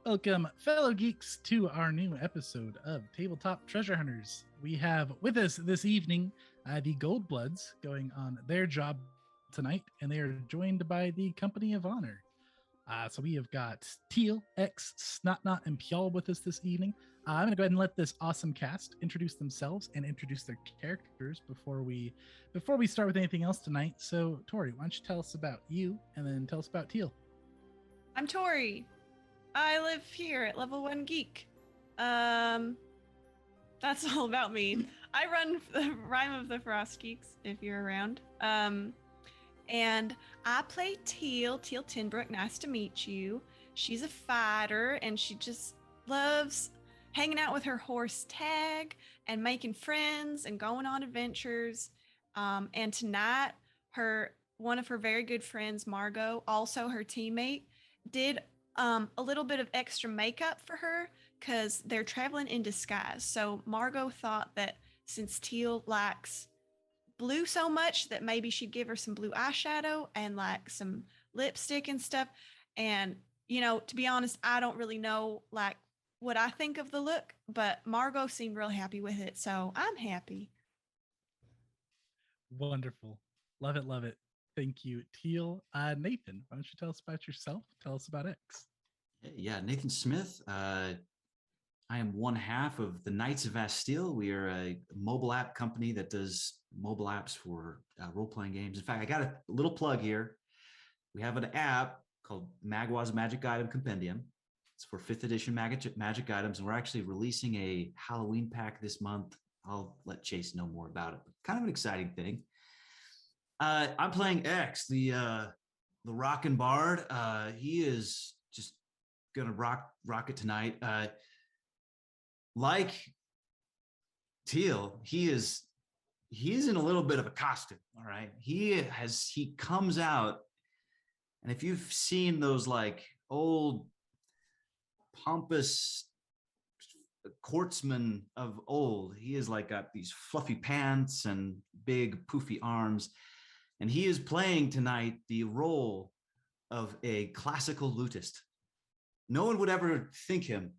Welcome, fellow geeks, to our new episode of Tabletop Treasure Hunters. We have with us this evening the Goldbloods going on their job tonight, and they are joined by the Company of Honor. So we have got Teal, X, Snotnot, and Pjol with us this evening. I'm going to go ahead and let this awesome cast introduce themselves and introduce their characters before we start with anything else tonight. So, Tori, why don't you tell us about you, and then tell us about Teal. I'm Tori. I live here at Level 1 Geek. That's all about me. I run the Rhyme of the Frost Geeks, if you're around. And I play Teal Tinbrook. Nice to meet you. She's a fighter, and she just loves hanging out with her horse Tag and making friends and going on adventures. And tonight, one of her very good friends, Margot, also her teammate, did a little bit of extra makeup for her because they're traveling in disguise. So Margot thought that since Teal likes blue so much that maybe she'd give her some blue eyeshadow and like some lipstick and stuff. And, to be honest, I don't really know like what I think of the look, but Margot seemed real happy with it. So I'm happy. Wonderful. Love it, love it. Thank you, Teal. Nathan, why don't you tell us about yourself? Tell us about X. Yeah, Nathan Smith. I am one half of the Knights of Bastille. We are a mobile app company that does mobile apps for role-playing games. In fact, I got a little plug here. We have an app called Magwa's Magic Item Compendium. It's for 5th edition magic items, and we're actually releasing a Halloween pack this month. I'll let Chase know more about it, but kind of an exciting thing. I'm playing X, the rockin' bard. He is just gonna rock it tonight. Like Teal, he's in a little bit of a costume. All right, he comes out, and if you've seen those like old pompous courtsmen of old, he is like got these fluffy pants and big poofy arms. And he is playing tonight the role of a classical lutist. No one would ever think him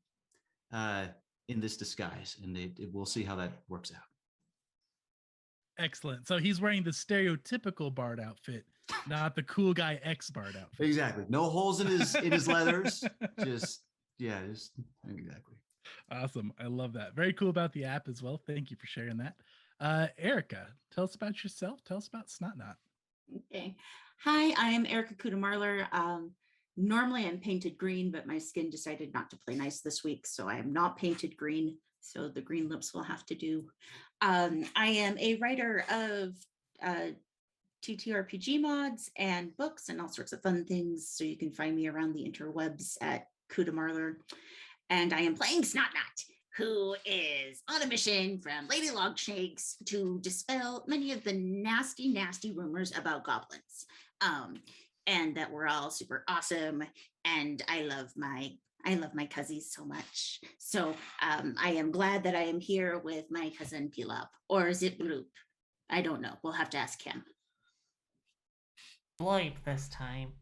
in this disguise, and we'll see how that works out. Excellent. So he's wearing the stereotypical bard outfit, not the cool guy X bard outfit. Exactly. No holes in his leathers. Exactly. Awesome. I love that. Very cool about the app as well. Thank you for sharing that. Erica, tell us about yourself. Tell us about Snotnot. Okay. Hi, I am Erica Kudamarler. Normally I'm painted green, but my skin decided not to play nice this week, so I am not painted green. So the green lips will have to do. I am a writer of TTRPG mods and books and all sorts of fun things. So you can find me around the interwebs at Kudamarler. And I am playing Snotnot, who is on a mission from Lady Logshanks to dispel many of the nasty, nasty rumors about goblins. And that we're all super awesome. And I love my cousins so much. So I am glad that I am here with my cousin Pilop. Or is it Bloop? I don't know. We'll have to ask him. Bloip this time.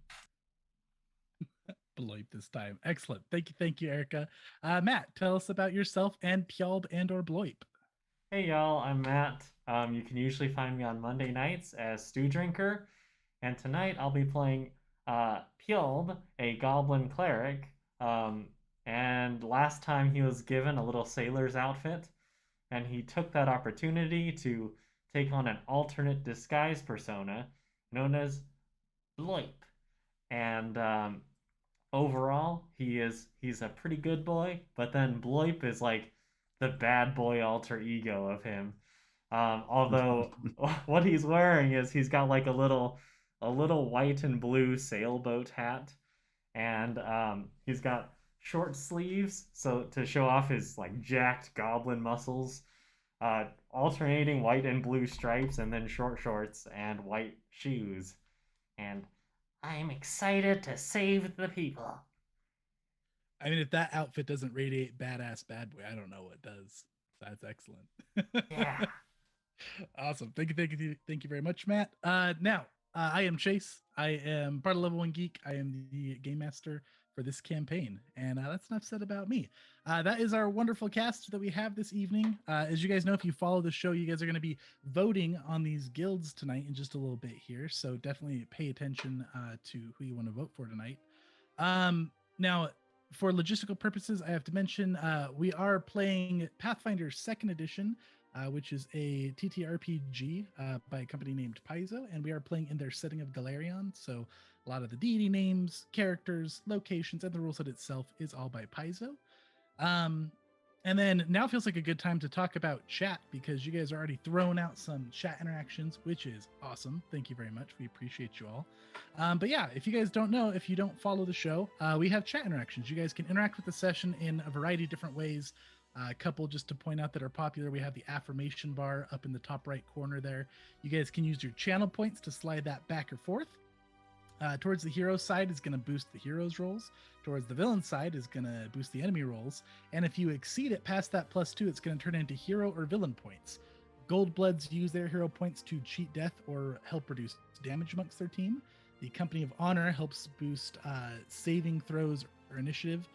Bloip this time. Excellent. Thank you, Erica. Matt, tell us about yourself and Pjald and or Bloip. Hey y'all, I'm Matt. You can usually find me on Monday nights as Stew Drinker, and tonight I'll be playing Pjald, a goblin cleric. And last time he was given a little sailor's outfit, and he took that opportunity to take on an alternate disguise persona known as Bloip. And overall, he's a pretty good boy, but then Bloip is like the bad boy alter ego of him. Although what he's wearing is he's got like a little white and blue sailboat hat, and he's got short sleeves so to show off his like jacked goblin muscles, alternating white and blue stripes, and then short shorts and white shoes. And I'm excited to save the people. I mean, if that outfit doesn't radiate badass bad boy, I don't know what does. That's excellent. Yeah. Awesome. Thank you very much, Matt. Now, I am Chase. I am part of Level 1 Geek. I am the game master for this campaign. And that's enough said about me. That is our wonderful cast that we have this evening. As you guys know, if you follow the show, you guys are going to be voting on these guilds tonight in just a little bit here. So definitely pay attention to who you want to vote for tonight. Now, for logistical purposes, I have to mention we are playing Pathfinder 2nd Edition, which is a TTRPG by a company named Paizo, and we are playing in their setting of Galarion. So a lot of the deity names, characters, locations, and the rule set itself is all by Paizo. And then now feels like a good time to talk about chat because you guys are already throwing out some chat interactions, which is awesome. Thank you very much. We appreciate you all. But yeah, if you guys don't know, if you don't follow the show, we have chat interactions. You guys can interact with the session in a variety of different ways. A couple just to point out that are popular. We have the affirmation bar up in the top right corner there. You guys can use your channel points to slide that back or forth. Towards the hero side is going to boost the hero's rolls. Towards the villain side is going to boost the enemy rolls. And if you exceed it past that +2, it's going to turn into hero or villain points. Goldbloods use their hero points to cheat death or help reduce damage amongst their team. The Company of Honor helps boost saving throws or initiative,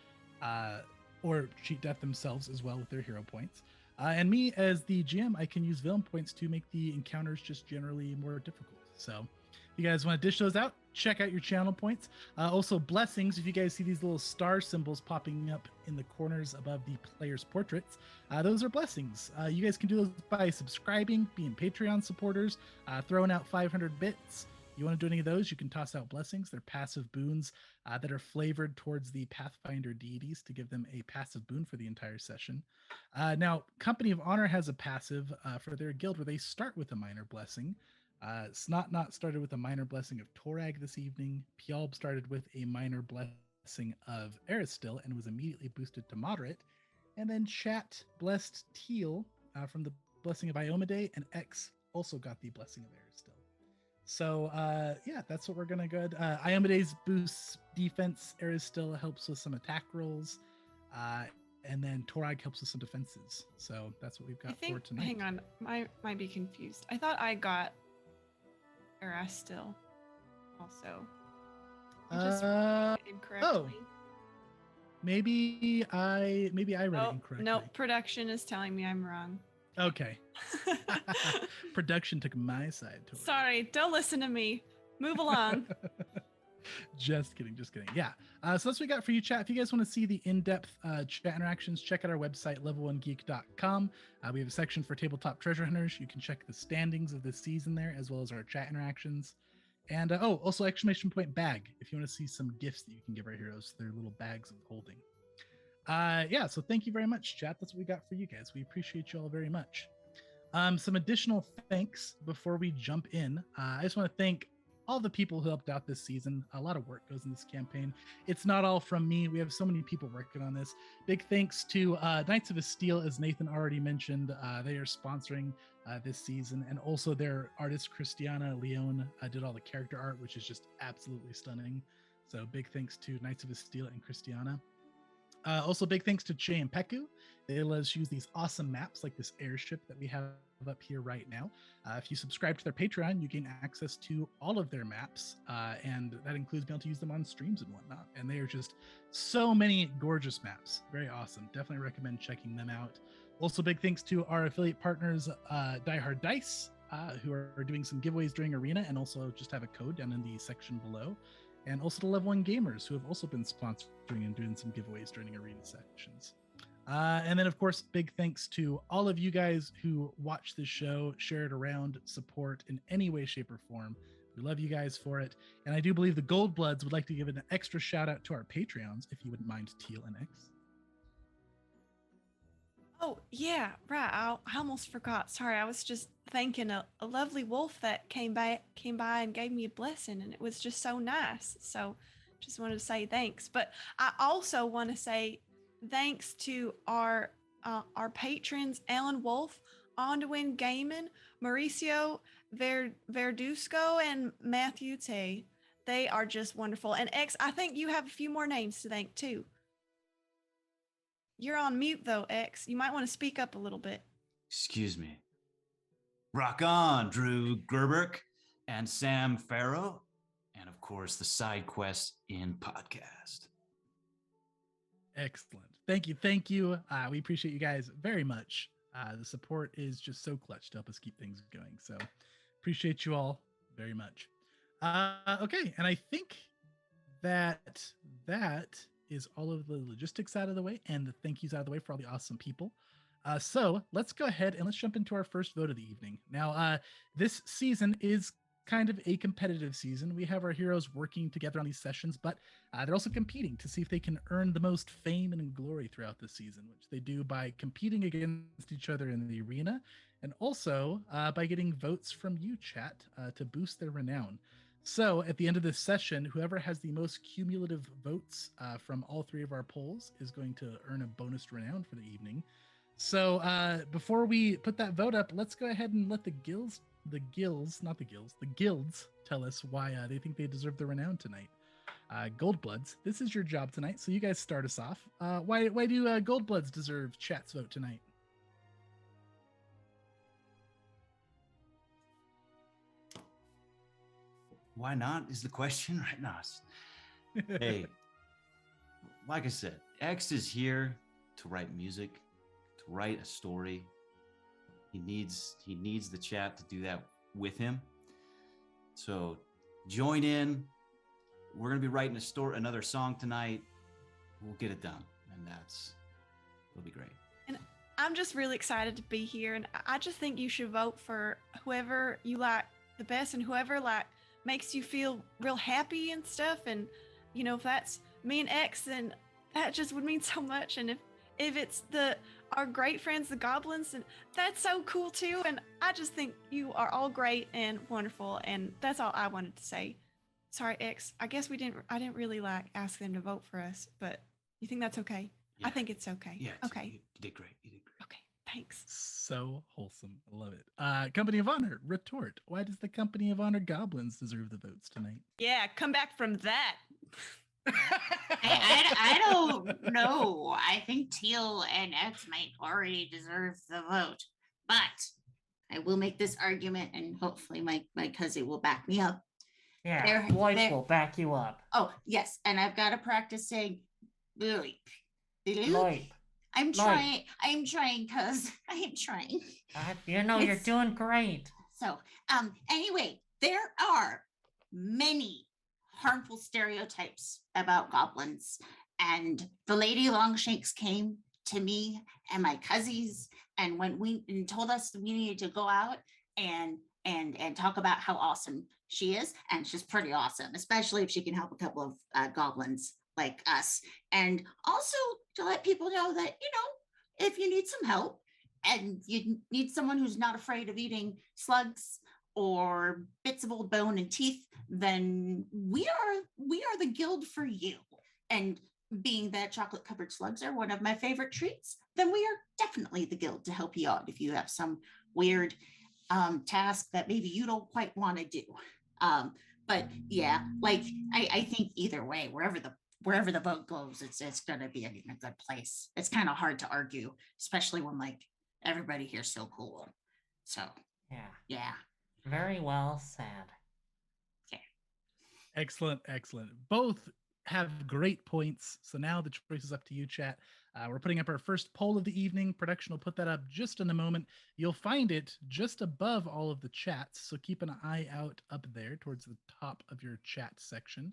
or cheat death themselves as well with their hero points. And me as the GM, I can use villain points to make the encounters just generally more difficult. So if you guys want to dish those out, check out your channel points. Also blessings, if you guys see these little star symbols popping up in the corners above the players' portraits, those are blessings. You guys can do those by subscribing, being Patreon supporters, throwing out 500 bits. You want to do any of those, you can toss out blessings. They're passive boons that are flavored towards the Pathfinder deities to give them a passive boon for the entire session. Now, Company of Honor has a passive for their guild where they start with a minor blessing. Snot Not started with a minor blessing of Torag this evening. Pjalb started with a minor blessing of Aristil and was immediately boosted to moderate. And then Chat blessed Teal from the blessing of Iomade, and X also got the blessing of Aristil. So yeah, that's what we're gonna go. Iomade's boosts defense, Aristil helps with some attack rolls, and then Torag helps with some defenses. So that's what we've got for tonight. Hang on, I might be confused. I thought I got Aristil also. I just read it incorrectly. Oh, maybe I read it incorrectly. No, production is telling me I'm wrong. Okay. Production took my side. Sorry, don't listen to me. Move along. Just kidding. Yeah. So that's what we got for you, chat. If you guys want to see the in-depth chat interactions, check out our website, level1geek.com. We have a section for tabletop treasure hunters. You can check the standings of this season there, as well as our chat interactions. And also exclamation point bag, if you want to see some gifts that you can give our heroes, their little bags of holding. Yeah, so thank you very much, chat. That's what we got for you guys. We appreciate you all very much. Some additional thanks before we jump in. I just want to thank all the people who helped out this season. A lot of work goes in this campaign. It's not all from me. We have so many people working on this. Big thanks to Knights of Steel, as Nathan already mentioned. They are sponsoring this season, and also their artist Christiana Leone did all the character art, which is just absolutely stunning. So big thanks to Knights of Steel and Christiana. Also big thanks to Che and Peku. They let us use these awesome maps like this airship that we have up here right now. If you subscribe to their Patreon, you gain access to all of their maps, and that includes being able to use them on streams and whatnot. And they are just so many gorgeous maps. Very awesome. Definitely recommend checking them out. Also big thanks to our affiliate partners, Die Hard Dice, who are doing some giveaways during Arena, and also just have a code down in the section below. And also to Level 1 Gamers, who have also been sponsoring and doing some giveaways during arena sections. And then, of course, big thanks to all of you guys who watch this show, share it around, support in any way, shape, or form. We love you guys for it. And I do believe the Goldbloods would like to give an extra shout out to our Patreons, if you wouldn't mind, Teal and X. Oh, yeah, right. I almost forgot. Sorry, I was just thanking a lovely wolf that came by and gave me a blessing, and it was just so nice. So just wanted to say thanks. But I also want to say thanks to our patrons, Ellen Wolf, Onduin Gaiman, Mauricio Verdusco, and Matthew Tay. They are just wonderful. And X, I think you have a few more names to thank too. You're on mute though, X. You might want to speak up a little bit. Excuse me. Rock on, Drew Gerberk and Sam Farrow, and of course the side quest in podcast. Excellent. Thank you. Thank you. We appreciate you guys very much. The support is just so clutch to help us keep things going. So appreciate you all very much. Okay. And I think that that is all of the logistics out of the way and the thank yous out of the way for all the awesome people. So let's go ahead and let's jump into our first vote of the evening. Now, this season is kind of a competitive season. We have our heroes working together on these sessions, but they're also competing to see if they can earn the most fame and glory throughout the season, which they do by competing against each other in the arena and also by getting votes from you, chat, to boost their renown. So at the end of this session, whoever has the most cumulative votes from all three of our polls is going to earn a bonus renown for the evening. So before we put that vote up, let's go ahead and let the guilds tell us why they think they deserve the renown tonight. Goldbloods, this is your job tonight, so you guys start us off. Why do Goldbloods deserve chat's vote tonight? Why not is the question right now. Hey, like I said, X is here to write music, to write a story. He needs the chat to do that with him. So join in. We're gonna be writing another song tonight. We'll get it done, and it'll be great. And I'm just really excited to be here, and I just think you should vote for whoever you like the best and whoever like makes you feel real happy and stuff. And you know, if that's me and X, then that just would mean so much. And if it's our great friends, the goblins, and that's so cool too. And I just think you are all great and wonderful. And that's all I wanted to say. Sorry, X. I guess I didn't really like ask them to vote for us, but you think that's okay? Yeah. I think it's okay. Yeah. Okay. You did great. You did great. Okay. Thanks. So wholesome. I love it. Company of Honor, retort. Why does the Company of Honor goblins deserve the votes tonight? Yeah, come back from that. I don't know. I think Teal and X might already deserve the vote, but I will make this argument, and hopefully my cousin will back me up. Yeah, Lloyd will back you up. Oh yes, and I've got to practice saying bleep. Lloyd. I'm trying, cuz I am trying. You're doing great. So, anyway, there are many harmful stereotypes about goblins, and the Lady Longshanks came to me and my cousins and told us we needed to go out and talk about how awesome she is, and she's pretty awesome, especially if she can help a couple of goblins like us. And also to let people know that, if you need some help and you need someone who's not afraid of eating slugs or bits of old bone and teeth, then we are the guild for you. And being that chocolate covered slugs are one of my favorite treats, then we are definitely the guild to help you out if you have some weird task that maybe you don't quite want to do. But yeah, like I think either way, wherever the vote goes, it's gonna be in a good place. It's kind of hard to argue, especially when like everybody here's so cool. So yeah. Very well said. Okay. Excellent. Both have great points. So now the choice is up to you, chat. We're putting up our first poll of the evening. Production will put that up just in a moment. You'll find it just above all of the chats. So keep an eye out up there towards the top of your chat section.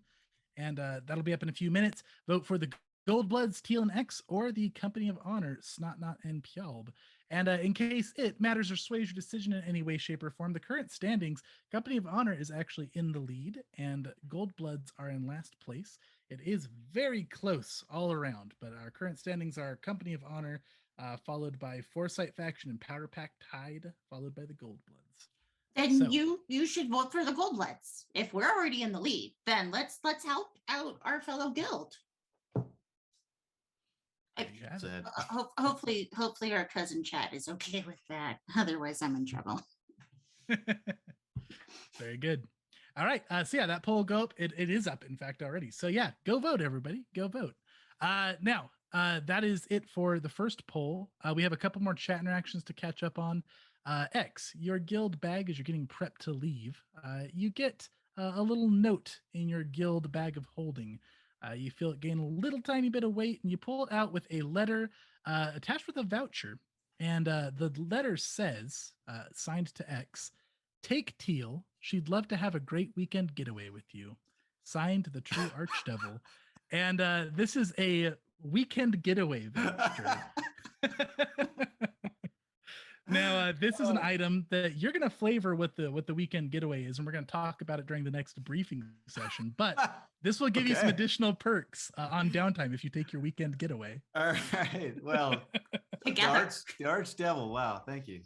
And that'll be up in a few minutes. Vote for the Goldbloods, Teal and X, or the Company of Honor, Snotnot and Pjalb. And in case it matters or sways your decision in any way, shape, or form, the current standings, Company of Honor is actually in the lead, and Goldbloods are in last place. It is very close all around, but our current standings are Company of Honor, followed by Foresight Faction and Powder Pack tied, followed by the Goldbloods. Then you should vote for the Goldbloods. If we're already in the lead, then let's help out our fellow guild. Hopefully our cousin chat is okay with that. Otherwise, I'm in trouble. Very good. All right. So yeah, that poll will go up. It is up, in fact, already. So yeah, go vote, everybody. Go vote. Now, that is it for the first poll. We have a couple more chat interactions to catch up on. X, your guild bag as you're getting prepped to leave. You get a little note in your guild bag of holding. You feel it gain a little tiny bit of weight, and you pull it out with a letter attached with a voucher. And the letter says, signed to X, "Take Teal. She'd love to have a great weekend getaway with you. Signed, the true Archdevil." And this is a weekend getaway voucher. Now, this is an item that you're going to flavor what the weekend getaway is, and we're going to talk about it during the next briefing session. But this will give you some additional perks on downtime if you take your weekend getaway. All right. Well, Together. the Archdevil. Wow. Thank you.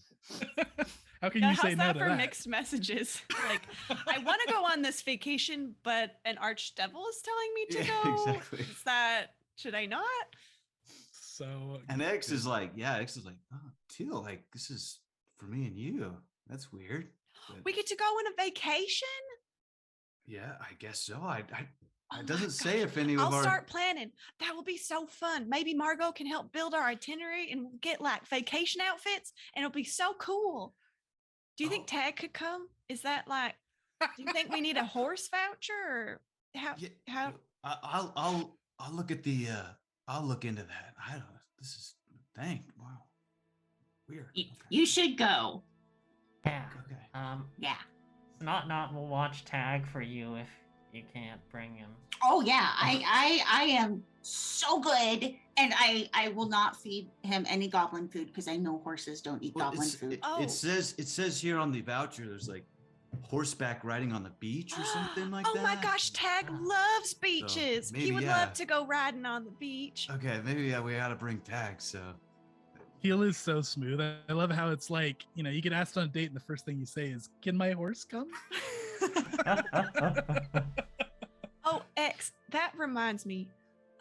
How can Yeah, you say how's no that to for that? mixed messages? Like, I want to go on this vacation, but an archdevil is telling me to Yeah, go. exactly. Is that, should I not? So And X is like, oh, Teal, like, this is for me and you. That's weird. But, We get to go on a vacation? yeah, I guess so. Oh It my doesn't say gosh. if any of I'll our. start planning. That will be so fun. Maybe Margot can help build our itinerary and we'll get like vacation outfits and it'll be so cool. Do you think Oh. Tag could come? Is that like, do you think we need a horse voucher or how? Yeah, How? I'll look at the. I'll look into that. I don't know. This is wow. Weird. Okay. You should go. Yeah. Okay. Yeah. Not will watch Tag for you if you can't bring him. Oh yeah, I am so good, and I will not feed him any goblin food because I know horses don't eat goblin food. It says here on the voucher there's like horseback riding on the beach or something like that. Oh my gosh, Tag loves beaches. He maybe, would yeah. love to go riding on the beach. Okay, maybe we ought to bring Tag. So Teal is so smooth. I love how it's like, you get asked on a date and the first thing you say is, "Can my horse come?" Oh, X, that reminds me.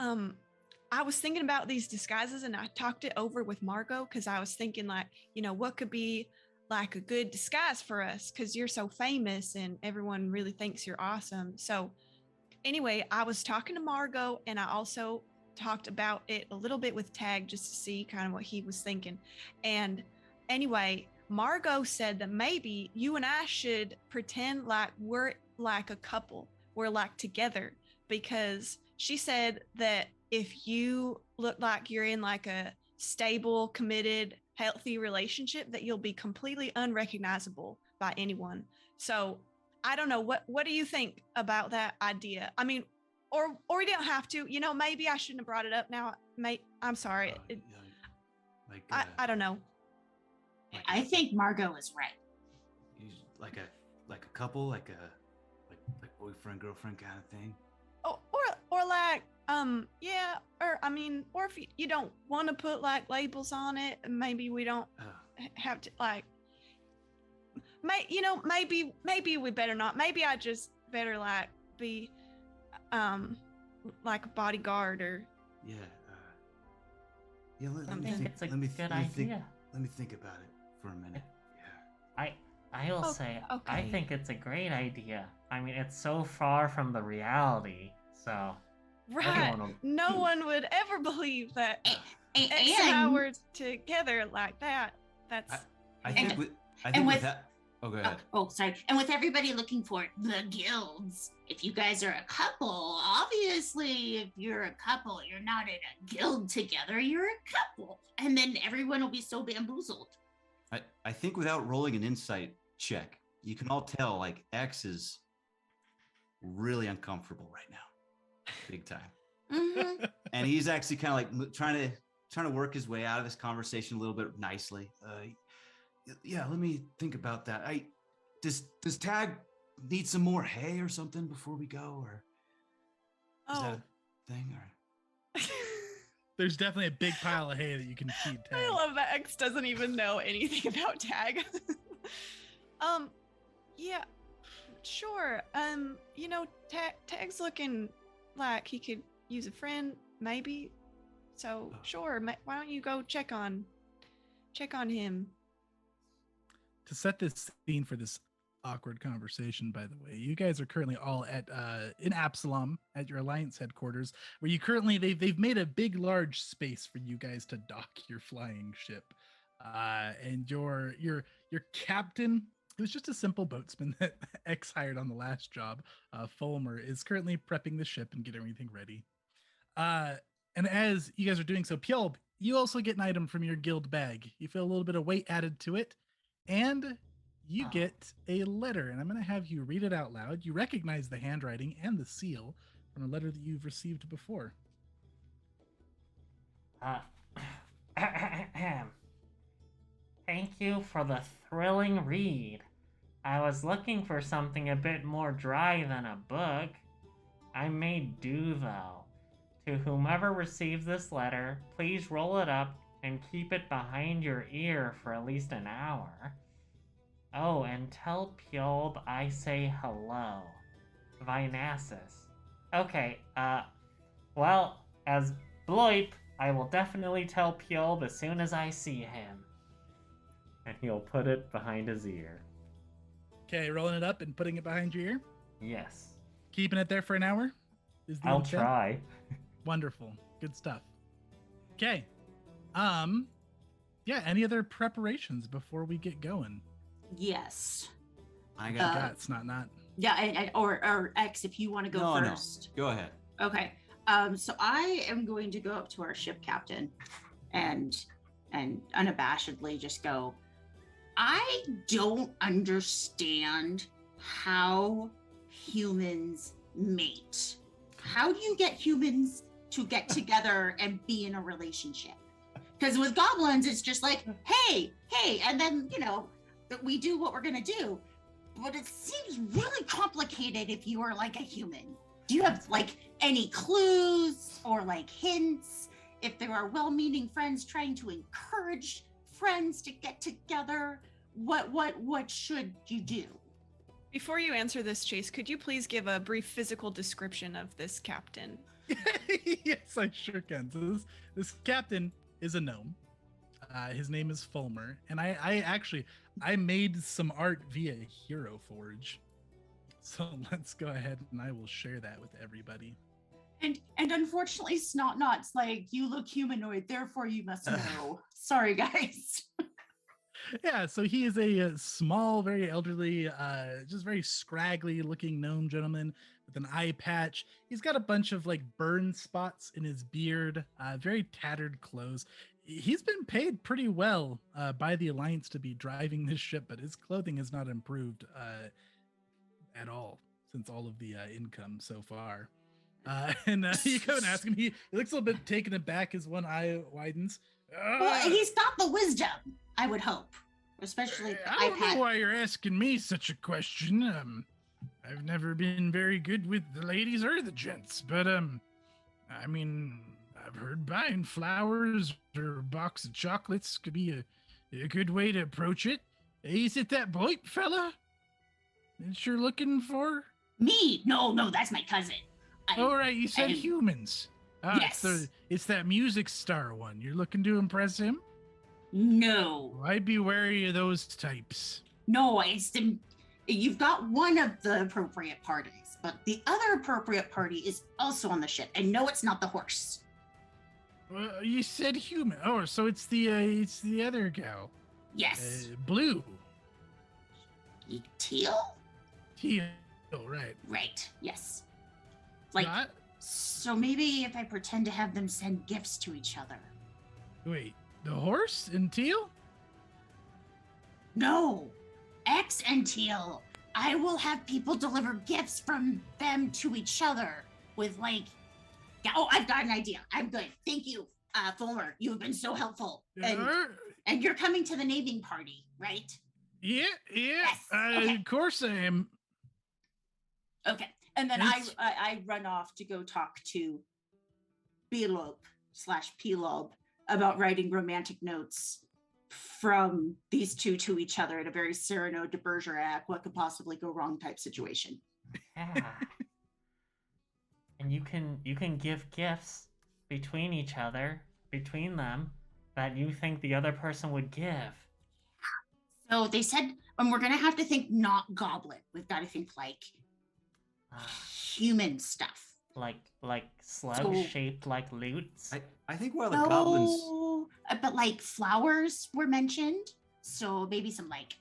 I was thinking about these disguises and I talked it over with Margot because I was thinking like, what could be like a good disguise for us because you're so famous and everyone really thinks you're awesome. So anyway, I was talking to Margot and I also talked about it a little bit with Tag just to see kind of what he was thinking. And anyway, Margot said that maybe you and I should pretend like we're like a couple. We're like together because she said that if you look like you're in like a stable, committed, healthy relationship, that you'll be completely unrecognizable by anyone. So I don't know. What do you think about that idea? I mean, or you don't have to, maybe I shouldn't have brought it up now. I'm sorry. I don't know. I think Margot is right. like a couple, like boyfriend girlfriend kind of thing. Oh, or like yeah, or I mean, or if you don't want to put like labels on it, maybe we don't have to like maybe we better not. Maybe I just better like be like a bodyguard or yeah. Let I me think think. it's a Let me good think. idea. Let me think about it for a minute. Yeah. I will say I okay. think it's a great idea. I mean, it's so far from the reality, so right. everyone will... No one would ever believe that X and I were together like that. That's I think with that. Oh, go ahead. Oh, sorry. And with everybody looking for the guilds, if you guys are a couple, obviously, if you're a couple, you're not in a guild together, you're a couple. And then everyone will be so bamboozled. I think without rolling an insight check, you can all tell like X is really uncomfortable right now, big time. Mm-hmm. And he's actually kind of like trying to work his way out of this conversation a little bit nicely. Yeah, let me think about that. Does Tag need some more hay or something before we go, or is that a thing? Or There's definitely a big pile of hay that you can feed Tag. I love that X doesn't even know anything about Tag. Yeah, sure. Tag's looking like he could use a friend, maybe. So sure, why don't you go check on him? To set this scene for this awkward conversation, by the way, you guys are currently all at in Absalom at your Alliance headquarters, where you currently they've made a big, large space for you guys to dock your flying ship. And your captain It was just a simple boatsman that X hired on the last job. Fulmer is currently prepping the ship and getting everything ready. Uh, and as you guys are doing so, Pjolb, you also get an item from your guild bag. You feel a little bit of weight added to it, and you Oh. get a letter. And I'm going to have you read it out loud. You recognize the handwriting and the seal from a letter that you've received before. Thank you for the thrilling read. I was looking for something a bit more dry than a book. I may do, though. To whomever receives this letter, please roll it up and keep it behind your ear for at least an hour. Oh, and tell Pjolb I say hello. Vinasis. Okay, well, as Bloip, I will definitely tell Pjolb as soon as I see him. And he'll put it behind his ear. Okay, rolling it up and putting it behind your ear. Yes. Keeping it there for an hour is the I'll intent? try. Wonderful. Good stuff. Okay. Yeah, any other preparations before we get going? Yes. I got Got Snot Not. Yeah, or X, if you want to go no, first. No. Go ahead. Okay. So I am going to go up to our ship captain and unabashedly just go, I don't understand how humans mate. How do you get humans to get together and be in a relationship? Because with goblins, it's just like, hey, and then, we do what we're going to do. But it seems really complicated if you are like a human. Do you have like any clues or like hints? If there are well-meaning friends trying to encourage friends to get together, what should you do? Before you answer this, Chase, could you please give a brief physical description of this captain? Yes, I sure can. So this captain is a gnome. His name is Fulmer, and I made some art via Hero Forge. So let's go ahead and I will share that with everybody. And unfortunately, Snotnot's like, you look humanoid, therefore you must know. Sorry, guys. Yeah, so he is a small, very elderly, just very scraggly looking gnome gentleman with an eye patch. He's got a bunch of like burn spots in his beard, very tattered clothes. He's been paid pretty well by the Alliance to be driving this ship, but his clothing has not improved at all since all of the income so far. And you go and ask him. He looks a little bit taken aback. His one eye widens. Well, he's got the wisdom, I would hope. Especially the I don't iPad. know why you're asking me such a question. I've never been very good with the ladies or the gents, but I mean, I've heard buying flowers or a box of chocolates could be a good way to approach it. Is it that Bloip fella that you're looking for? Me? No, that's my cousin. Oh, right, you said humans. Yes. It's that music star one. You're looking to impress him? No. Well, I'd be wary of those types. No, you've got one of the appropriate parties, but the other appropriate party is also on the ship. And no, it's not the horse. Well, you said human. Oh, so it's the other gal. Yes. Blue. Teal? Teal, right. Right, yes. Like, Not? so maybe if I pretend to have them send gifts to each other. Wait, the horse and Teal? No, X and Teal. I will have people deliver gifts from them to each other with like, oh, I've got an idea. I'm good. Thank you, Fulmer. You've been so helpful. And you're coming to the naming party, right? Yeah. Yes, okay. Of course I am. Okay. And then I run off to go talk to Belob/Pelob about writing romantic notes from these two to each other in a very Cyrano de Bergerac, what could possibly go wrong type situation. Yeah. And you can give gifts between each other, between them, that you think the other person would give. So they said, and we're gonna have to think not goblin. We've got to think like human stuff. Like slugs shaped like lutes. I think while the goblins. But like flowers were mentioned. So maybe some like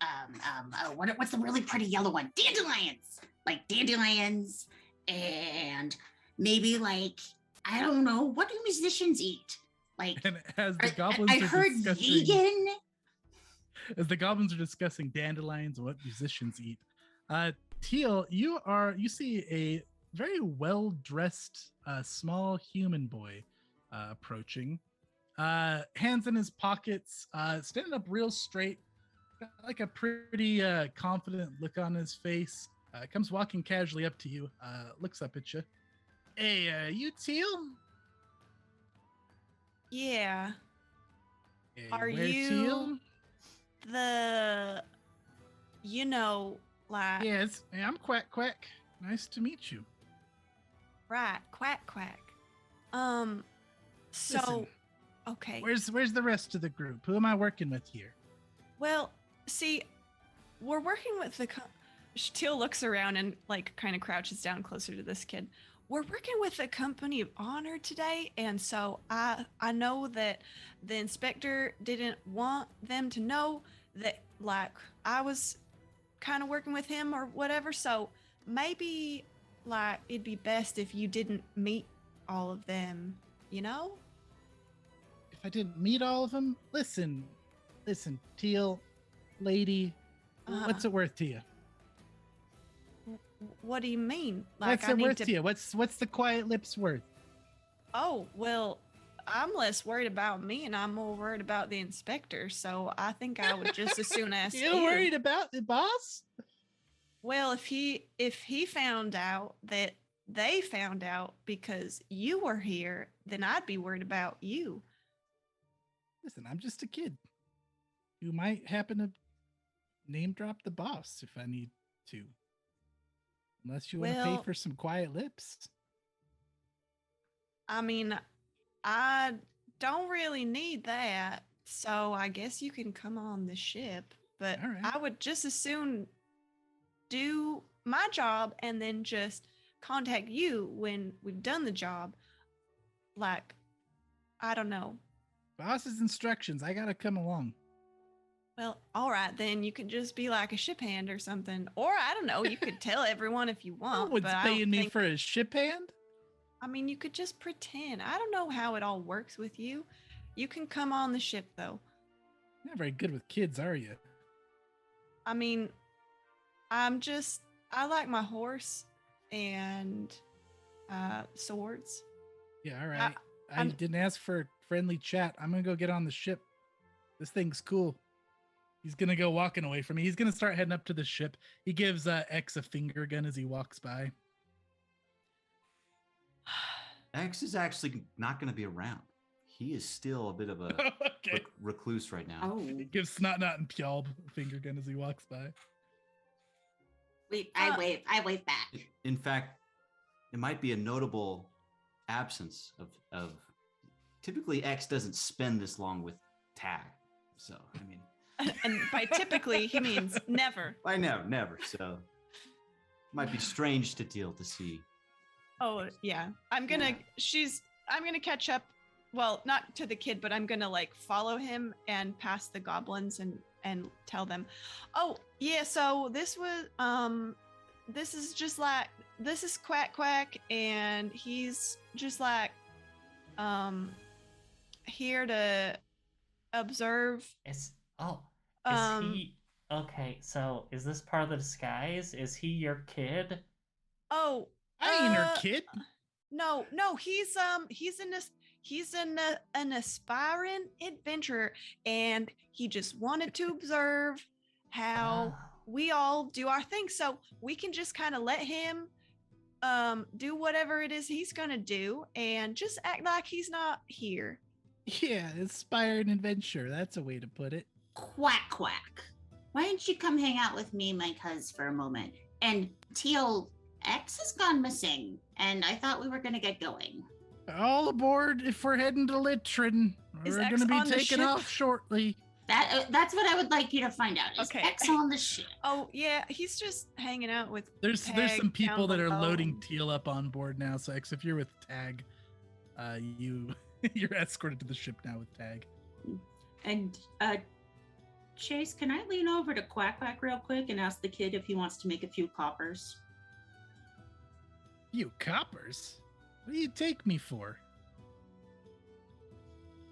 what's the really pretty yellow one? Dandelions, like dandelions, and maybe like I don't know, what do musicians eat? Like, And as the goblins I are heard discussing, vegan. as the goblins are discussing dandelions and what musicians eat, Teal, you see a very well dressed small human boy approaching. Hands in his pockets, standing up real straight, got like a pretty confident look on his face. Comes walking casually up to you, looks up at you. Hey, you Teal? Yeah. Hey, Are where you Teal? the, like, Yes, hey, I'm Quack Quack. Nice to meet you. right, quack quack. So, Listen, okay. where's the rest of the group? Who am I working with here? Well, see, we're working with the. Teal looks around and like kind of crouches down closer to this kid. We're working with the Company of Honor today, and so I know that the inspector didn't want them to know that like I was kind of working with him or whatever. So maybe like it'd be best if you didn't meet all of them, you know? If I didn't meet all of them, listen, Teal, lady, what's it worth to you? What do you mean? What's it worth to you? What's the quiet lips worth? Oh, well, I'm less worried about me and I'm more worried about the inspector. So I think I would just as soon ask You're you. worried about the boss? Well, if he found out that they found out because you were here, then I'd be worried about you. Listen, I'm just a kid who might happen to name drop the boss if I need to. Unless you want to pay Well- for some quiet lips. I mean, I don't really need that. So I guess you can come on the ship, but All right. I would just as soon do my job and then just contact you when we've done the job. Like, I don't know. Boss's instructions. I gotta come along. Well, all right, then you could just be like a ship hand or something. Or I don't know, you could tell everyone if you No want. one's but I paying don't me think, for a ship hand. I mean, you could just pretend. I don't know how it all works with you. You can come on the ship though. You're not very good with kids, are you? I mean, I like my horse and swords. Yeah, all right. I I'm- didn't ask for friendly chat. I'm gonna go get on the ship. This thing's cool. He's gonna go walking away from me. He's gonna start heading up to the ship. He gives X a finger gun as he walks by. X is actually not going to be around. He is still a bit of a Okay. recluse right now. Oh, He gives Snot Knot and Pjalb a finger gun as he walks by. wait, I wave back. In fact, it might be a notable absence of typically X doesn't spend this long with Tag. So, I mean, And by typically, he means never. I never. So, might be strange to deal to see. Oh, yeah. I'm gonna catch up. Well, not to the kid, but I'm gonna like follow him and pass the goblins and tell them, oh, yeah, so this is Quack Quack, and he's just like, here to observe. Is Um, he okay? So is this part of the disguise? Is he your kid? Oh, I ain't her kid. No, he's an aspiring adventurer, and he just wanted to observe how Oh. we all do our thing. So we can just kind of let him do whatever it is he's gonna do, and just act like he's not here. Yeah, inspired adventure. That's a way to put it. Quack quack. Why don't you come hang out with me and my cuz for a moment? And Teal, X has gone missing, and I thought we were gonna get going. All aboard if we're heading to Litrin. Is We're X gonna be on the taking ship? off shortly. That's what I would like you to find out. Is Okay. X on the ship? Oh yeah, he's just hanging out with. There's Tag some people down that are below. loading Teal up on board now. So X, if you're with Tag, you're escorted to the ship now with Tag. And Chase, can I lean over to Quack Quack real quick and ask the kid if he wants to make a few coppers? You coppers? What do you take me for?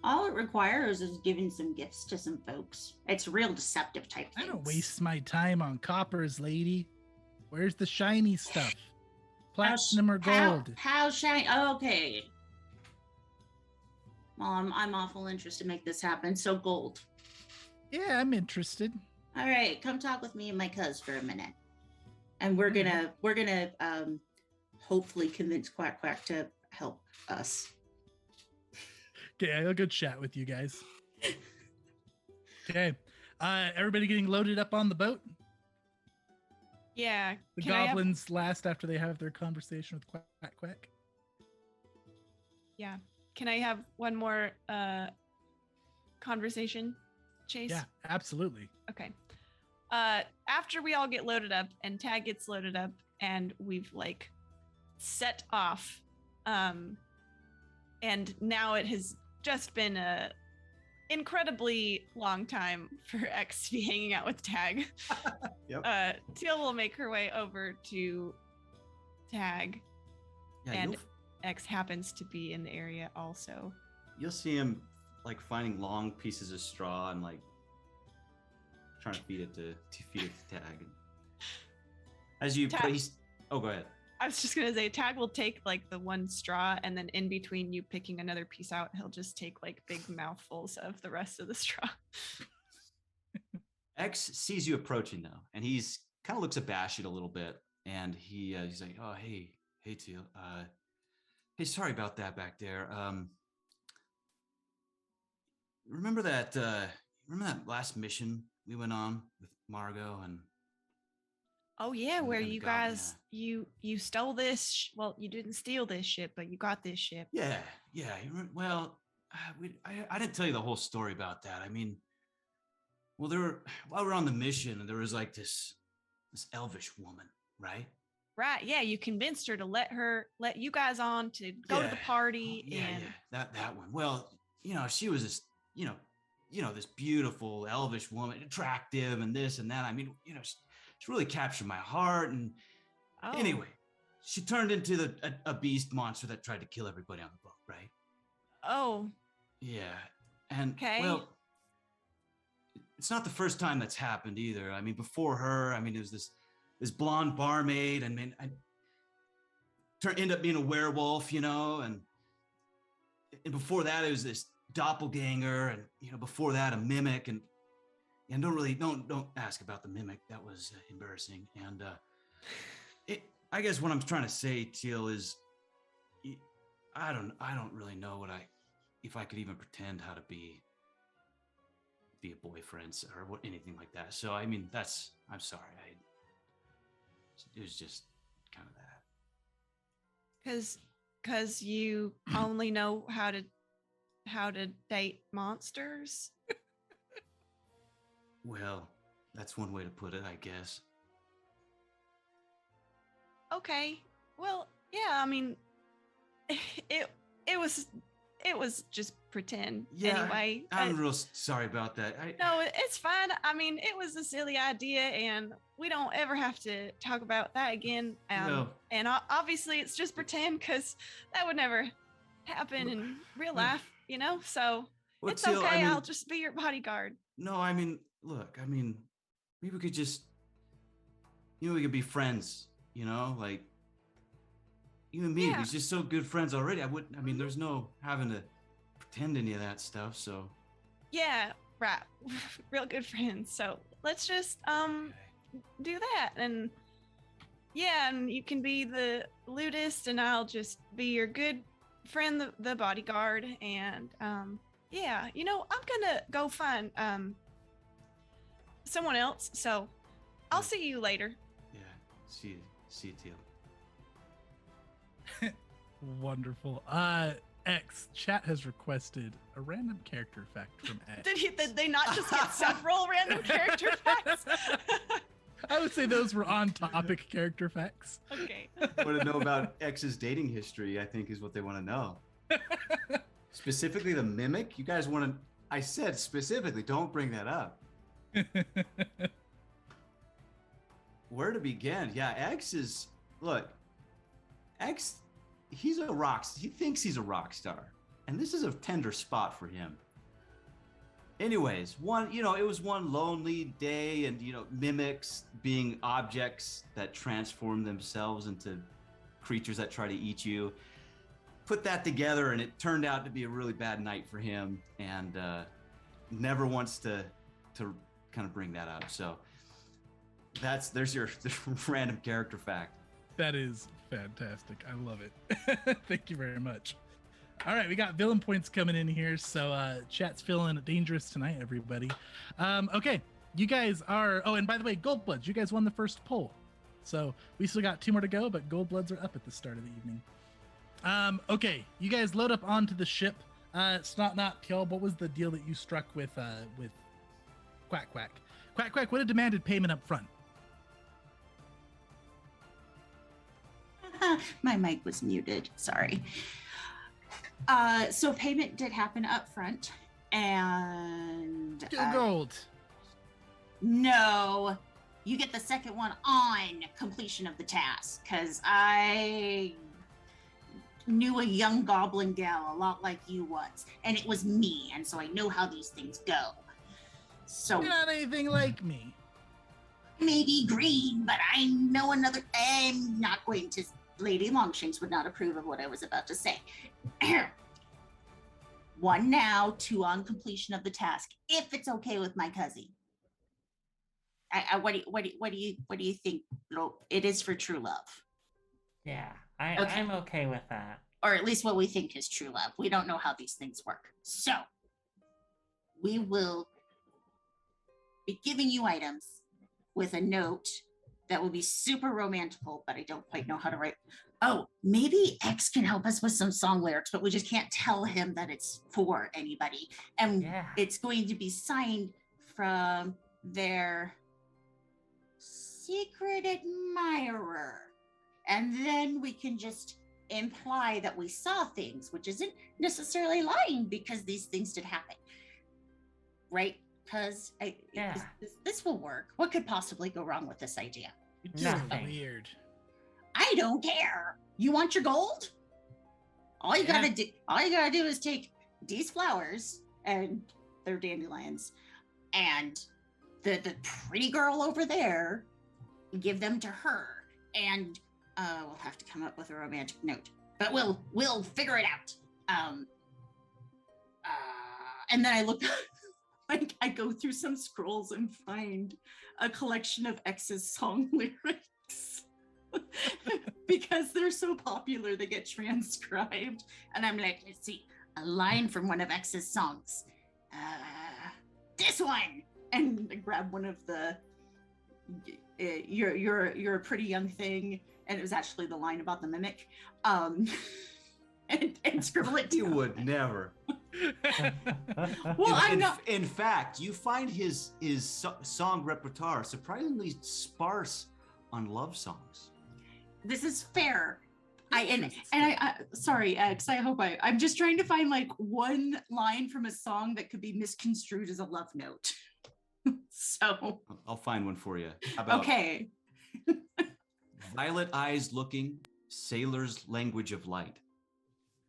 All it requires is giving some gifts to some folks. It's real deceptive type I things. don't waste my time on coppers, lady. Where's the shiny stuff? Platinum or gold? How shiny? Oh, okay. Well, I'm awful interested to make this happen. So gold. Yeah, I'm interested. All right, come talk with me and my cuz for a minute, and we're gonna hopefully convince Quack Quack to help us. Okay, I'll go chat with you guys. Okay, everybody getting loaded up on the boat? Yeah. The can I have- goblins last after they have their conversation with Quack Quack. Yeah. Can I have one more conversation, Chase? Yeah, absolutely. Okay. After we all get loaded up and Tag gets loaded up and we've like set off, and now it has just been a incredibly long time for X to be hanging out with Tag. Yep. Teal will make her way over to Tag, Yeah, and X happens to be in the area also. you'll see him like finding long pieces of straw and like trying to feed it to Tag. As you Tag- put, he's go ahead. I was just gonna say, Tag will take like the one straw, and then in between you picking another piece out, he'll just take like big mouthfuls of the rest of the straw. X sees you approaching though, and he's kind of looks abashed a little bit, and he's like, "Oh, hey, Teal. Hey, sorry about that back there. Remember that last mission we went on with Margot and Oh yeah, And- where and the you goblin, guys you stole this. Well, you didn't steal this ship, but you got this ship. yeah. Well, I didn't tell you the whole story about that. I mean, well, while we were on the mission, there was like this elvish woman, right? Right? Yeah, you convinced her to let you guys on to go to the Yeah. party. Yeah, and that one. Well, she was this, this beautiful elvish woman, attractive, and this and that. I mean, she really captured my heart. And oh, anyway, she turned into a beast monster that tried to kill everybody on the boat, right? Oh, Yeah, and Okay. well, it's not the first time that's happened either. I mean, before her, I mean, it was this blonde barmaid, and I ended up being a werewolf, and before that, it was this doppelganger, and before that, a mimic, and don't ask about the mimic. That was embarrassing. And I guess what I'm trying to say, Teal, is I don't really know if I could even pretend how to be a boyfriend or anything like that. So I mean, I'm sorry. It was just kind of that. because you only know how to date monsters. Well, that's one way to put it, I guess. Okay. Well, yeah. I mean, it was just pretend Yeah, anyway. I'm real sorry about that. No, it's fine. I mean, it was a silly idea, and we don't ever have to talk about that again. No. And obviously, it's just pretend because that would never happen in real life, So Well, it's Teal, okay. I mean, I'll just be your bodyguard. No, I mean, look, maybe we could just, we could be friends, like you and me. Yeah. We're just so good friends already. There's no having to pretend any of that stuff. So Yeah, right. Real good friends. So let's just do that, and yeah, and you can be the ludist, and I'll just be your good friend, the bodyguard, and yeah, I'm gonna go find someone else. So I'll see you later. yeah, see you, Teal. Wonderful. X chat has requested a random character fact from X. Did they not just get several random character facts? I would say those were on topic character facts. Okay. Want to know about X's dating history? I think is what they want to know. Specifically, the mimic. You guys want to? I said specifically, don't bring that up. Where to begin? Yeah, X is look. X, he thinks he's a rock star, and this is a tender spot for him. Anyways, it was one lonely day, and mimics being objects that transform themselves into creatures that try to eat you. Put that together, and it turned out to be a really bad night for him, and never wants to kind of bring that up. So there's your random character fact. That is fantastic. I love it. Thank you very much. All right, we got villain points coming in here. So chat's feeling dangerous tonight, everybody. Okay, you guys are... Oh, and by the way, Goldbloods, you guys won the first poll. So we still got 2 more to go, but Goldbloods are up at the start of the evening. Okay, you guys load up onto the ship. Snot Kill, what was the deal that you struck with Quack Quack? Quack Quack would have demanded payment up front. My mic was muted. Sorry. So payment did happen up front, and 2 gold. No, you get the second one on completion of the task, because I knew a young goblin gal a lot like you was, and it was me, and so I know how these things go. So You're not anything like me. Maybe green, but I know another. I'm not going to. Lady Longshanks would not approve of what I was about to say. 1 now, 2 on completion of the task, if it's okay with my cousin. What do you think? It is for true love. Yeah, I'm okay with that. Or at least what we think is true love. We don't know how these things work. So we will be giving you items with a note that will be super romantical, but I don't quite know how to write. Oh, maybe X can help us with some song lyrics, but we just can't tell him that it's for anybody. And It's going to be signed from their secret admirer. And then we can just imply that we saw things, which isn't necessarily lying, because these things did happen. Right? Because this will work. What could possibly go wrong with this idea? It's so weird. I don't care. You want your gold? All you gotta do is take these flowers, and they're dandelions, and the pretty girl over there, give them to her, and we'll have to come up with a romantic note, but we'll figure it out. And then I look. Like, I go through some scrolls and find a collection of X's song lyrics because they're so popular, they get transcribed. And I'm like, let's see, a line from one of X's songs. This one. And I grab one of the, you're a pretty young thing. And it was actually the line about the mimic. And scribble it down. You would never. Well, in fact, you find his song repertoire surprisingly sparse on love songs. This is fair. I sorry, X. I hope I'm just trying to find like one line from a song that could be misconstrued as a love note. So I'll find one for you. How about okay. Violet eyes looking, sailor's language of light.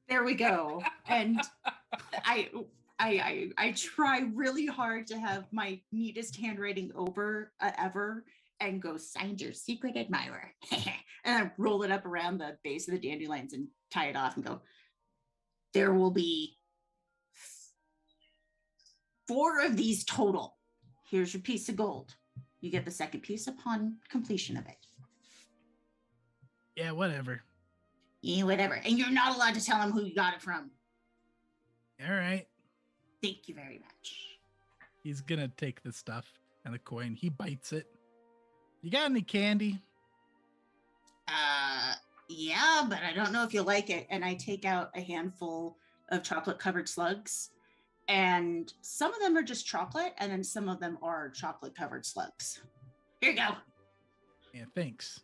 There we go. And I try really hard to have my neatest handwriting ever and go, signed your secret admirer. And I roll it up around the base of the dandelions and tie it off and go, there will be 4 of these total. Here's your piece of gold. You get the second piece upon completion of it. Yeah, whatever. Yeah, whatever. And you're not allowed to tell him who you got it from. All right. Thank you very much. He's gonna take the stuff and the coin. He bites it. You got any candy? Yeah, but I don't know if you'll like it. And I take out a handful of chocolate covered slugs. And some of them are just chocolate, and then some of them are chocolate covered slugs. Here you go. Yeah, thanks.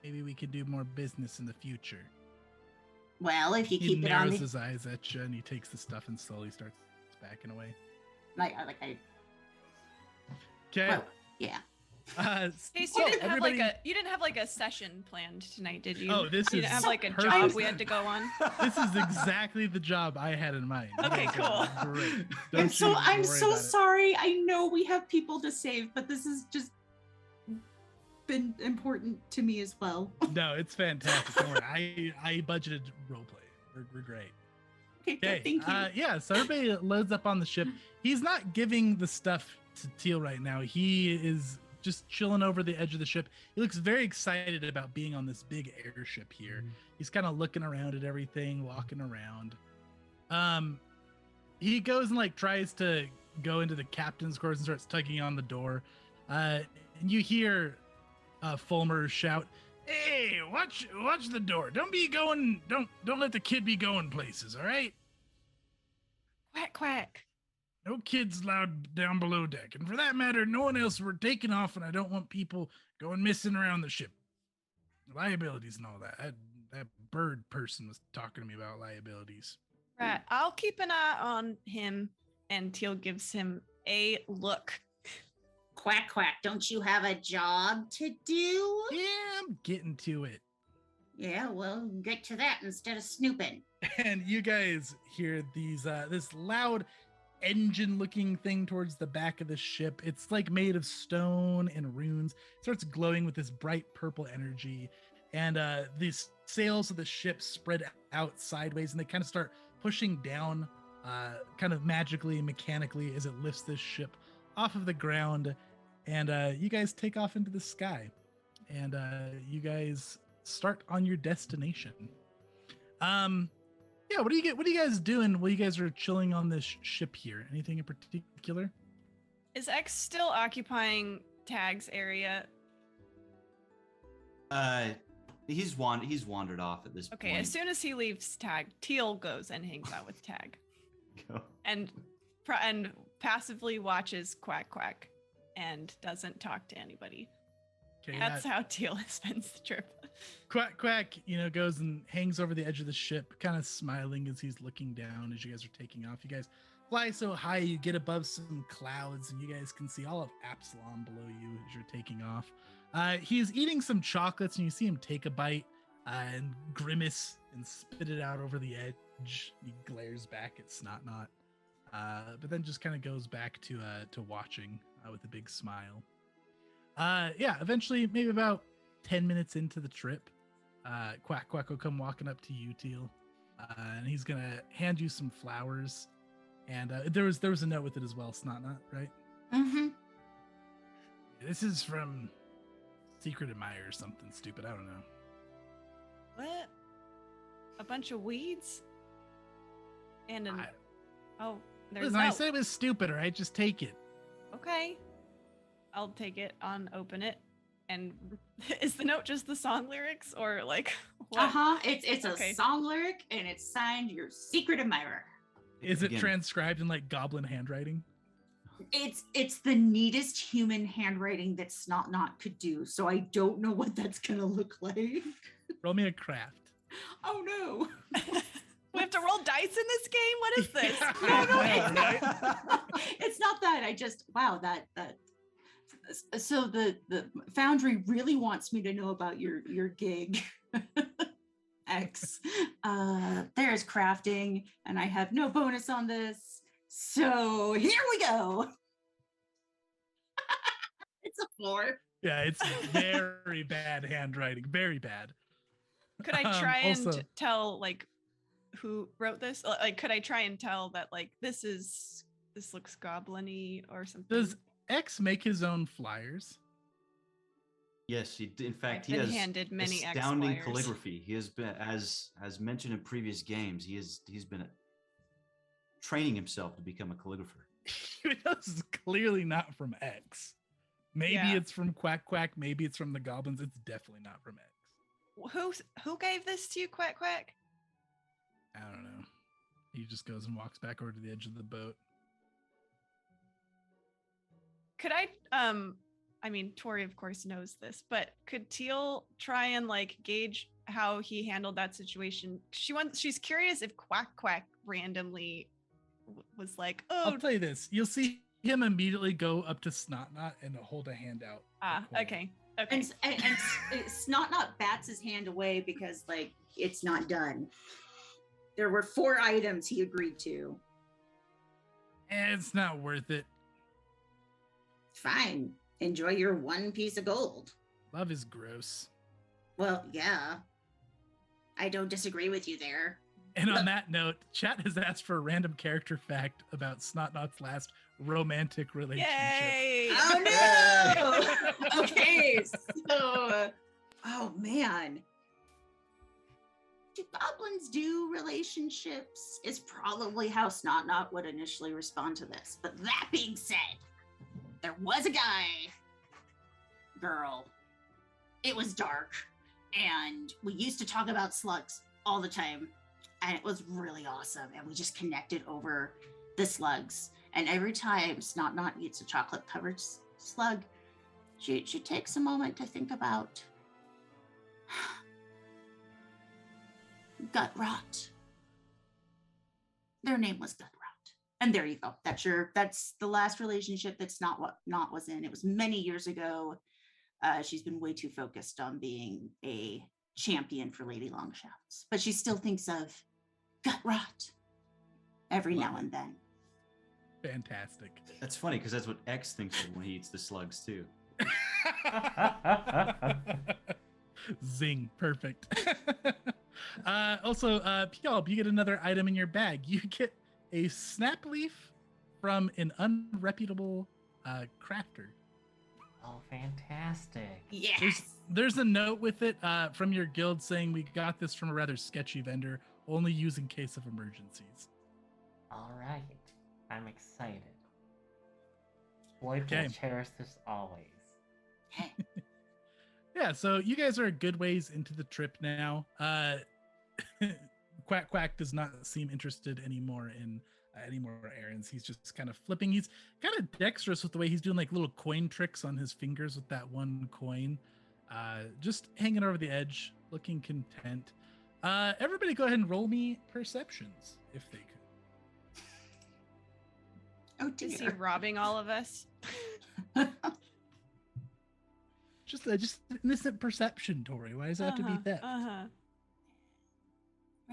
Maybe we could do more business in the future. Well, if you He keep it on narrows his eyes at you, and he takes the stuff and slowly starts backing away. Okay. Well, yeah. Case, So you didn't everybody- have like a session planned tonight, did you? Oh, this You is didn't have like a perfect. job we had to go on. This is exactly the job I had in mind. You Okay, guys are cool. Great. I'm Don't so you I'm worry so about it. sorry. I know we have people to save, but this has just been important to me as well. No, it's fantastic. Don't worry. I budgeted roleplay. We're great. Okay, good. Okay. Thank you. Yeah. So everybody loads up on the ship. He's not giving the stuff to Teal right now. He is just chilling over the edge of the ship. He looks very excited about being on this big airship here. He's kind of looking around at everything, walking around. He goes and like tries to go into the captain's quarters and starts tugging on the door. And you hear Fulmer shout, "Hey, watch the door. Don't let the kid be going places, all right? Quack quack. No kids allowed down below deck. And for that matter, no one else. We're taking off, and I don't want people going missing around the ship. Liabilities and all that. That bird person was talking to me about liabilities." Right. I'll keep an eye on him, and Teal gives him a look. Quack, quack. Don't you have a job to do? Yeah, I'm getting to it. Yeah, well, get to that instead of snooping. And you guys hear these this loud engine looking thing towards the back of the ship. It's like made of stone and runes. It starts glowing with this bright purple energy, and these sails of the ship spread out sideways, and they kind of start pushing down kind of magically and mechanically as it lifts this ship off of the ground. And you guys take off into the sky, and you guys start on your destination. Yeah, what do you guys doing while you guys are chilling on this ship here? Anything in particular? Is X still occupying Tag's area? He's wandered off at this Okay, point. as soon as he leaves Tag, Teal goes and hangs out with Tag Go. and passively watches Quack Quack and doesn't talk to anybody. Okay, That's how Teal spends the trip. Quack Quack, goes and hangs over the edge of the ship, kind of smiling as he's looking down as you guys are taking off. You guys fly so high, you get above some clouds, and you guys can see all of Absalom below you as you're taking off. He's eating some chocolates, and you see him take a bite and grimace and spit it out over the edge. He glares back at Snotnot, but then just kind of goes back to watching with a big smile. Yeah, eventually, maybe about 10 minutes into the trip, Quack Quack will come walking up to you, Teal, and he's gonna hand you some flowers. And there was a note with it as well, Snotnot, right? Mm-hmm. This is from Secret Admirer or something stupid. I don't know. What? A bunch of weeds? And an... Oh, there's Listen, no... I said it was stupid, all right? Just take it. Okay. I'll take it, open it. And is the note just the song lyrics or like what? Uh-huh. It's Okay. a song lyric, and it's signed Your Secret Admirer. Is it Again. transcribed in like goblin handwriting? It's the neatest human handwriting that Snotnot could do, so I don't know what that's gonna look like. Roll me a craft. Oh no. We have to roll dice in this game? What is this? No, Yeah, it's not. It's not that. I just that so the Foundry really wants me to know about your gig. X. There's crafting, and I have no bonus on this. So here we go. It's a 4. Yeah, it's very bad handwriting. Very bad. Could I try and also- tell like who wrote this? Like, could I try and tell that like this looks goblin-y or something? Does X make his own flyers? Yes, in fact, I've he been has handed many astounding X flyers. calligraphy. He has been, as mentioned in previous games, he's been training himself to become a calligrapher. This is clearly not from X. Maybe Yeah. it's from Quack Quack. Maybe it's from the goblins. It's definitely not from X. Who gave this to you, Quack Quack? I don't know. He just goes and walks back over to the edge of the boat. Could I mean, Tori of course knows this, but could Teal try and like gauge how he handled that situation? She's curious if Quack Quack randomly was like, I'll oh, tell you this. You'll see him immediately go up to Snotnot and hold a hand out. Ah, for coin. okay. Okay. And Snotnot bats his hand away because like it's not done. There were 4 items he agreed to. It's not worth it. Fine. Enjoy your 1 piece of gold. Love is gross. Well, yeah. I don't disagree with you there. And on that note, chat has asked for a random character fact about Snotnot's last romantic relationship. Yay! Oh no! Okay, so oh man. Do goblins do relationships? Is probably how Snotnot would initially respond to this. But that being said, there was a guy, girl. It was dark, and we used to talk about slugs all the time, and it was really awesome. And we just connected over the slugs. And every time Snotnot eats a chocolate-covered slug, she takes a moment to think about gut rot. Their name was gut rot. And there you go. That's the last relationship that's not what Not was in. It was many years ago. She's been way too focused on being a champion for Lady Longshafts, but she still thinks of gut rot every now and then. Fantastic. That's funny because that's what X thinks of when he eats the slugs too. Zing. Perfect. Also, P'Alb, you get another item in your bag. You get a snap leaf from an unreputable crafter. Oh, fantastic. Yes. There's a note with it from your guild saying we got this from a rather sketchy vendor, only use in case of emergencies. All right. I'm excited. Lloyd Okay. will cherish this always. Yeah, so you guys are a good ways into the trip now. Quack Quack does not seem interested anymore in any more errands. He's just kind of flipping. He's kind of dexterous with the way he's doing like little coin tricks on his fingers with that 1 coin. Just hanging over the edge, looking content. Everybody go ahead and roll me perceptions if they could. Oh Is he dear. robbing all of us? Just an innocent perception, Tori. Why does it have to be theft? Where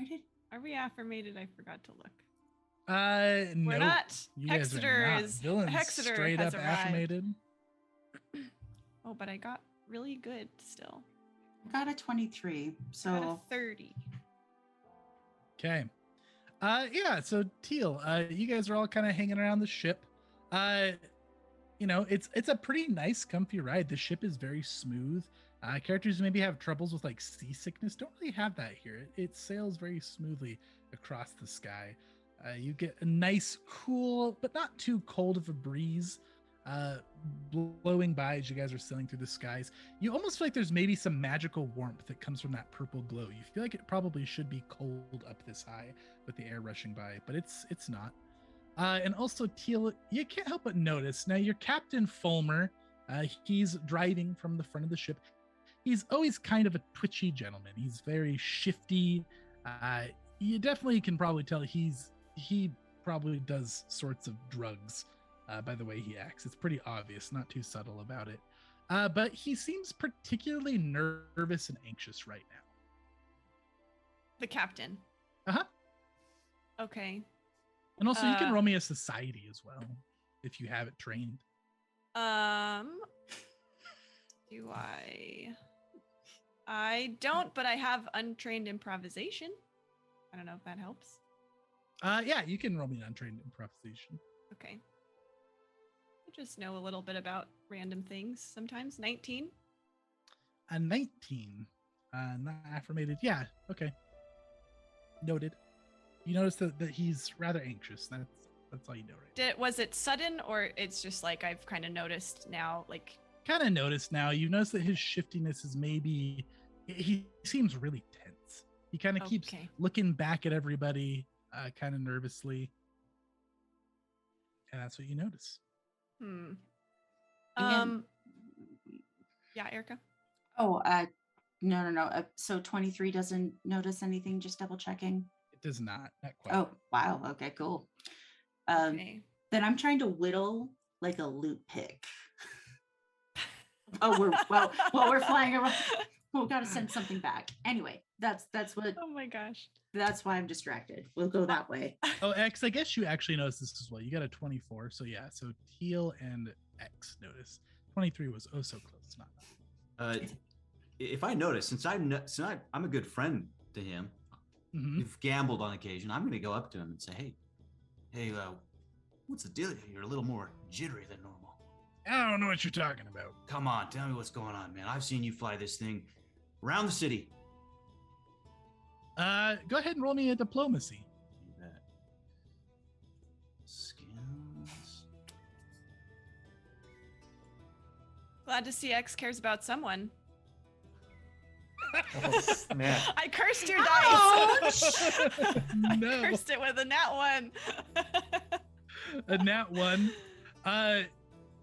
did Are we affirmated? I forgot to look. No. We're not. You guys are Hexeter not. is Dylan's Hexeter straight has up arrived. affirmated. Oh, but I got really good still. got a 23? I got a So 30. Okay. Yeah, so Teal, you guys are all kind of hanging around the ship. You know, it's a pretty nice, comfy ride. The ship is very smooth. Characters who maybe have troubles with like seasickness don't really have that here. It sails very smoothly across the sky. You get a nice, cool, but not too cold of a breeze blowing by as you guys are sailing through the skies. You almost feel like there's maybe some magical warmth that comes from that purple glow. You feel like it probably should be cold up this high with the air rushing by, but it's not. And also, Teal, you can't help but notice now your captain Fulmer, he's driving from the front of the ship. He's always kind of a twitchy gentleman. He's very shifty. You definitely can probably tell he probably does sorts of drugs by the way he acts. It's pretty obvious, not too subtle about it. But he seems particularly nervous and anxious right now. The captain. Uh-huh. Okay. And also, you can roll me a society as well if you have it trained. Do I don't, but I have untrained improvisation. I don't know if that helps. Yeah, you can roll me an untrained improvisation. Okay. I just know a little bit about random things sometimes. 19. A 19. Not affirmated. Yeah, okay. Noted. You notice that he's rather anxious. That's all you know right Was it sudden or it's just like I've kind of noticed now, like kind of noticed now. You notice that his shiftiness is maybe he seems really tense. He kind of keeps Okay. looking back at everybody kind of nervously. And that's what you notice. hmm. And Yeah, Erica. oh, no. So 23 doesn't notice anything. Just double checking. It does not quite. Oh, wow. Okay, cool. Okay. Then I'm trying to whittle like a loot pick. Oh, we're flying around. We've got to send something back. Anyway, that's what. Oh my gosh. That's why I'm distracted. We'll go that way. Oh, X, I guess you actually noticed this as well. You got a 24. So yeah, so Teal and X notice. 23 was oh so close. Not If I notice, since I'm a good friend to him, we've gambled on occasion. I'm going to go up to him and say, hey, what's the deal? You're a little more jittery than normal. I don't know what you're talking about. Come on, tell me what's going on, man. I've seen you fly this thing around the city. Go ahead and roll me a diplomacy. Do that. Skills. Glad to see X cares about someone. Oh, snap. I cursed your dice. I No. cursed it with a nat 1. A nat 1. I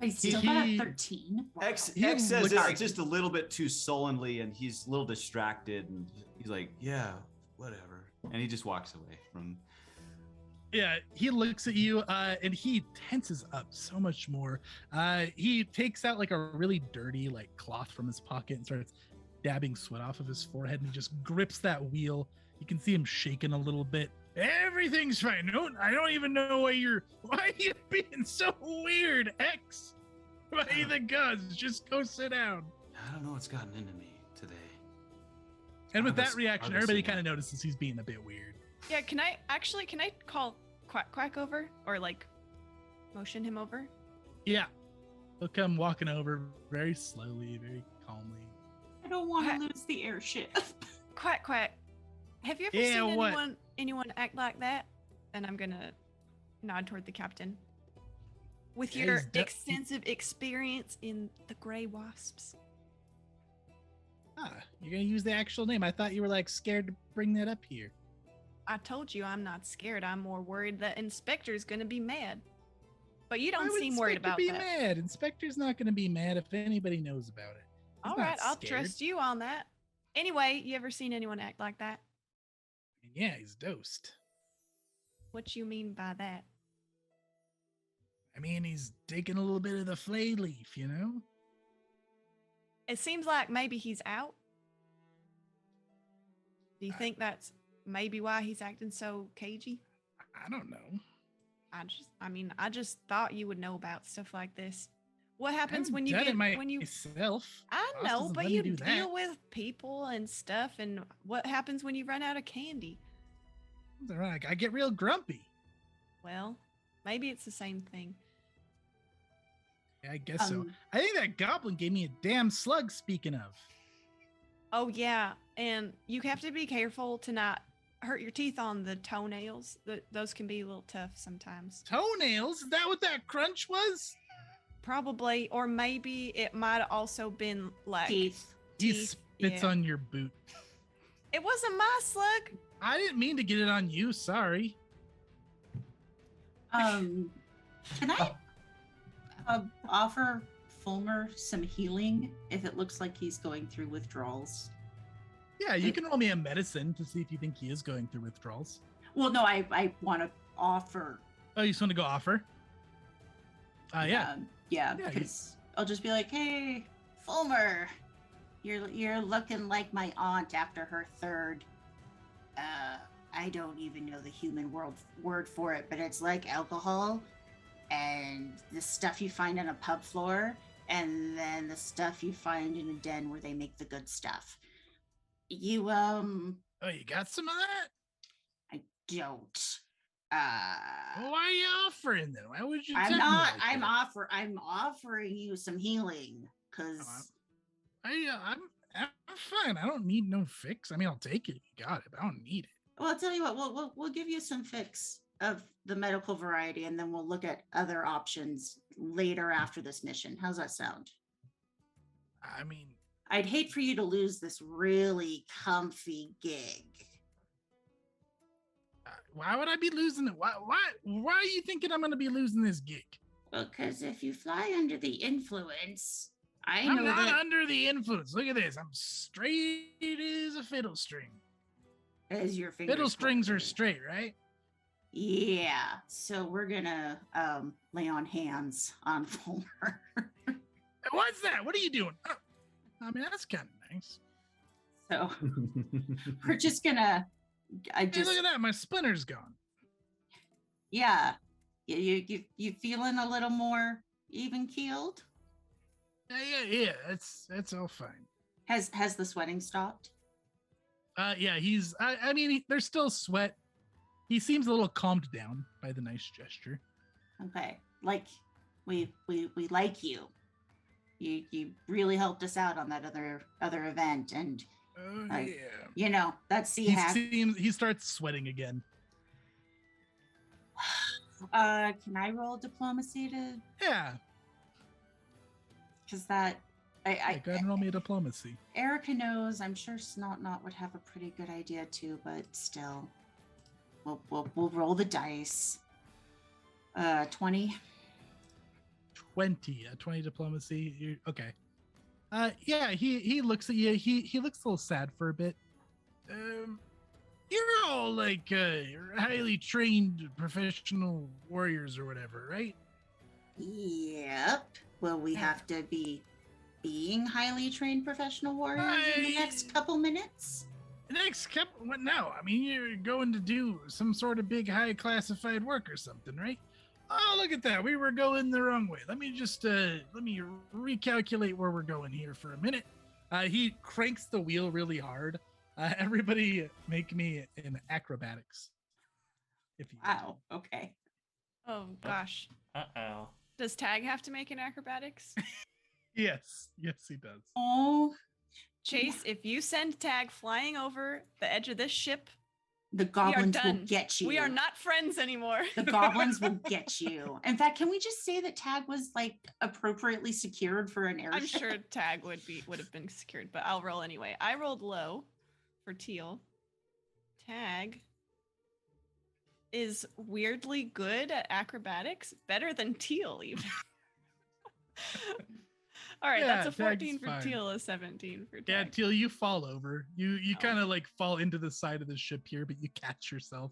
still got a 13. X He says looks- it just a little bit too sullenly, and he's a little distracted, and he's like, yeah, whatever. And he just walks away from... Yeah, he looks at you and he tenses up so much more. He takes out like a really dirty like cloth from his pocket and starts dabbing sweat off of his forehead and just grips that wheel. You can see him shaking a little bit. Everything's fine. I don't even know why are you being so weird, X? By the gods, just go sit down. I don't know what's gotten into me today. And with that I'll reaction, go everybody see kind of him. notices he's being a bit weird. Yeah, can I call Quack Quack over? Or like motion him over? Yeah. He'll come walking over very slowly, very calmly. I don't want to lose the airship. Quack Quack. Have you ever Yeah, seen what? anyone act like that? And I'm gonna nod toward the captain. With Yeah, your he's de- extensive experience in the Grey Wasps. Ah, you're gonna use the actual name. I thought you were like scared to bring that up here. I told you I'm not scared. I'm more worried that Inspector's gonna be mad. But you Why don't would seem worried Inspector about be that. mad? Inspector's not gonna be mad if anybody knows about it. He's All not right, I'll scared. trust you on that. Anyway, you ever seen anyone act like that? Yeah, he's dosed. What you mean by that? I mean, he's taking a little bit of the flay leaf, you know? It seems like maybe he's out. Do you I- think that's maybe why he's acting so cagey? I don't know. I just thought you would know about stuff like this. What happens I when you haven't get done it when you myself. I Boss know, doesn't but let me you do deal that. with people and stuff, and what happens when you run out of candy? I get real grumpy. Well, maybe it's the same thing. Yeah, I guess so. I think that goblin gave me a damn slug, speaking of. Oh yeah, and you have to be careful to not hurt your teeth on the toenails. Those can be a little tough sometimes. Toenails? Is that what that crunch was? Probably, or maybe it might have also been like Teeth. He teeth, spits yeah. on your boot. It wasn't my slug. I didn't mean to get it on you, sorry. Can I offer Fulmer some healing if it looks like he's going through withdrawals? Yeah, you can roll me a medicine to see if you think he is going through withdrawals. Well, no, I want to offer. Oh, you just want to go offer? Yeah. Yeah, Yeah, because I'll just be like, hey, Fulmer, you're looking like my aunt after her third. I don't even know the human word for it, but it's like alcohol and the stuff you find on a pub floor and then the stuff you find in a den where they make the good stuff. You Oh, you got some of that? I don't. Well, why are you offering then? Why would you? I'm tempt me not. like I'm that? I'm offering you some healing because I'm fine. I don't need no fix. I mean, I'll take it if you got it, but I don't need it. well, I'll tell you what. We'll give you some fix of the medical variety, and then we'll look at other options later after this mission. How's that sound? I mean, I'd hate for you to lose this really comfy gig. why would I be losing it? Why are you thinking I'm going to be losing this gig? Because if you fly under the influence, I I'm know not that under the influence. Look at this. I'm straight as a fiddle string. as your fingers Fiddle strings are crossed. straight, right? Yeah, so we're gonna lay on hands on Fulmer. What's that? What are you doing? Oh, I mean, that's kind of nice. So we're just gonna. Hey, look at that! My splinter's gone. Yeah, you feeling a little more even keeled? Yeah. That's all fine. Has the sweating stopped? Yeah, he's. I mean, there's still sweat. He seems a little calmed down by the nice gesture. Okay, like we like you. You really helped us out on that other event, and Yeah. you know that sea He hack. he starts sweating again. Can I roll diplomacy to? Yeah. Because that Go ahead and roll me a diplomacy. Erica knows. I'm sure Snot would have a pretty good idea too, but still, we'll roll the dice. 20. 20 diplomacy. Okay. Yeah, he looks at you. He looks a little sad for a bit. You're all like highly trained professional warriors or whatever, right? Yep. Will we have to be being highly trained professional warriors in the next couple minutes? Next couple? What now? I mean, you're going to do some sort of big high classified work or something, right? Oh, look at that. We were going the wrong way. Let me just let me recalculate where we're going here for a minute. He cranks the wheel really hard. Everybody make me an acrobatics. If you Wow. Okay. Oh gosh. Uh-oh. Does Tag have to make an acrobatics? Yes, he does. Oh, Chase, if you send Tag flying over the edge of this ship, the goblins will done. get you. we are not friends anymore. The goblins will get you. In fact, can we just say that Tag was like appropriately secured for an airship? I'm sure Tag would have been secured, but I'll roll anyway. I rolled low for Teal. Tag is weirdly good at acrobatics, better than Teal even. All right, Yeah, that's a 14 Tag's for fine. Teal, a 17 for Tag. Yeah, Teal, you fall over. You Oh. kind of like fall into the side of the ship here, but you catch yourself,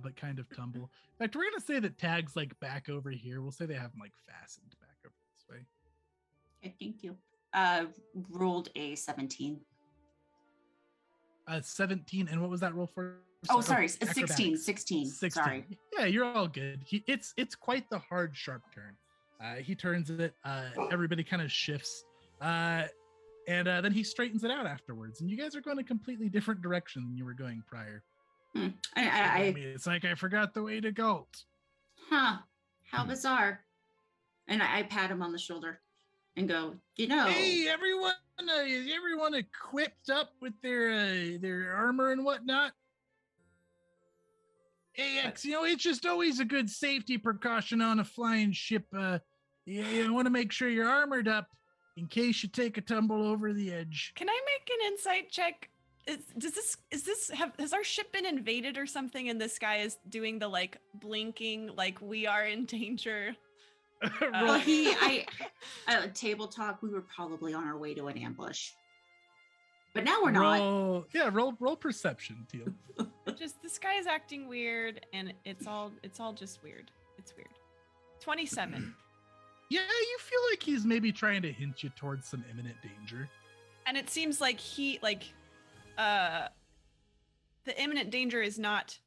but kind of tumble. In fact, we're gonna say that Tag's like back over here. We'll say they have him like fastened back over this way. Okay, thank you. Rolled a 17. 17, and what was that roll for? Oh, sorry, a 16. acrobatics. 16. 16. Sorry. Yeah, you're all good. It's quite the hard, sharp turn. He turns it. Everybody kind of shifts, and then he straightens it out afterwards. And you guys are going a completely different direction than you were going prior. I mean, it's like I forgot the way to go. Huh? How bizarre. And I pat him on the shoulder and go, you know. Hey, everyone! Is everyone equipped up with their armor and whatnot? Hey, X, you know, it's just always a good safety precaution on a flying ship. You want to make sure you're armored up in case you take a tumble over the edge. Can I make an insight check? Has our ship been invaded or something, and this guy is doing the like blinking, like we are in danger? Well, table talk, we were probably on our way to an ambush. But now we're not. Roll perception, Teal. Just this guy is acting weird, and it's all just weird. It's weird. 27. Yeah, you feel like he's maybe trying to hint you towards some imminent danger. And it seems like the imminent danger is not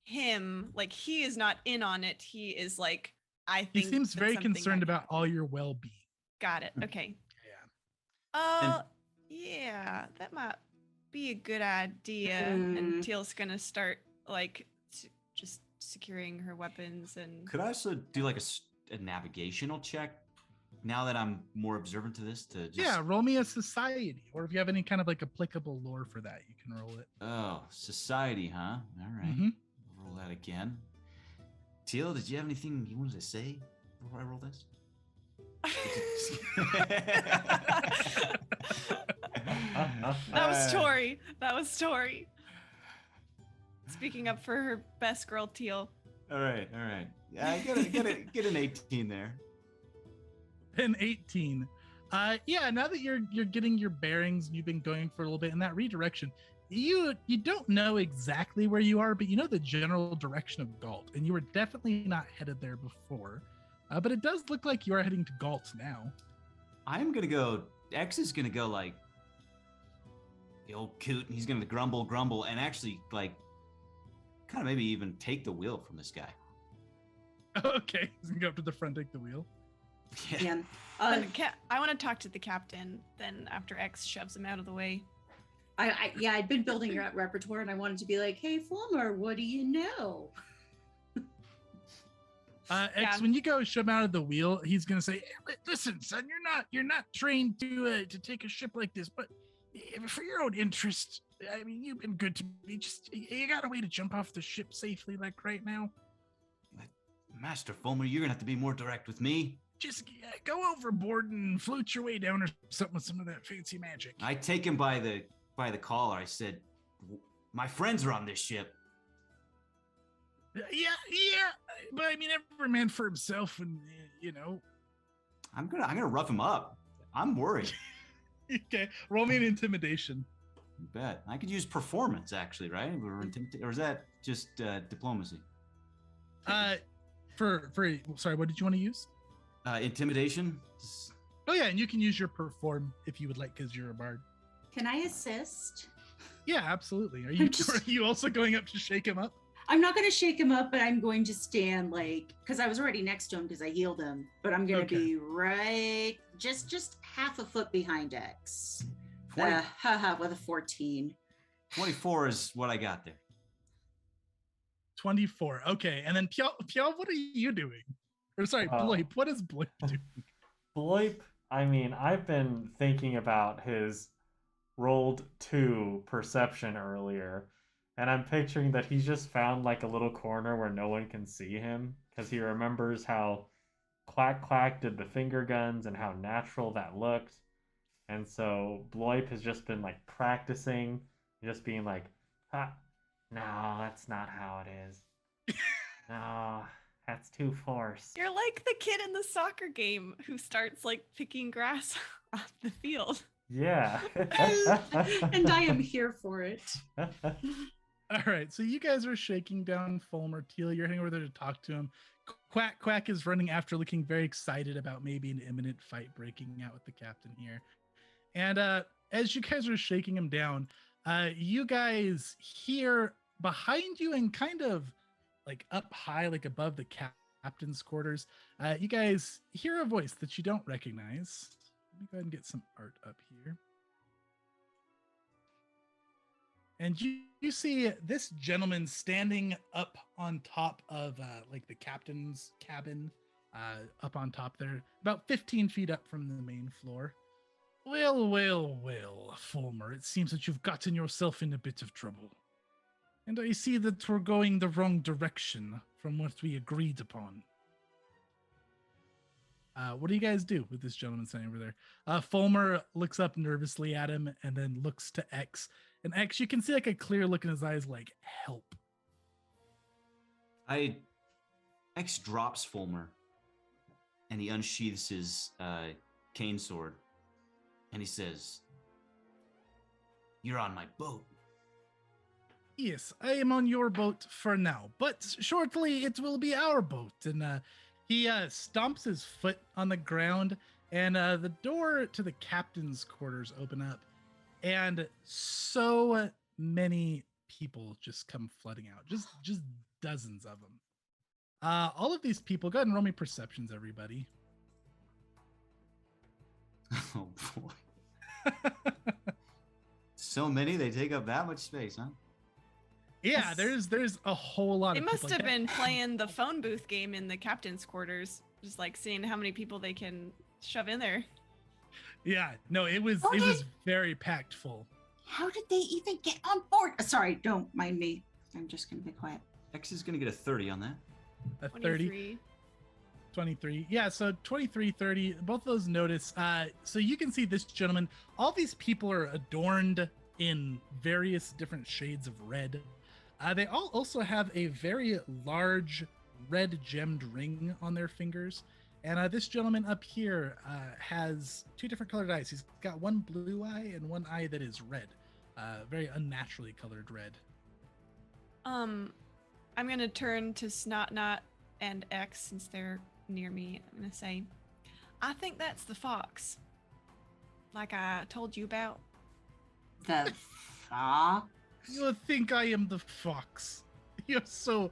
him. Like, he is not in on it. He is like, I think he seems that very something concerned might about happen. all your well-being. Got it. Okay. Yeah. Yeah, that might be a good idea. And Teal's gonna start like just securing her weapons and. Could I also do like a navigational check now that I'm more observant to this? To just... Yeah, roll me a society, or if you have any kind of like applicable lore for that, you can roll it. Oh, society, huh? All right. Mhm. Roll that again. Teal, did you have anything you wanted to say before I roll this? That was Tori. Speaking up for her best girl, Teal. All right. Yeah, I get an 18 there. An 18. Yeah, now that you're getting your bearings and you've been going for a little bit in that redirection, you don't know exactly where you are, but you know the general direction of Galt, and you were definitely not headed there before. But it does look like you are heading to Galt now. I'm gonna go. X is gonna go like the old coot, and he's gonna grumble, and actually like kind of maybe even take the wheel from this guy. Okay, he's gonna go up to the front, take the wheel. Yeah. I want to talk to the captain. Then after X shoves him out of the way. I'd been building your repertoire, and I wanted to be like, "Hey, Fulmer, what do you know?" X, when you go shove him out of the wheel, he's gonna say, "Listen, son, you're not trained to take a ship like this, but for your own interest, I mean, you've been good to me. Just you got a way to jump off the ship safely, like right now. Master Fulmer, you're gonna have to be more direct with me. Just go overboard and float your way down or something with some of that fancy magic." I take him by the collar. I said, "My friends are on this ship." Yeah, but I mean, every man for himself, and you know. I'm gonna rough him up. I'm worried. Okay, roll me an intimidation. You bet. I could use performance, actually, right? Or is that just diplomacy? Sorry, what did you want to use? Intimidation. Oh yeah, and you can use your perform if you would like, because you're a bard. Can I assist? Yeah, absolutely. Are you also going up to shake him up? I'm not going to shake him up, but I'm going to stand because I was already next to him because I healed him. But I'm going to be right, just half a foot behind X. With a 14. 24 is what I got there. 24. Okay, and then Pjal, what are you doing? Or sorry, Bloip. What is Bloip doing? Bloip, I mean, I've been thinking about his rolled 2 perception earlier, and I'm picturing that he's just found like a little corner where no one can see him, because he remembers how Quack Quack did the finger guns and how natural that looked. And so Bloip has just been like practicing, just being like, no, that's not how it is. No, that's too forced. You're like the kid in the soccer game who starts like picking grass off the field. Yeah. And I am here for it. All right, so you guys are shaking down Fulmer. Teal, you're heading over there to talk to him. Quack Quack is running after, looking very excited about maybe an imminent fight breaking out with the captain here. And as you guys are shaking him down, you guys hear behind you and kind of like up high, like above the captain's quarters, you guys hear a voice that you don't recognize. Let me go ahead and get some art up here. And you see this gentleman standing up on top of like the captain's cabin, up on top there, about 15 feet up from the main floor. Well, Fulmer, it seems that you've gotten yourself in a bit of trouble. And I see that we're going the wrong direction from what we agreed upon. What do you guys do with this gentleman standing over there? Fulmer looks up nervously at him and then looks to X. And X, you can see like a clear look in his eyes like, help. X drops Fulmer and he unsheaths his cane sword and he says, "You're on my boat." Yes, I am on your boat for now, but shortly it will be our boat. And he stomps his foot on the ground, and the door to the captain's quarters open up, and so many people just come flooding out, just dozens of them. All of these people, go ahead and roll me perceptions, everybody. Oh boy. So many, they take up that much space, huh? Yeah, there's a whole lot They of must people. have been playing the phone booth game in the captain's quarters, just like seeing how many people they can shove in there. Yeah, no, it was very packed full. How did they even get on board? Sorry, don't mind me. I'm just going to be quiet. X is going to get a 30 on that. A 30, 23. Yeah, so 23, 30, both of those notice. So you can see this gentleman, all these people are adorned in various different shades of red. They all also have a very large red gemmed ring on their fingers. And this gentleman up here has 2 different colored eyes. He's got one blue eye and one eye that is red. very unnaturally colored red. I'm gonna turn to Snot Knot and X since they're near me. I'm gonna say, I think that's the fox. Like I told you about. The fox? You think I am the fox? You're so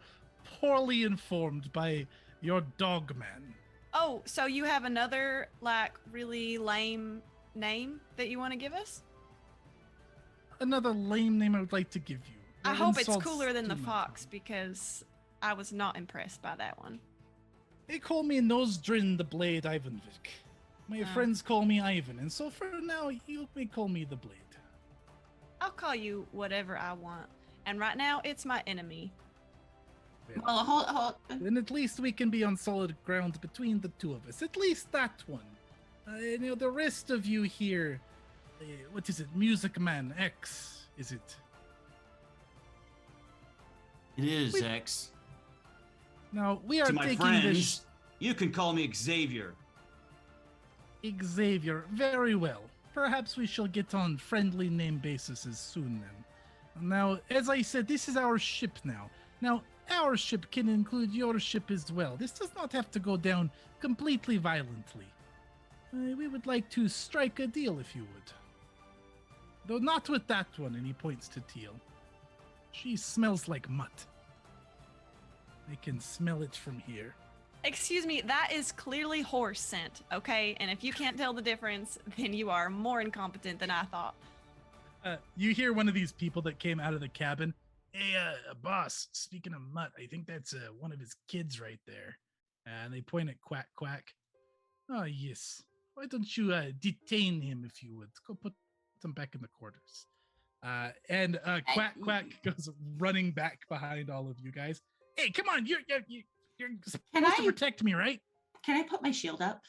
poorly informed by your dog man. Oh, so you have another, like, really lame name that you want to give us? Another lame name I would like to give you. I Your hope it's insults cooler than do the not fox hurt. because I was not impressed by that one. They call me Nosedrin the Blade Ivanvik. My Oh. friends call me Ivan, and so for now, you may call me the Blade. I'll call you whatever I want. And right now, it's my enemy. Well, hold. Then at least we can be on solid ground between the two of us. At least that one. The rest of you here, what is it? Music Man X, is it? It is, We- X. Now, we are To my taking friends, you can call me Xavier. this Xavier very well. Perhaps we shall get on friendly name basis soon then. Now, as I said, this is our ship now. Now, our ship can include your ship as well. This does not have to go down completely violently. We would like to strike a deal if you would. Though not with that one, and he points to Teal. She smells like mutt. I can smell it from here. Excuse me, that is clearly horse scent, okay? And if you can't tell the difference, then you are more incompetent than I thought. You hear one of these people that came out of the cabin. Hey, boss, speaking of mutt, I think that's one of his kids right there. And they point at Quack Quack. Oh, yes. Why don't you detain him if you would? Go put him back in the quarters. And Quack Quack goes running back behind all of you guys. Hey, come on, you're supposed to protect me, right? Can I put my shield up?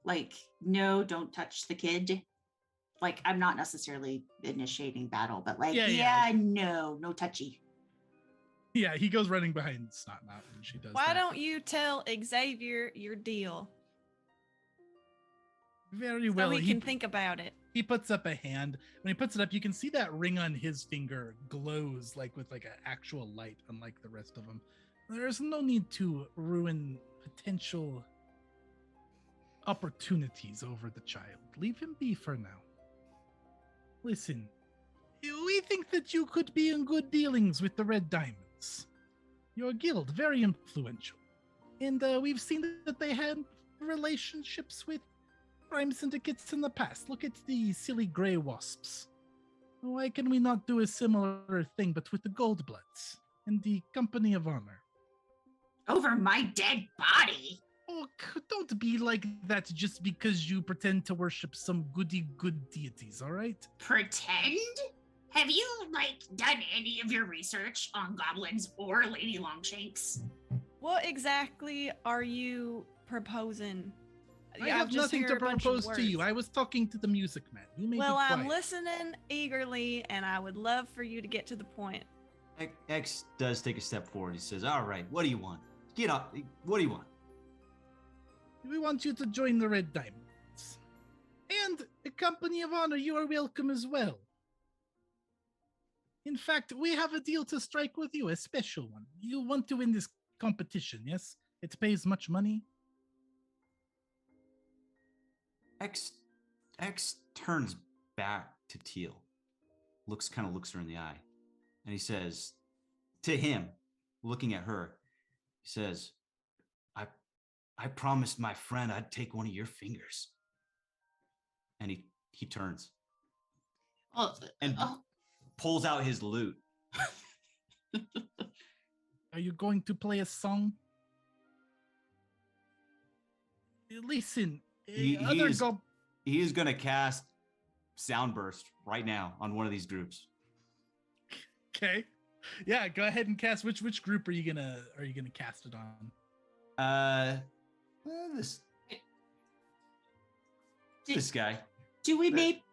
Like, no, don't touch the kid. Like, I'm not necessarily initiating battle, but like, Yeah. no touchy. Yeah, he goes running behind Snotmouth and she does Why that. don't you tell Xavier your deal Very so well. he can think about it? He puts up a hand. When he puts it up, you can see that ring on his finger glows like with like an actual light, unlike the rest of them. There's no need to ruin potential opportunities over the child. Leave him be for now. Listen, we think that you could be in good dealings with the Red Diamonds. Your guild, very influential. And we've seen that they had relationships with crime syndicates in the past. Look at the silly Grey Wasps. Why can we not do a similar thing, but with the Goldbloods and the Company of Honor? Over my dead body? Oh, don't be like that just because you pretend to worship some goody good deities, all right? Pretend? Have you, like, done any of your research on goblins or Lady Longshanks? What exactly are you proposing? I have just nothing to heard a bunch of propose to you. words. I was talking to the music man. You may Well, be quiet. I'm listening eagerly, and I would love for you to get to the point. X does take a step forward. He says, all right, what do you want? Get up. What do you want? We want you to join the Red Diamonds. And the Company of Honor, you are welcome as well. In fact, we have a deal to strike with you, a special one. You want to win this competition, yes? It pays much money. X turns back to Teal, looks her in the eye, and he says to him, looking at her, he says, I promised my friend I'd take one of your fingers. And he turns and pulls out his lute. Are you going to play a song? Listen, He is going to cast Soundburst right now on one of these groups. Okay. Yeah, go ahead and cast. Which group are you gonna cast it on? This guy. Do we maybe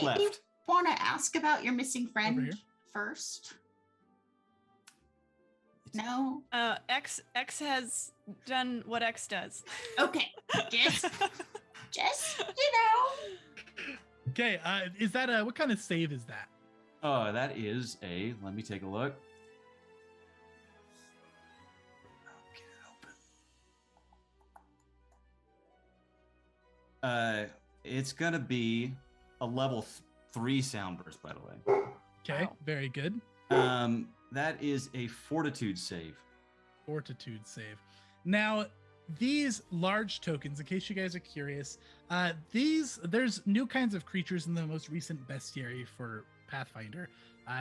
Left. want to ask about your missing Over friend here? first? No? X has done what X does. Okay. Just, you know. Okay, is that what kind of save is that? Oh, that is a. Let me take a look. Get it open. It's gonna be a level 3 sound burst, by the way. Okay, Wow. very good. That is a fortitude save. Fortitude save. Now, these large tokens, in case you guys are curious, there's new kinds of creatures in the most recent bestiary for Pathfinder.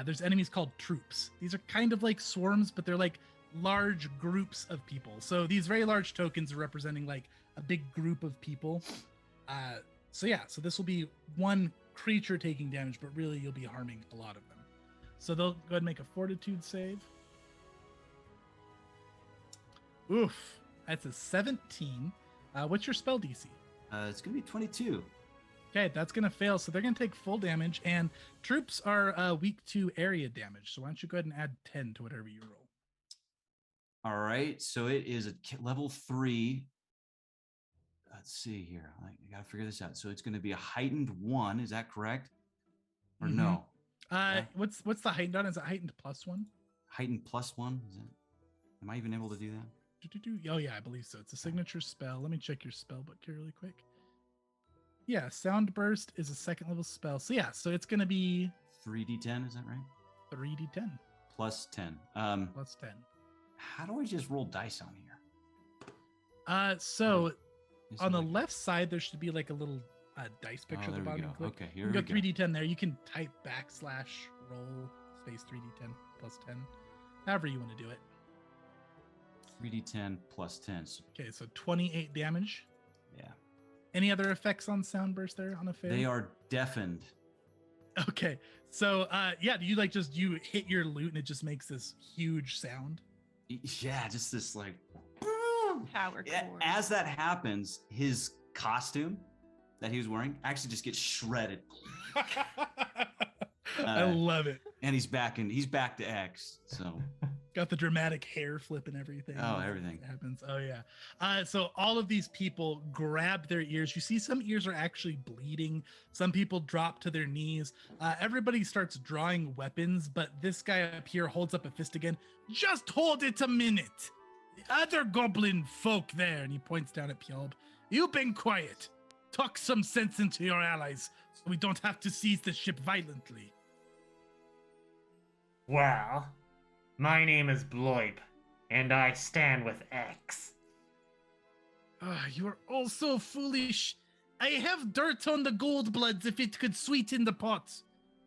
There's enemies called troops. These are kind of like swarms, but they're like large groups of people. So these very large tokens are representing like a big group of people. So this will be one creature taking damage, but really you'll be harming a lot of them. So they'll go ahead and make a fortitude save. Oof, that's a 17. What's your spell DC? It's gonna be 22. Okay, that's gonna fail. So they're gonna take full damage, and troops are weak to area damage. So why don't you go ahead and add 10 to whatever you roll? All right, so it is a level 3. Let's see here. I gotta figure this out. So it's gonna be a heightened 1. Is that correct? Or Mhm. no? What's the heightened on? Is it heightened +1? Heightened +1. Is it? Am I even able to do that? Oh yeah, I believe so. It's a signature spell. Let me check your spell book here really quick. Yeah, Sound Burst is a 2nd level spell. So so it's gonna be 3d10. Is that right? 3d10 Plus 10. plus 10. How do I just roll dice on here? So Is on it the like- left side there should be like a little dice picture at the there we bottom. go. You click. Okay, You here can we go go. 3d10 there. You can type /roll space 3d10 plus 10. However you want to do it. 3d10 plus 10. So, Okay, so 28 damage. yeah. Any other effects on sound burst there on a fail? They are deafened. Okay, so do you you hit your lute and it just makes this huge sound? Yeah, just this like. Power cord. As that happens, his costume that he was wearing actually just gets shredded, I love it. and he's back to X. So Got the dramatic hair flip and everything. Oh, as everything. it happens. Oh yeah. So all of these people grab their ears. You see some ears are actually bleeding. Some people drop to their knees. Everybody starts drawing weapons, but this guy up here holds up a fist again. Just hold it a minute. Other goblin folk there, and he points down at Pjalb. You've been quiet. Talk some sense into your allies so we don't have to seize the ship violently. Well, my name is Bloip, and I stand with X. You are all so foolish. I have dirt on the Goldbloods if it could sweeten the pot.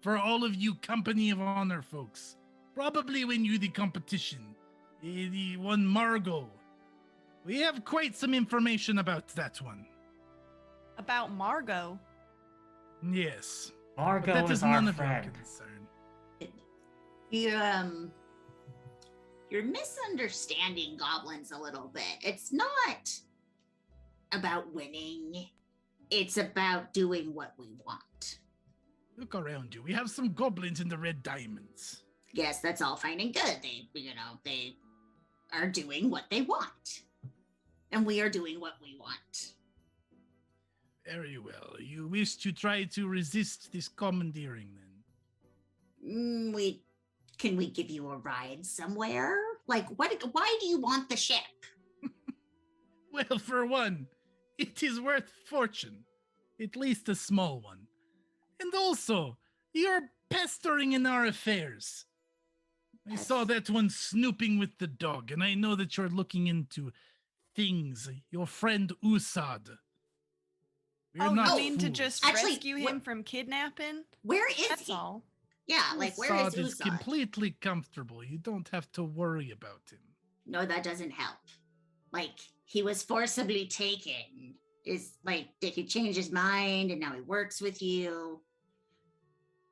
For all of you company of honor folks. Probably win you the competition. The one Margot. We have quite some information about that one. About Margot. Yes. But Margot that is is our none of your friend. concern. You're misunderstanding goblins a little bit. It's not about winning. It's about doing what we want. Look around you. We have some goblins in the Red Diamonds. Yes, that's all fine and good. They are doing what they want. And we are doing what we want. Very well. You wish to try to resist this commandeering then? Can we give you a ride somewhere? Like, why do you want the ship? Well, for one, it is worth fortune. At least a small one. And also, you're pestering in our affairs. I saw that one snooping with the dog, and I know that you're looking into things. Your friend Usod. We're Oh, not you mean to fools. just Actually, rescue him from kidnapping? Where is That's he? all. Yeah, like, where is Usod is Usod? completely comfortable. You don't have to worry about him. No, that doesn't help. Like, he was forcibly taken. Did he change his mind and now he works with you?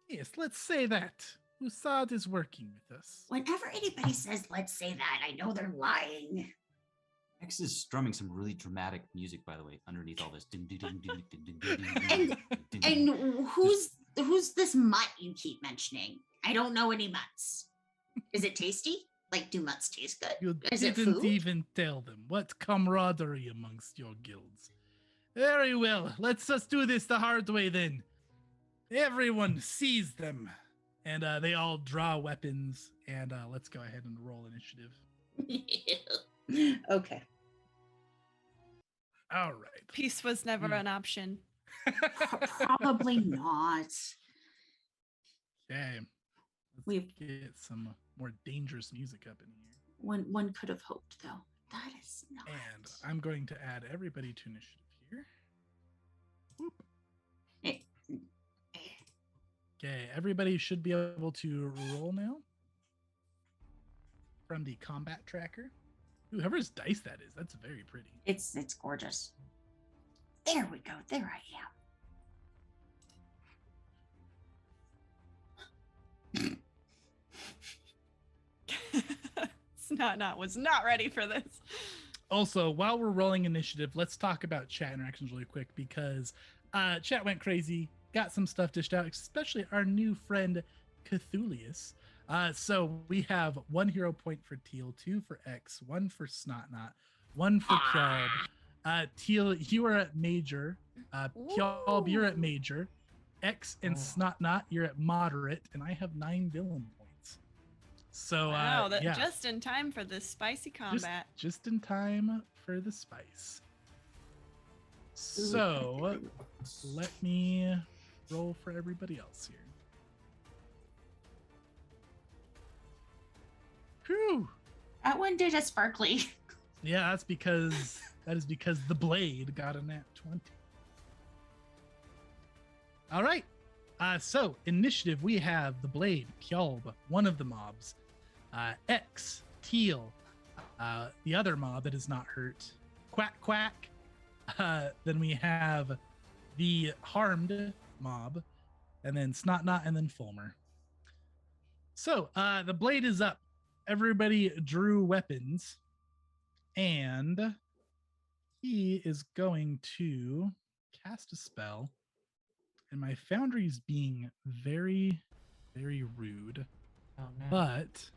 Yes, let's say that. Usod is working with us. Whenever anybody says, let's say that, I know they're lying. X is strumming some really dramatic music, by the way, underneath all this. And who's this mutt you keep mentioning? I don't know any mutts. Is it tasty? Like, do mutts taste good? You Is it didn't food? even tell them. What camaraderie amongst your guilds. Very well, let's just do this the hard way then. Everyone seize them. And they all draw weapons, and let's go ahead and roll initiative. Okay. All right. Peace was never an option. Probably not. Okay. Let's We've- get some more dangerous music up in here. One could have hoped, though. That is not. And I'm going to add everybody to initiative here. Whoop. Eh, Okay, everybody should be able to roll now from the combat tracker. Whoever's dice that is, that's very pretty. It's gorgeous. There we go. There I Snot was not ready for this. Also, while we're rolling initiative, let's talk about chat interactions really quick because chat went crazy, got some stuff dished out, especially our new friend Cthulhius. So we have 1 hero point for Teal, 2 for X, 1 for Snotnot, 1 for Kjolb. Teal, you are at major. Kjolb, you're at major. X and Snotnot, you're at moderate, and I have 9 villain points. So Wow, yeah, just in time for this spicy combat. just in time for the spice. So let me roll for everybody else here. Whew. That one did a sparkly. Yeah, that is because the blade got a nat 20. All right. So initiative, we have the blade, Kjolb, one of the mobs, X, Teal, the other mob that is not hurt, Quack Quack. Then we have the harmed mob, and then Snotnot, and then Fulmer. So the blade is up. Everybody drew weapons, and he is going to cast a spell. And my foundry's being very, very rude, but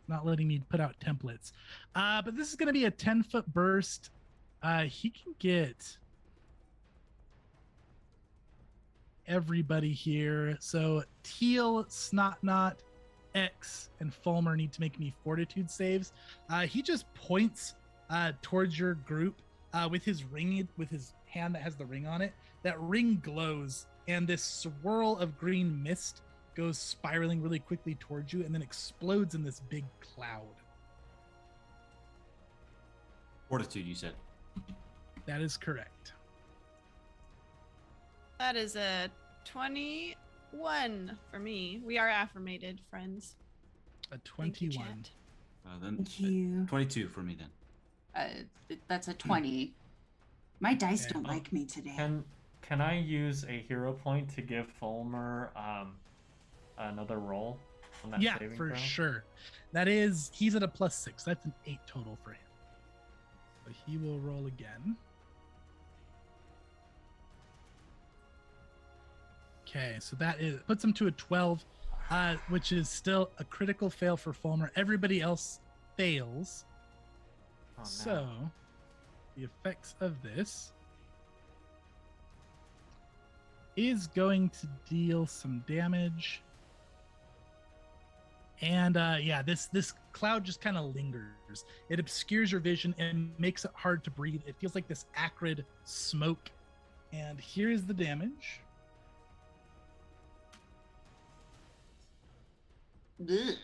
not letting me put out templates. But this is going to be a 10-foot burst. He can get everybody here. So Teal, Snotnot, X, and Fulmer need to make me fortitude saves. He just points towards your group with his ring, with his hand that has the ring on it. That ring glows, and this swirl of green mist goes spiraling really quickly towards you and then explodes in this big cloud. Fortitude, you said. That is correct. That is a 21 for me. We are affirmated, friends. A Thank you, 21. chat. Then Thank you. 22 for me then. That's a 20. My dice Okay. don't like me today. Can I use a hero point to give Fulmer another roll on that Yeah, saving for throw? sure. He's at a +6. That's an 8 total for him. So he will roll again. Okay, so that puts him to a 12, which is still a critical fail for Fulmer. Everybody else fails. Oh, no. So the effects of this is going to deal some damage. And yeah, this cloud just kind of lingers. It obscures your vision and makes it hard to breathe. It feels like this acrid smoke. And here's the damage. Ugh.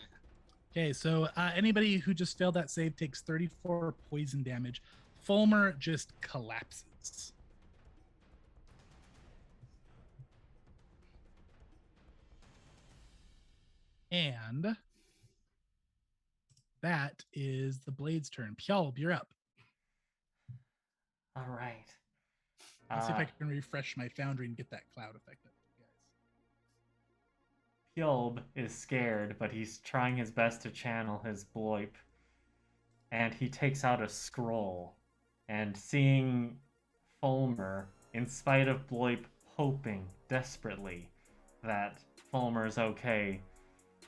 Okay, so anybody who just failed that save takes 34 poison damage. Fulmer just collapses. And that is the blade's turn. Kjolb, you're up. All right. Let's see if I can refresh my foundry and get that cloud effect up, guys. Kjolb is scared, but he's trying his best to channel his bloip. And he takes out a scroll. And seeing Fulmer, in spite of bloip hoping desperately that Fulmer's okay,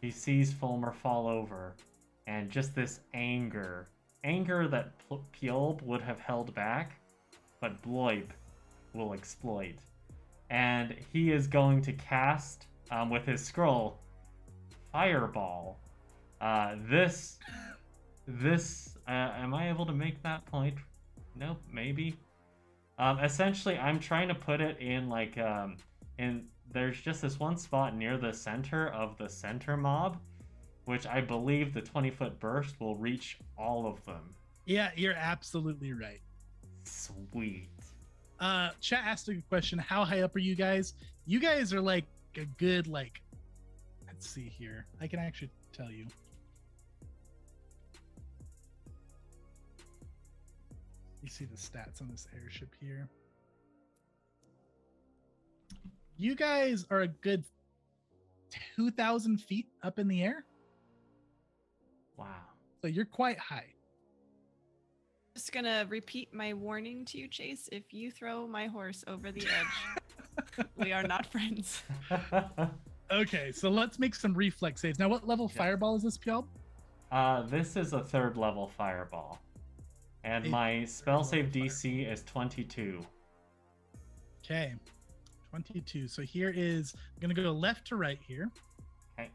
he sees Fulmer fall over. And just this anger that Kjolb would have held back, but bloip will exploit. And he is going to cast, with his scroll, fireball. Am I able to make that point? Nope, maybe. Essentially, I'm trying to put it in like there's just this one spot near the center of the center mob, which I believe the 20-foot burst will reach all of them. Yeah, you're absolutely right. Sweet. Chat asked a question. How high up are you guys? You guys are like a good, like, let's see here. I can actually tell you. You see the stats on this airship here. You guys are a good 2,000 feet up in the air. Wow. So you're quite high. Just gonna repeat my warning to you, Chase. If you throw my horse over the edge, we are not friends. Okay, so let's make some reflex saves. Now, what level fireball is this, Pjolb? This is a 3rd level fireball. And my spell save DC is 22. Okay, 22. So here is, I'm going to go left to right here. Okay.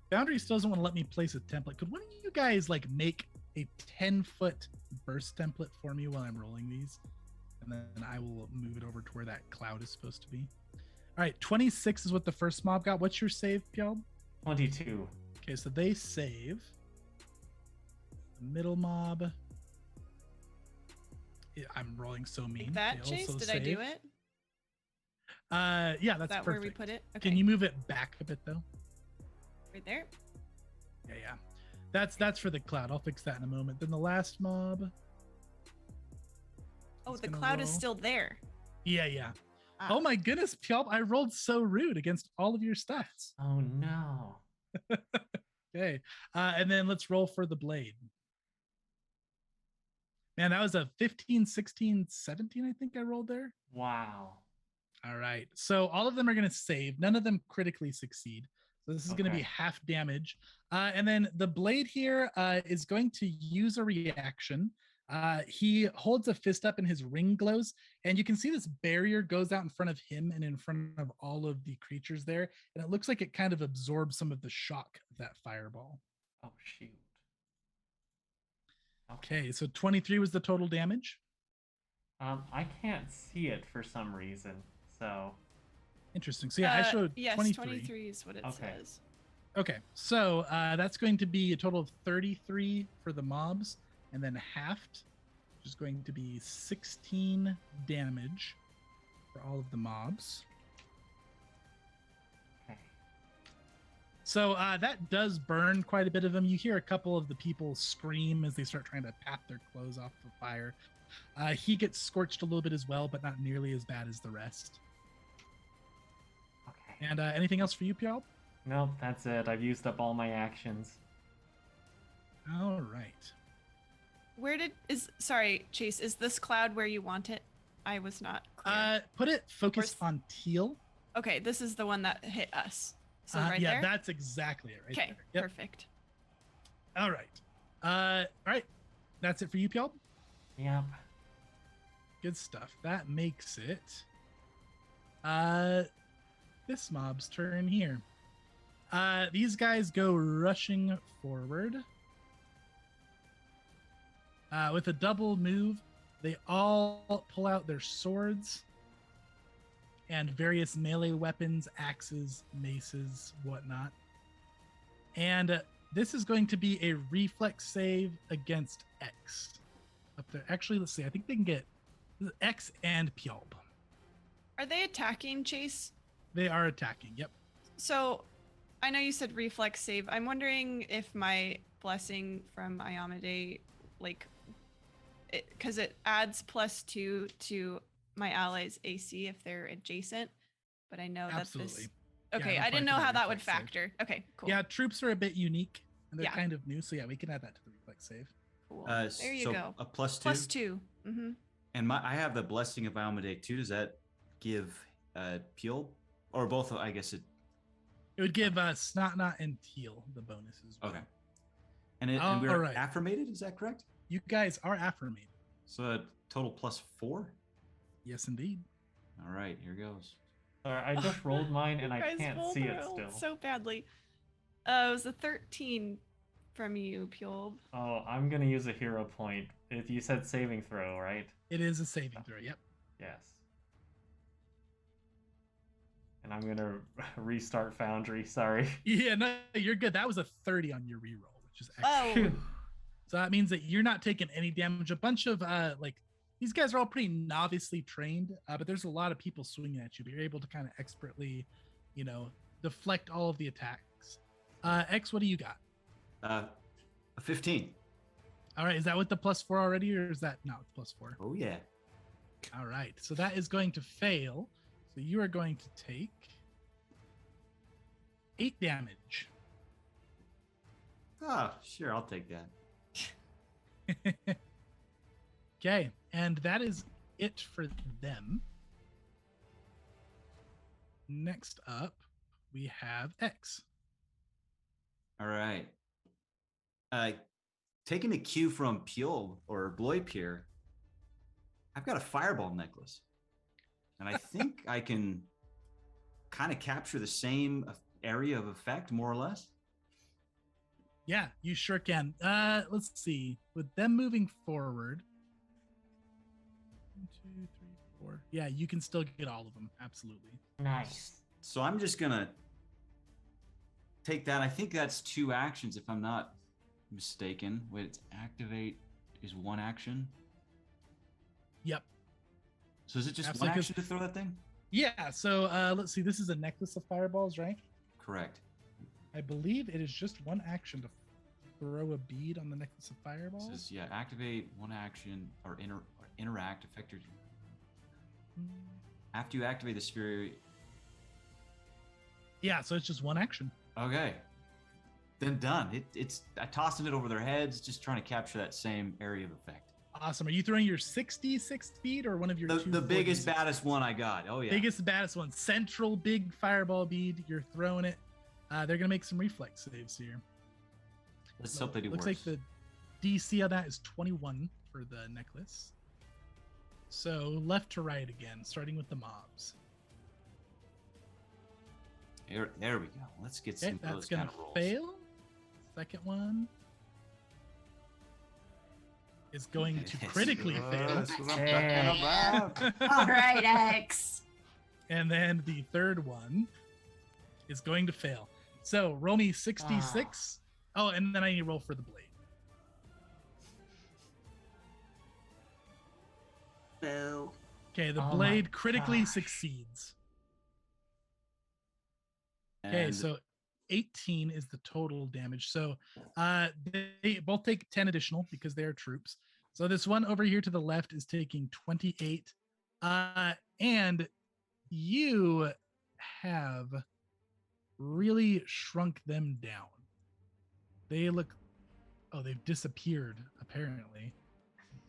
Boundary still doesn't want to let me place a template. Could one of you guys like make a 10-foot burst template for me while I'm rolling these? And then I will move it over to where that cloud is supposed to be. All right, 26 is what the first mob got. What's your save, Pjolb? 22. Okay, so they save. The middle mob. I'm rolling so mean. Like that, They Chase? also Did I do save. it? Yeah, that's Is that perfect. where we put it? Okay. Can you move it back a bit though? Right there? Yeah. That's for the cloud. I'll fix that in a moment. Then the last mob. Oh, It's the gonna cloud is roll. still there. Yeah. Ah. Oh my goodness, Pjolb, I rolled so rude against all of your stats. Oh no. Okay. And then let's roll for the blade. Man, that was a 15, 16, 17, I think I rolled there. Wow. All right. So all of them are going to save. None of them critically succeed. So this is going to be Okay. half damage. And then the blade here is going to use a reaction. He holds a fist up and his ring glows. And you can see this barrier goes out in front of him and in front of all of the creatures there. And it looks like it kind of absorbs some of the shock of that fireball. Oh shoot. Okay, so 23 was the total damage. I can't see it for some reason. So Interesting. So yeah, I showed yes, 23. 23 is what it Okay. says. Okay, so that's going to be a total of 33 for the mobs, and then halved, which is going to be 16 damage for all of the mobs. okay. So that does burn quite a bit of them. You hear a couple of the people scream as they start trying to pat their clothes off the fire. He gets scorched a little bit as well, but not nearly as bad as the rest. Okay. And anything else for you, Pjolb? Nope, that's it. I've used up all my actions. All right. Sorry, Chase, is this cloud where you want it? I was not clear. Put it focused Where's- on teal. Okay, this is the one that hit us. So right yeah, there? that's exactly it right Okay, there. Yep. perfect. All right. All right. That's it for you, Pjolb. Yep. Good stuff. That makes it this mob's turn here. These guys go rushing forward. With a double move, they all pull out their swords and various melee weapons, axes, maces, whatnot. And this is going to be a reflex save against X up there. Actually, let's see. I think they can get X and Pjolb. Are they attacking, Chase? They are attacking. Yep. So I know you said reflex save. I'm wondering if my blessing from Iamade, like, because it adds +2 to my allies' AC if they're adjacent. But I know Absolutely. that this. Yeah, Okay, that's I didn't why know it's a how that would reflex save. factor. Okay, cool. Yeah, troops are a bit unique and they're Yeah. kind of new. So yeah, we can add that to the reflex save. Cool. There There you go. A +2. +2. Mm-hmm. And I have the blessing of Almade too. Does that give Peel or both? I guess it. It would give Snotnot and Teal the bonuses. Okay. And we're all right. affirmated. Is that correct? You guys are affirmated. So a total +4. Yes, indeed. All right, here goes. Sorry, I just rolled mine and I You guys can't rolled see it rolled still. so badly. It was a 13 from you, Pulb. Oh, I'm gonna use a hero point. You said saving throw, right? It is a saving throw. Yep. Yes. And I'm gonna restart Foundry. Sorry. Yeah, no, you're good. That was a 30 on your reroll, which is Oh. excellent. So that means that you're not taking any damage. A bunch of like these guys are all pretty novicely trained, but there's a lot of people swinging at you. But you're able to kind of expertly, deflect all of the attacks. X, what do you got? A 15. All right, is that with the +4 already, or is that not with +4? Oh yeah. All right, so that is going to fail. So you are going to take 8 damage. Oh, sure, I'll take that. Okay, and that is it for them. Next up, we have X. All right. Taking a cue from Pule or Bloypier, I've got a fireball necklace. And I think I can kind of capture the same area of effect, more or less. Yeah, you sure can. Let's see. With them moving forward, 1, 2, 3, 4. Yeah, you can still get all of them. Absolutely. Nice. So I'm just gonna take that. I think that's 2 actions, if I'm not mistaken. Wait, it's activate is 1 action. Yep. So is it just Absolutely, 1 action to throw that thing? Yeah. So let's see. This is a necklace of fireballs, right? Correct. I believe it is just 1 action to throw a bead on the necklace of It fireballs. says, yeah, activate 1 action or interact affect your. After you activate the sphere. Yeah, so it's just 1 action. Okay. Then done. It's tossing it over their heads, just trying to capture that same area of effect. Awesome. Are you throwing your 66 bead or one of your The biggest, baddest one I got. Oh yeah. Biggest, baddest one. Central big fireball bead. You're throwing it. They're gonna make some reflex saves here. Let's hope they do Looks worse. like the DC on that is 21 for the necklace. So left to right again, starting with the mobs. There we go. Let's get Okay, some of that's those gonna kind of rolls. fail. Second one is going to Yes. critically fail. That's what I'm talking about. All right, X. And then the third one is going to fail. So roll me 66. Oh, and then I need to roll for the blade. Boo. Okay, the Oh my blade critically gosh. succeeds. Okay, And so 18 is the total damage. So they both take 10 additional because they are troops. So this one over here to the left is taking 28. And you have really shrunk them down. They look, they've disappeared apparently.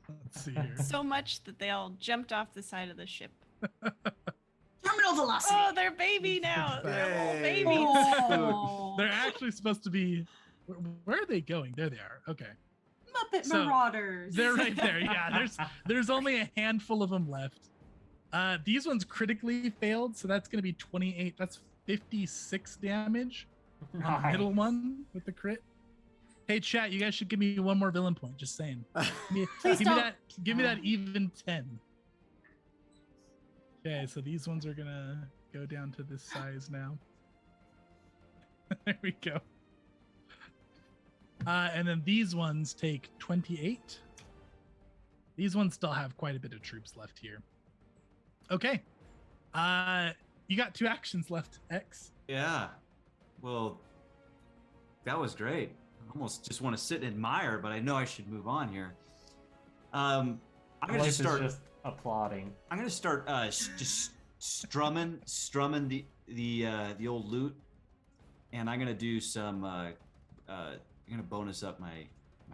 Let's see here. So much that they all jumped off the side of the ship. Terminal velocity. Oh, they're baby now. They're little Hey. babies. Oh. They're actually supposed to be. Where are they going? There they are. Okay. Muppet So, Marauders. They're right there. Yeah, there's only a handful of them left. These ones critically failed, so that's going to be 28. That's 56 damage on the middle Nice. one with the crit. Hey, chat, you guys should give me one more villain point. Just saying. Please Give don't. me that. Give me that even 10. Okay, so these ones are gonna go down to this size now. There we go. And then these ones take 28. These ones still have quite a bit of troops left here. Okay. You got 2 actions left, X. yeah. Well, that was great. I almost just want to sit and admire, but I know I should move on here. I'm gonna Life just is start. just applauding. I'm gonna start just strumming the old lute, and I'm gonna do some. I'm gonna bonus up my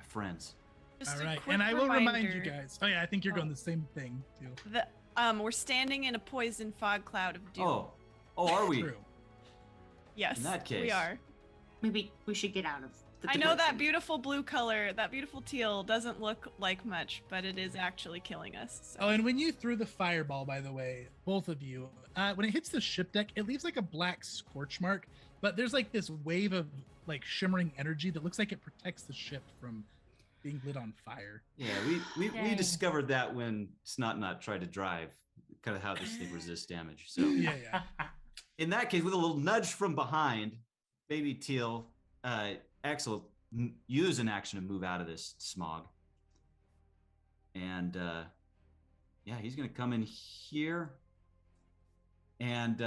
friends. Just All a right. quick And I will remind you reminder guys. Oh, yeah, I think you're Oh. going the same thing, too. that we're standing in a poison fog cloud of doom. Oh, are we? True. Yes, in that we case. are. Maybe we should get out of the I know that diversion. beautiful blue color, that beautiful teal doesn't look like much, but it is actually killing us. So. Oh, and when you threw the fireball, by the way, both of you, when it hits the ship deck, it leaves like a black scorch mark. but there's like this wave of like shimmering energy that looks like it protects the ship from being lit on fire. Yeah, we Dang. discovered that when Snot tried to drive, kind of how this thing resists damage. So Yeah. in that case, with a little nudge from behind, baby Teal, X will use an action to move out of this smog. And yeah, he's gonna come in here. And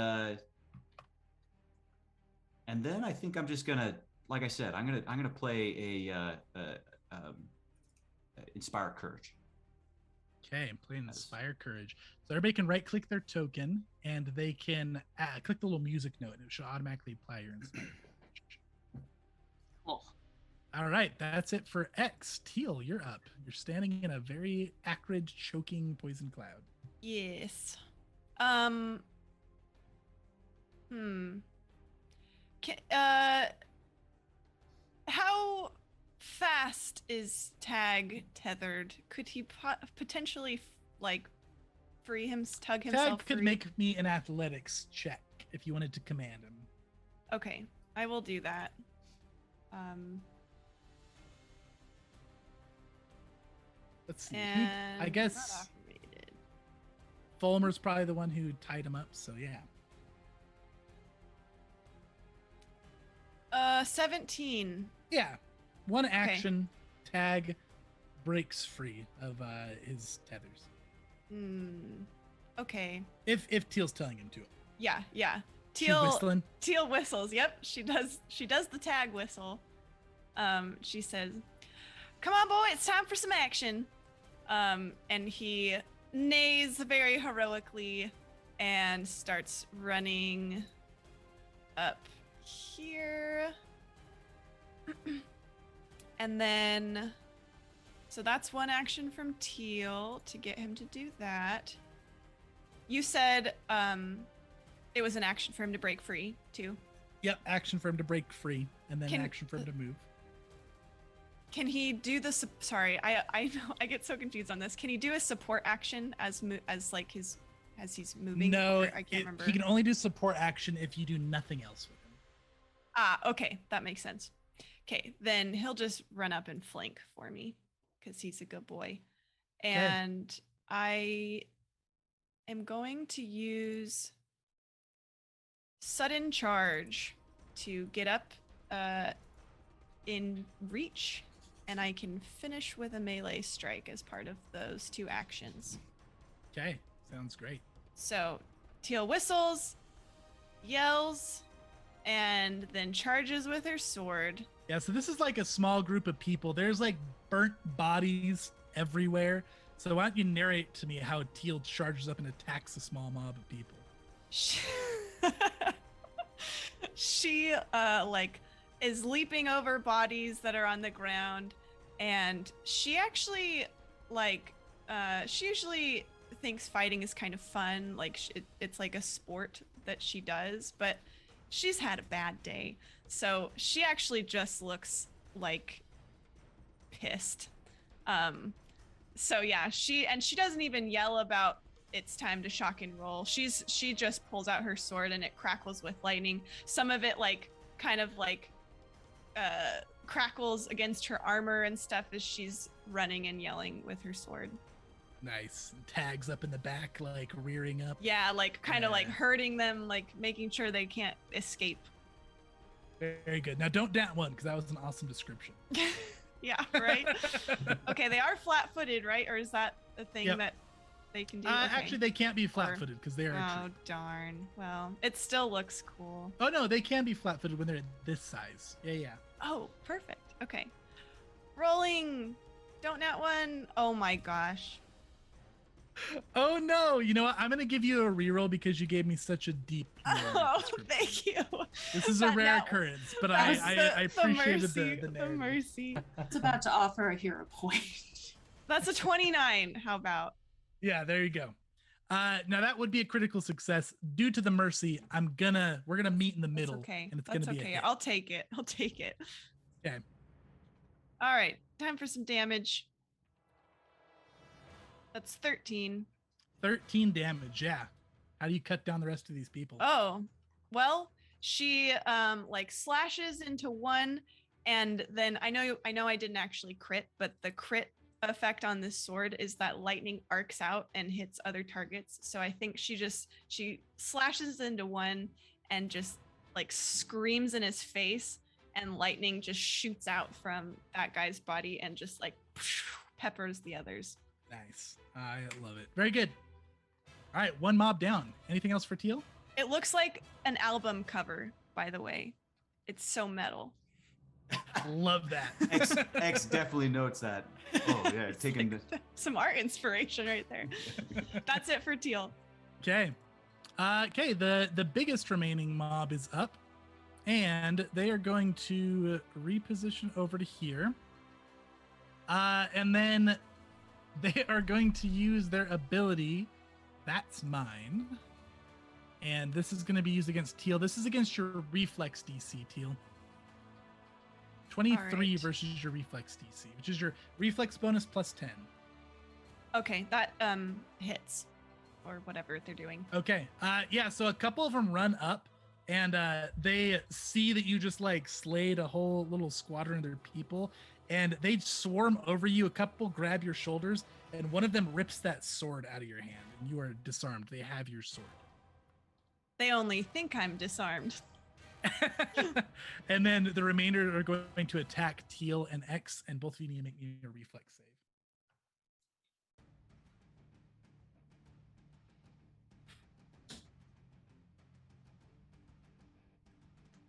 then I think I'm just gonna, like I said, I'm gonna play Inspire Courage. Okay, I'm playing Inspire Courage. So everybody can right-click their token, and they can click the little music note, and it should automatically apply your Inspire Courage. Cool. All right, that's it for X. Teal, you're up. You're standing in a very acrid, choking poison cloud. Yes. How fast is Tag tethered? Could he potentially like free him, tug himself Tag could free? make me an athletics check if you wanted to command him. Okay, I will do that. Let's see. And I not guess operated. Fulmer's probably the one who tied him up, so yeah. 17. Yeah. One action, Tag breaks free of his tethers. Okay. If Teal's telling him to. Yeah. She whistling. Teal whistles. Yep, she does. She does the Tag whistle. She says, "Come on, boy, it's time for some action." And he neighs very heroically and starts running up here. And then, so that's one action from Teal to get him to do that. You said it was an action for him to break free too. Yep, action for him to break free, and then action for him to move. Can he do the sorry, I get so confused on this. Can he do a support action as he's moving? No, I can't remember. He can only do support action if you do nothing else with him. Ah, okay, that makes sense. Okay, then he'll just run up and flank for me because he's a good boy. And I am going to use sudden charge to get up in reach, and I can finish with a melee strike as part of those two actions. Okay, sounds great. So Teal whistles, yells, and then charges with her sword. Yeah, so this is like a small group of people. There's like burnt bodies everywhere. So why don't you narrate to me how Teal charges up and attacks a small mob of people? She is leaping over bodies that are on the ground, and she actually she usually thinks fighting is kind of fun, like it's like a sport that she does, but she's had a bad day, so she actually just looks like pissed. So yeah, she doesn't even yell about it's time to shock and roll. She just pulls out her sword and it crackles with lightning. Some of it crackles against her armor and stuff as she's running and yelling with her sword. Nice. Tags up in the back, like rearing up. Yeah, like kind of like hurting them, like making sure they can't escape. Very good. Now don't dat one, because that was an awesome description. Yeah, right? Okay, they are flat-footed, right? Or is that a thing that they can do? Okay. Actually, they can't be flat-footed because they are. Oh, darn. Well, it still looks cool. Oh, no, they can be flat-footed when they're at this size. Yeah. Oh, perfect. Okay. Rolling. Don't nat one. Oh my gosh. Oh no! You know what? I'm gonna give you a reroll because you gave me such a deep. Oh, thank you. This is a rare occurrence, but I appreciated the mercy. It's about to offer a hero point. That's a 29. How about? Yeah, there you go. Now that would be a critical success. Due to the mercy, we're gonna meet in the middle. That's okay. And it's That's gonna be okay. a hit. I'll take it. Okay. All right. Time for some damage. That's 13. 13 damage. Yeah. How do you cut down the rest of these people? Oh, well, she like slashes into one, and then I know I didn't actually crit, but the crit effect on this sword is that lightning arcs out and hits other targets. So I think she slashes into one and just like screams in his face, and lightning just shoots out from that guy's body and just like peppers the others. Nice. I love it. Very good. All right, one mob down. Anything else for Teal? It looks like an album cover, by the way. It's so metal. Love that. X definitely notes that. Oh yeah, taking the Some art inspiration right there. That's it for Teal. Okay. The biggest remaining mob is up, and they are going to reposition over to here. And then they are going to use their ability. That's mine. And this is going to be used against Teal. This is against your reflex DC, Teal. 23 right. versus your reflex DC, which is your reflex bonus plus 10. Okay, that hits, or whatever they're doing. Okay. Yeah, so a couple of them run up, and they see that you just like slayed a whole little squadron of their people, and they swarm over you. A couple grab your shoulders, and one of them rips that sword out of your hand, and you are disarmed. They have your sword. They only think I'm disarmed. And then the remainder are going to attack Teal and X, and both of you need to make me a reflex save.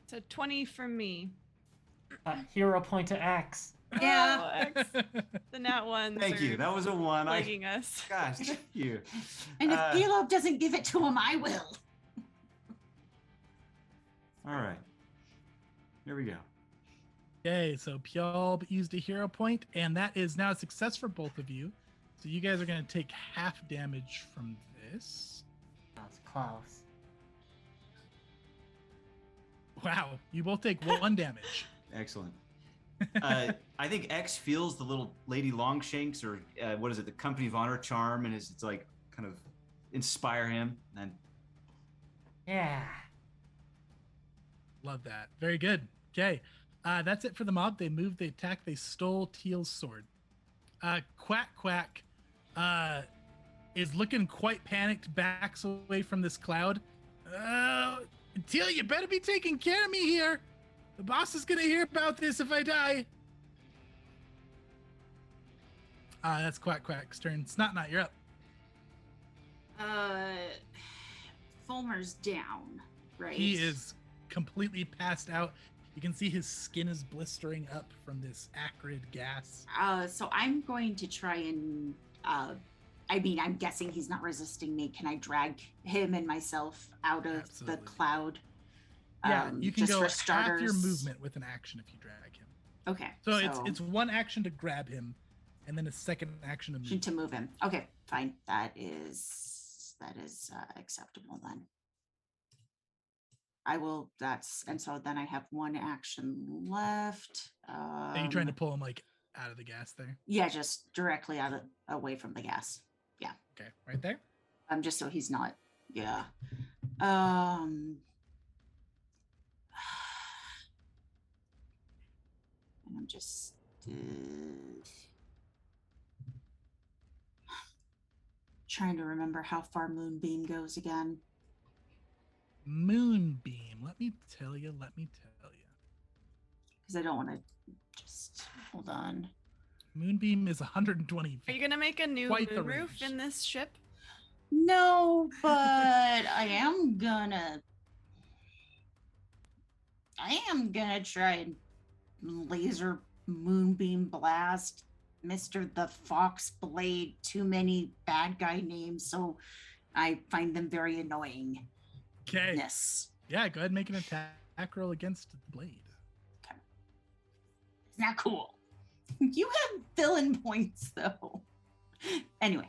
It's a 20 from me. Hero point to X. Yeah. Oh, X. The nat ones. Thank you. That was a 1. Plaguing us. Gosh, thank you. And if Caleb doesn't give it to him, I will. All right. Here we go. Okay, so Pjolb used a hero point, and that is now a success for both of you. So you guys are going to take half damage from this. That was close. Wow, you both take 1 damage. Excellent. I think X feels the little Lady Longshanks, or what is it, the Company of Honor charm, and it's like kind of inspire him. And Yeah. Love that. Very good. Okay, that's it for the mob. They moved, they attacked, they stole Teal's sword. Quack Quack is looking quite panicked, backs away from this cloud. Teal, you better be taking care of me here. The boss is gonna hear about this if I die. That's Quack Quack's turn. Snotnot, you're up. Fulmer's down, right? He is completely passed out. You can see his skin is blistering up from this acrid gas. So I'm going to try and, I'm guessing he's not resisting me. Can I drag him and myself out of Absolutely. the cloud? Yeah, you can just go for half starters. your movement with an action if you drag him. Okay. So it's one action to grab him, and then a second action to move. To move him. Okay, fine. That is acceptable then. I will. And so then I have 1 action left. Are you trying to pull him like out of the gas there? Yeah, just directly away from the gas. Yeah. Okay, right there. Just so he's not. Yeah. And I'm just trying to remember how far Moonbeam goes again. Moonbeam. Let me tell you. Because I don't want to just hold on. Moonbeam is 120 feet. Are you gonna make a new Quite the moon roof range. in this ship? No, but I am gonna try and laser moonbeam blast Mr. the Fox Blade. Too many bad guy names, so I find them very annoying. Okay. Yes. Yeah, go ahead and make an attack roll against the blade. It's not cool. You have villain points though. Anyway.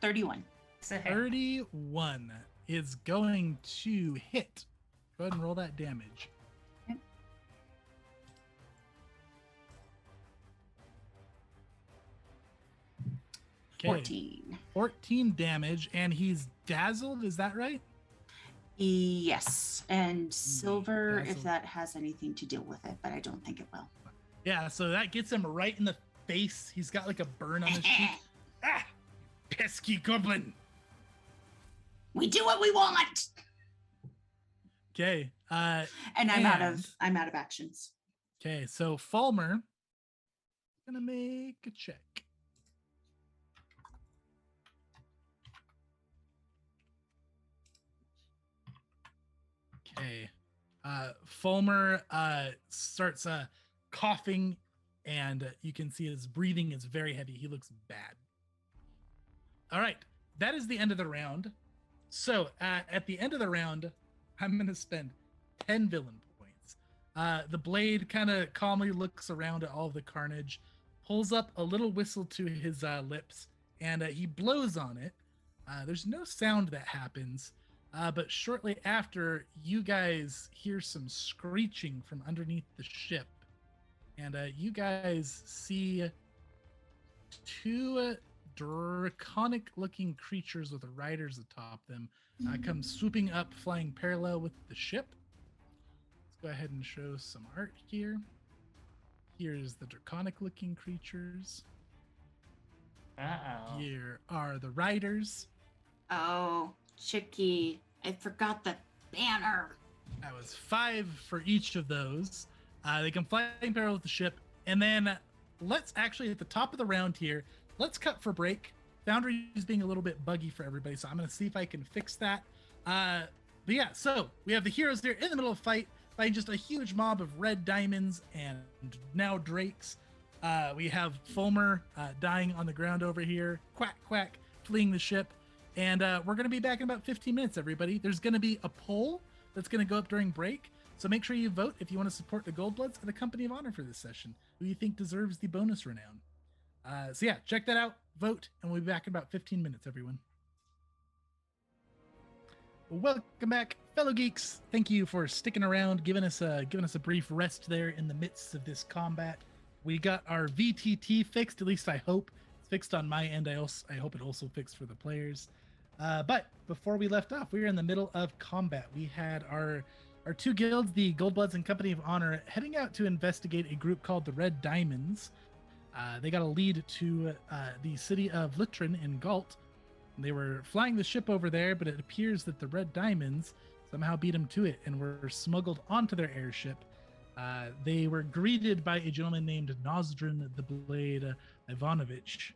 $31. 31 is going to hit. Go ahead and roll that damage. Okay. Okay. 14. 14 damage, and he's dazzled. Is that right? Yes. And silver, if dazzled. that has anything to do with it, but I don't think it will. Yeah, so that gets him right in the face. He's got like a burn on his cheek. Ah, pesky goblin. We do what we want. Okay. And I'm out of actions. Okay, so Fulmer gonna make a check. Okay. Fulmer starts coughing, and you can see his breathing is very heavy. He looks bad. All right, that is the end of the round. So at the end of the round, I'm going to spend 10 villain points. The blade kind of calmly looks around at all of the carnage, pulls up a little whistle to his lips, and he blows on it. There's no sound that happens, but shortly after, you guys hear some screeching from underneath the ship, and you guys see two draconic-looking creatures with riders atop them come swooping up, flying parallel with the ship. Let's go ahead and show some art here. Here's the draconic-looking creatures. Uh-oh. Here are the riders. Oh, Chicky, I forgot the banner. That was 5 for each of those. They come flying parallel with the ship. And then let's actually, at the top of the round here, let's cut for break. Foundry is being a little bit buggy for everybody, so I'm going to see if I can fix that. But yeah, so we have the heroes there in the middle of a fight, fighting just a huge mob of red diamonds and now drakes. We have Fulmer dying on the ground over here, quack, quack, fleeing the ship. And we're going to be back in about 15 minutes, everybody. There's going to be a poll that's going to go up during break. So make sure you vote if you want to support the Goldbloods and the Company of Honor for this session. Who you think deserves the bonus renown? So yeah, check that out, vote, and we'll be back in about 15 minutes, everyone. Welcome back, fellow geeks. Thank you for sticking around, giving us a brief rest there in the midst of this combat. We got our VTT fixed, at least I hope. It's fixed on my end. I hope it also fixed for the players. But before we left off, we were in the middle of combat. We had our two guilds, the Goldbloods and Company of Honor, heading out to investigate a group called the Red Diamonds. They got a lead to the city of Litrin in Galt. They were flying the ship over there, but it appears that the Red Diamonds somehow beat them to it and were smuggled onto their airship. They were greeted by a gentleman named Nozdrin the Blade Ivanovich,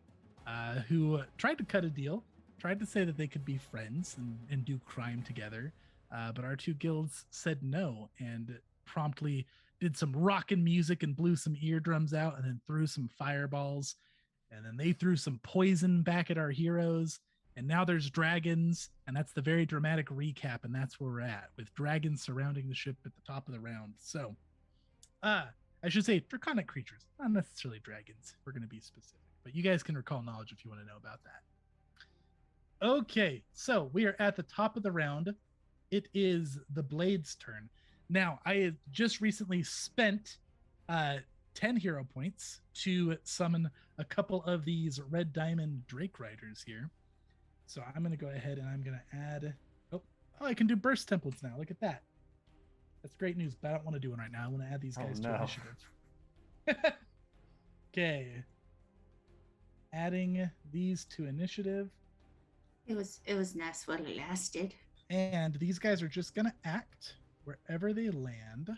who tried to cut a deal, tried to say that they could be friends and do crime together. But our two guilds said no and promptly did some rockin' music and blew some eardrums out and then threw some fireballs. And then they threw some poison back at our heroes. And now there's dragons. And that's the very dramatic recap. And that's where we're at, with dragons surrounding the ship at the top of the round. So, I should say draconic creatures, not necessarily dragons. We're going to be specific. But you guys can recall knowledge if you want to know about that. Okay, so we are at the top of the round. It is the Blade's turn. Now, I had just recently spent 10 hero points to summon a couple of these red diamond Drake Riders here. So I'm going to go ahead and I'm going to add... Oh, I can do burst templates now. Look at that. That's great news, but I don't want to do one right now. I want to add these guys to initiative. Okay. Adding these to initiative. It was nice while it lasted. And these guys are just going to act wherever they land.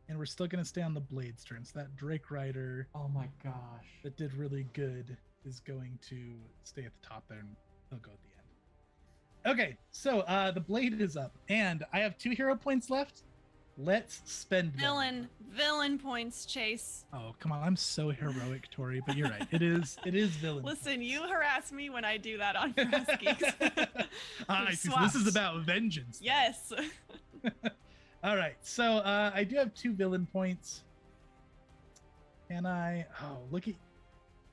And we're still going to stay on the Blade's turn. So that Drake Rider Oh my gosh. that did really good is going to stay at the top there, and he'll go at the end. Okay, so the Blade is up. And I have 2 hero points left. Let's spend them. Villain points, Chase. Oh, come on. I'm so heroic, Tori, but you're right. It is villain. Listen, you harass me when I do that on Frost Geeks. I see. So this is about vengeance. Yes. All right. So I do have 2 villain points. Can I? Oh, look at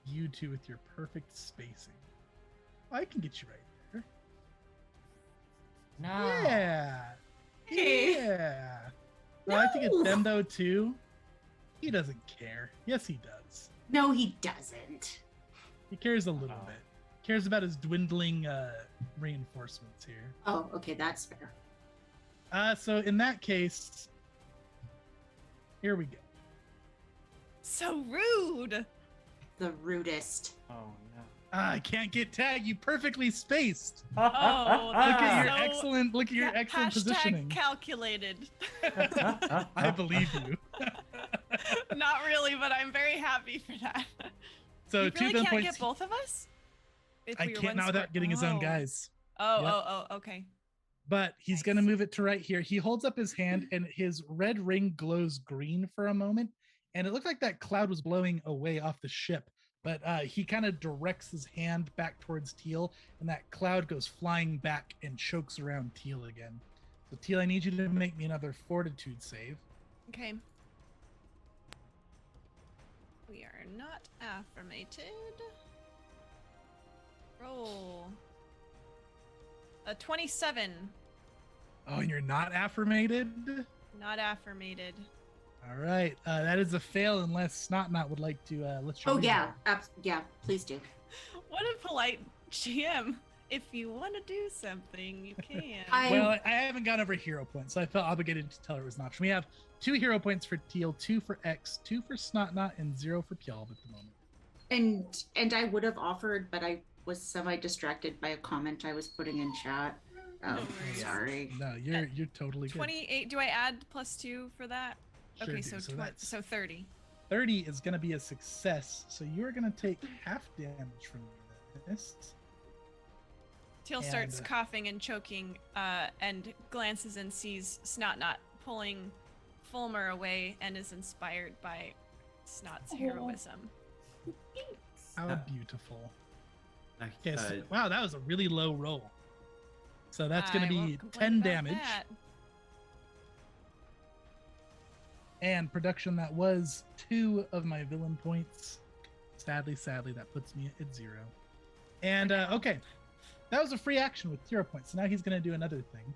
you two with your perfect spacing. Oh, I can get you right there. No. Yeah. Hey. Yeah. Well, I have to get them though too. He doesn't care. Yes, he does. No, he doesn't. He cares a little Uh-oh. bit. cares about his dwindling reinforcements here. Oh, okay, that's fair. So in that case, here we go. So rude. The rudest. Oh no. I can't get tagged. You perfectly spaced. Oh, Look at your so excellent. Look at your excellent positioning. Calculated. I believe you. Not really, but I'm very happy for that. So you two really villain can't points. get both of us. If I we were can't one now without square- getting his own Oh. guys. Oh, Yep. oh, okay. But he's Nice. gonna move it to right here. He holds up his hand, and his red ring glows green for a moment, and it looked like that cloud was blowing away off the ship. But he kind of directs his hand back towards Teal, and that cloud goes flying back and chokes around Teal again. So Teal, I need you to make me another fortitude save. Okay. We are not affirmated. Roll. A 27. Oh, and you're not affirmated? Not affirmated. All right. That is a fail unless Snotnot would like to let you Oh read yeah, that. yeah. Please do. What a polite GM. If you want to do something, you can. Well, I haven't gone over hero points, so I felt obligated to tell her it was an option. We have 2 hero points for Teal, 2 for X, 2 for Snotnot, and 0 for Pjalb at the moment. And I would have offered, but I was semi-distracted by a comment I was putting in chat. Oh, worries. sorry. No, you're totally good. 28. Do I add +2 for that? Sure Okay, do. so that's so 30. 30 is going to be a success, so you're going to take half damage from this. Teal And, starts coughing and choking, and glances and sees Snotnot pulling Fulmer away, and is inspired by Snot's heroism. How beautiful. Uh, Okay, so, wow, that was a really low roll. So that's going I to won't be complain 10 about damage. that. And production, that was 2 of my villain points. Sadly, that puts me at 0. And okay, that was a free action with 0 points. So now he's going to do another thing.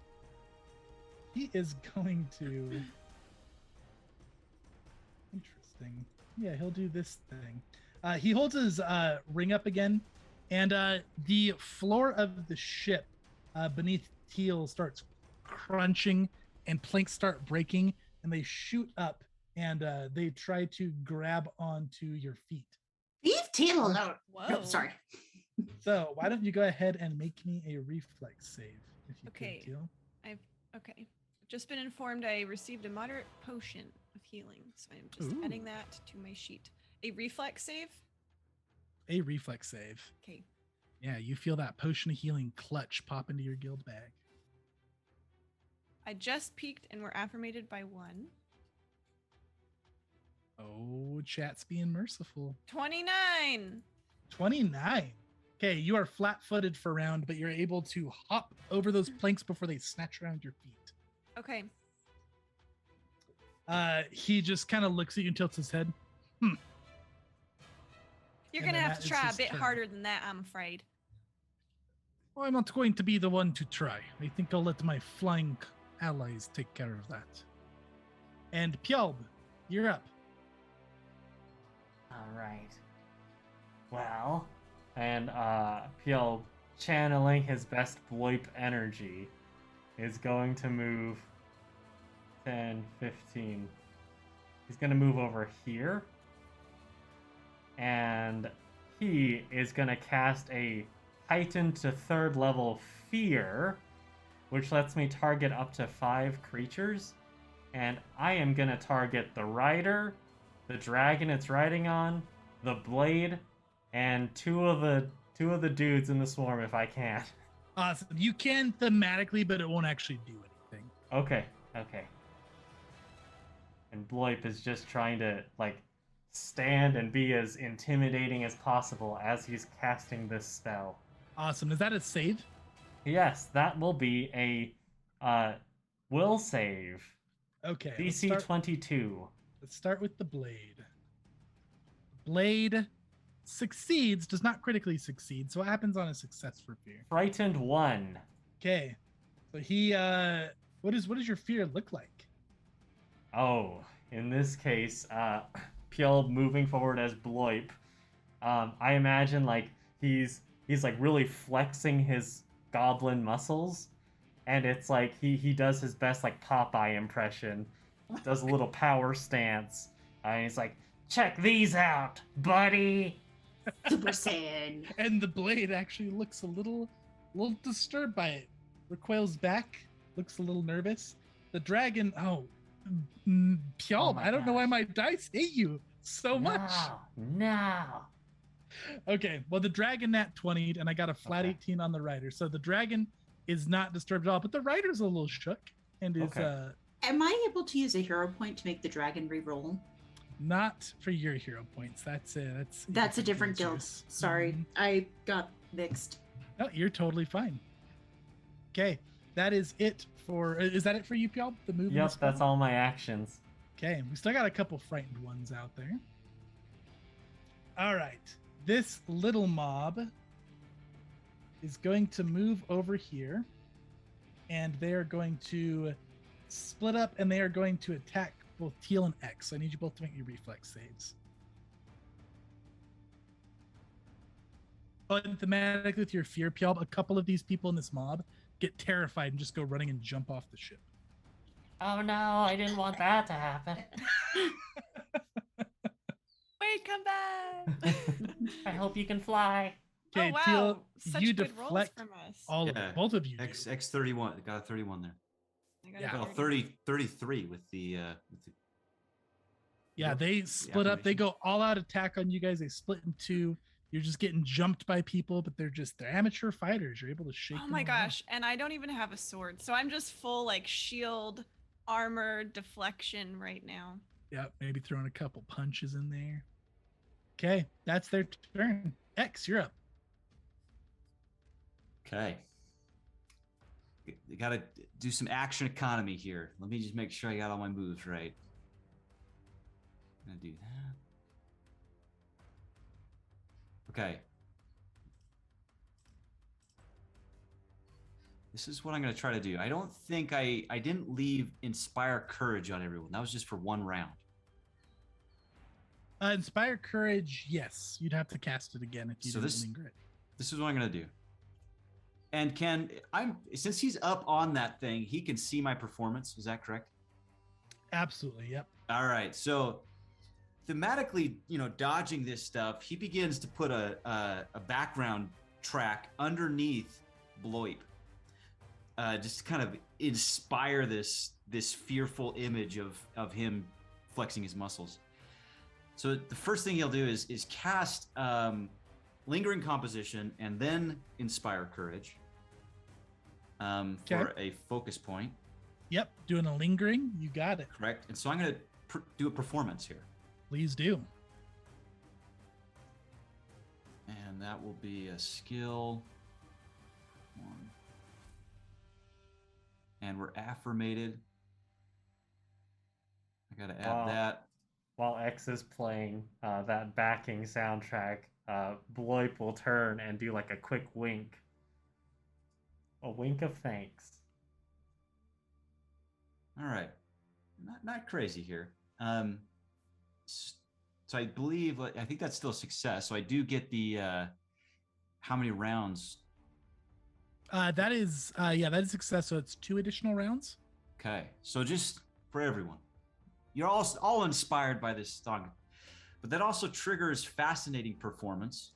He is going to... Interesting. Yeah, he'll do this thing. He holds his ring up again, and the floor of the ship beneath Teal starts crunching, and planks start breaking, and they shoot up, and they try to grab onto your feet. Leave Teal alone. Whoa. No, sorry. So why don't you go ahead and make me a reflex save, if you Okay. could, Teal. Okay. Just been informed I received a moderate potion of healing, so I'm just Ooh. adding that to my sheet. A reflex save? A reflex save. Okay. Yeah, you feel that potion of healing clutch pop into your guild bag. I just peaked and were affirmated by 1. Oh, chat's being merciful. 29! 29. Okay, you are flat-footed for round, but you're able to hop over those planks before they snatch around your feet. Okay. He just kind of looks at you and tilts his head. You're And gonna then have that to is try a his bit turn. harder than that, I'm afraid. Well, I'm not going to be the one to try. I think I'll let my flying allies take care of that. And Pjalb, you're up. All right. Well, and Pjalb, channeling his best bloip energy, is going to move 10, 15. He's going to move over here. And he is going to cast a heightened to 3rd level fear, which lets me target up to 5 creatures. And I am going to target the rider, the dragon it's riding on, the blade, and two of the dudes in the swarm if I can. Awesome. You can thematically, but it won't actually do anything. Okay. And Bloip is just trying to stand and be as intimidating as possible as he's casting this spell. Awesome. Is that a save? Yes, that will be a will save. Okay. DC 22. Let's start with the blade. Blade succeeds, does not critically succeed. So what happens on a success for fear? Frightened 1. Okay. So he what does your fear look like? Oh, in this case, Pjalb moving forward as Bloip. I imagine he's he's like really flexing his goblin muscles, and it's like he does his best like Popeye impression, does a little power stance, and he's like, "Check these out, buddy." Super Saiyan. And the blade actually looks a little disturbed by it. Recoils back, looks a little nervous. The dragon, Pjalm, my I don't know why gosh. my dice hate you so much. No. Okay, well, the dragon nat 20'd, and I got a flat Okay. 18 on the rider. So the dragon is not disturbed at all, but the rider's a little shook and is Okay. Am I able to use a hero point to make the dragon re-roll? not for your hero points. That's That's a different guild. users. Sorry, Mhm. I got mixed. No, you're totally fine. Okay, that is it for. Is that it for you, Pjalm? The move. and the Yep, spell? that's all my actions. Okay, we still got a couple frightened ones out there. All right, this little mob is going to move over here, and they are going to split up, and they are going to attack both Teal and X. So I need you both to make your reflex saves. But thematically with your fear, Pjalm, a couple of these people in this mob get terrified and just go running and jump off the ship. Oh no, I didn't want that to happen. Wait, come back. I hope you can fly. Okay, Oh, wow. Teal, Such you good rolls deflect from us. all of Yeah. it. Both of you. do. X31 got a 31 there. I got a yeah. Well, 33 with the Yeah, Yep. they split up. They affirmation. go all out attack on you guys. They split in two. You're just getting jumped by people, but they're amateur fighters. You're able to shake Oh them my all gosh, and I don't even have a sword, so I'm just full like shield, armor, deflection right now. off. Yep, maybe throwing a couple punches in there. Okay, that's their turn. X, you're up. Okay. You got to do some action economy here. Let me just make sure I got all my moves right. I'm going to do that. Okay. This is what I'm going to try to do. I don't think I didn't leave Inspire Courage on everyone. That was just for one round. Inspire Courage, yes. You'd have to cast it again if you So didn't this- linger it. This is what I'm going to do. And since he's up on that thing, he can see my performance. Is that correct? Absolutely, yep. All right. So thematically, dodging this stuff, he begins to put a background track underneath Bloip, just to kind of inspire this fearful image of him flexing his muscles. So the first thing he'll do is cast Lingering Composition and then Inspire Courage for a focus point. Yep, doing a lingering. You got it. Correct. And so I'm going to do a performance here. Please do. And that will be a skill. One. And we're affirmated. I got to add Wow. that. While X is playing that backing soundtrack, Bloip will turn and do like a quick wink. A wink of thanks. All right. Not crazy here. So I believe, I think that's still a success. So I do get the, how many rounds? That is success. So it's 2 additional rounds. Okay. So just for everyone, you're all inspired by this song, but that also triggers Fascinating Performance.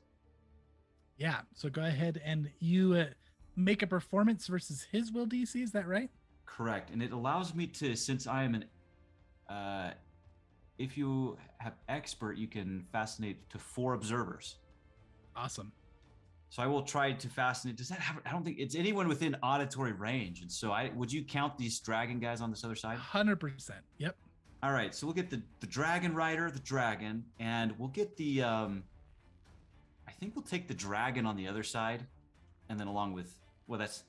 Yeah. So go ahead and you make a performance versus his will DC. Is that right? Correct. And it allows me to, since I am an, if you have expert, you can fascinate to 4 observers. Awesome. So I will try to fascinate. Does that have, I don't think it's anyone within auditory range. And so would you count these dragon guys on this other side? 100%. Yep. All right. So we'll get the dragon rider, the dragon, and we'll get the, I think we'll take the dragon on the other side. And then along with, well, that's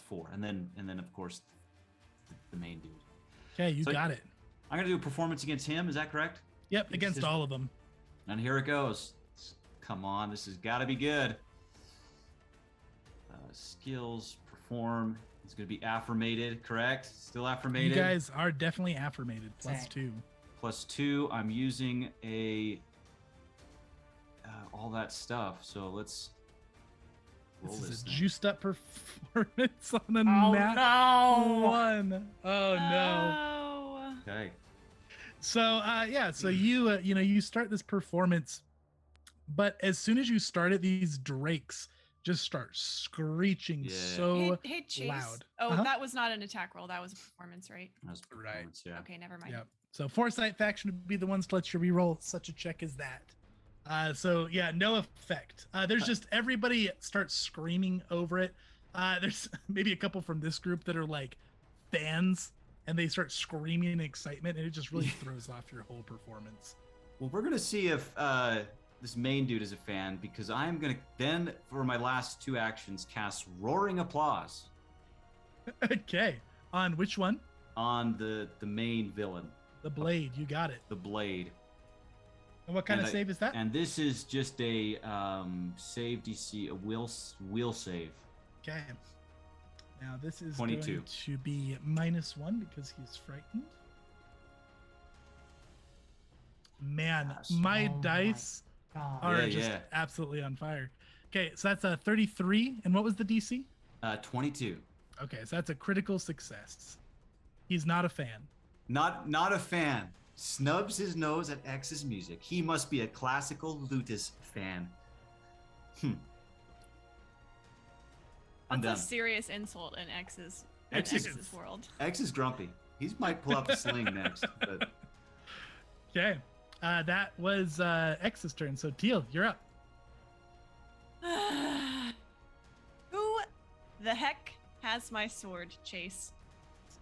4. And then of course the main dude. Okay. You So- got it. I'm going to do a performance against him. Is that correct? Yep. Against all of them. And here it goes. Come on, this has got to be good. Skills, perform. It's going to be affirmated, correct? Still affirmated. You guys are definitely affirmated. Dang. +2. +2. I'm using all that stuff. So let's Roll This is this a thing. juiced up performance on a Oh nat no! 1. Oh no. Oh. Okay. So so you start this performance, but as soon as you start it, these drakes just start screeching Yeah. so Hey, Chase. loud. Oh, Uh-huh. that was not an attack roll. That was a performance, right? That was Right. performance, yeah. Okay, never mind. Yep. So Foresight faction would be the ones to let you reroll such a check as that. So yeah, no effect. There's just everybody starts screaming over it. There's maybe a couple from this group that are like fans, and they start screaming in excitement, and it just really throws off your whole performance. Well, we're gonna see if this main dude is a fan, because I'm gonna then, for my last 2 actions, cast Roaring Applause Okay, on which one? on the main villain, The blade. You got it. the Blade. And what kind And of save is that? And this is just a save DC, a will save. Okay. Now this is 22. going to be -1 because he's frightened. Man, Yes. my Oh my dice God. are Yeah, just yeah. absolutely on fire. Okay, so that's a 33. And what was the DC? 22. Okay, so that's a critical success. He's not a fan. Not a fan. Snubs his nose at X's music. He must be a classical Lutus fan. I'm That's done. a serious insult in X's X is- world. X is grumpy. He might pull out the sling next. But Okay, that was X's turn. So Teal, you're up. Who the heck has my sword, Chase?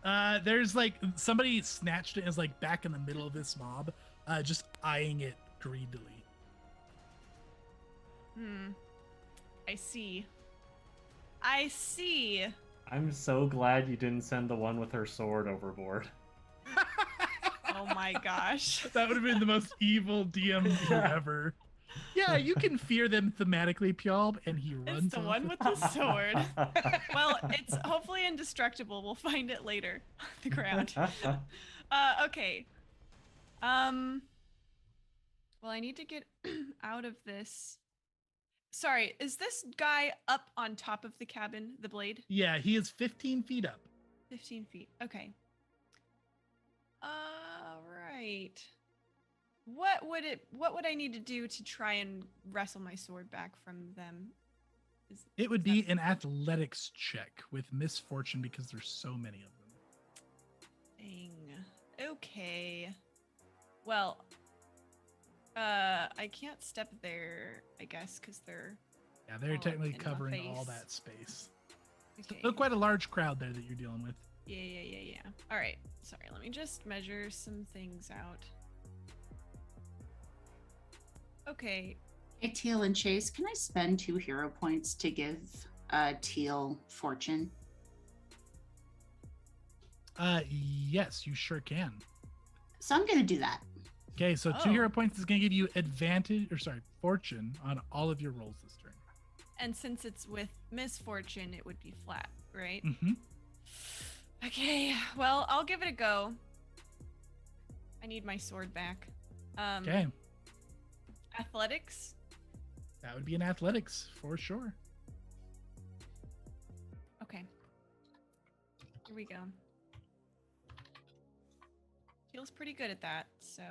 There's like somebody snatched it and is like back in the middle of this mob, just eyeing it greedily. I see. I'm so glad you didn't send the one with her sword overboard. Oh my gosh. That would have been the most evil DM move ever. Yeah, you can fear them thematically, Pjalb, and he runs It's the off one with the sword. Well, it's hopefully indestructible. We'll find it later on the ground. Okay. Well, I need to get out of this. Sorry, is this guy up on top of the cabin, the blade? Yeah, he is 15 feet up. 15 feet. Okay. Right. What would I need to do to try and wrestle my sword back from them? It would be an athletics check with misfortune because there's so many of them. Dang. Okay. Well, I can't step there, I guess, because they're Yeah, they're all technically in my covering all face. that space. okay. Still quite a large crowd there that you're dealing with. Yeah. All right. Sorry, let me just measure some things out. Okay. Hey, Teal and Chase, can I spend 2 hero points to give Teal fortune? Yes, you sure can. So I'm going to do that. Okay, so 2 Oh. hero points is going to give you fortune on all of your rolls this turn. And since it's with misfortune, it would be flat, right? Mm-hmm. Okay. Well, I'll give it a go. I need my sword back. Okay, Athletics. that would be an athletics for sure. Okay. Here we go. Feels pretty good at that, so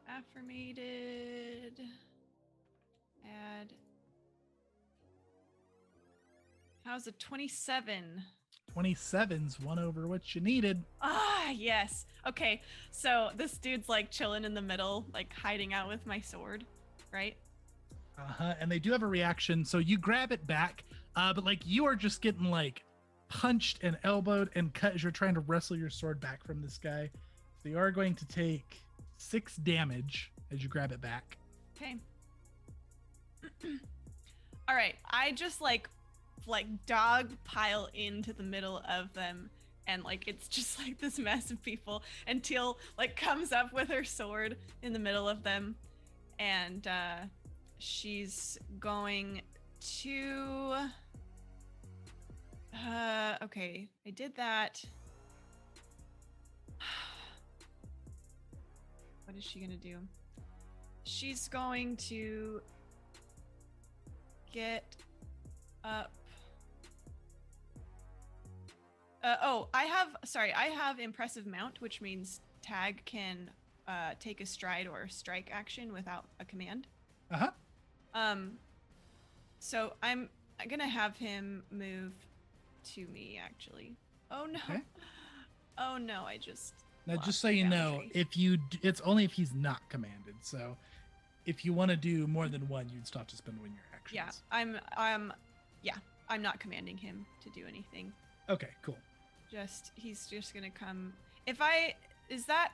affirmated. Add. How's a 27? 27's one over what you needed. Ah, yes. Okay, so this dude's like chilling in the middle, like hiding out with my sword, right? And they do have a reaction. So you grab it back, but like you are just getting like punched and elbowed and cut as you're trying to wrestle your sword back from this guy. So you are going to take 6 damage as you grab it back. Okay. All right, I just like dog pile into the middle of them, and like it's just like this mess of people, and Teal like comes up with her sword in the middle of them, and she's going to okay, I did that. What is she gonna do? She's going to get I have impressive mount, which means Tag can take a stride or strike action without a command. So I'm gonna have him move to me, actually. Oh no. Okay. Oh no, I just Now, lost just so the you know, boundary. it's only if he's not commanded. So, if you want to do more than one, you'd still have to spend one of your actions. Yeah, I'm not commanding him to do anything. Okay, cool. He's just gonna come. Is that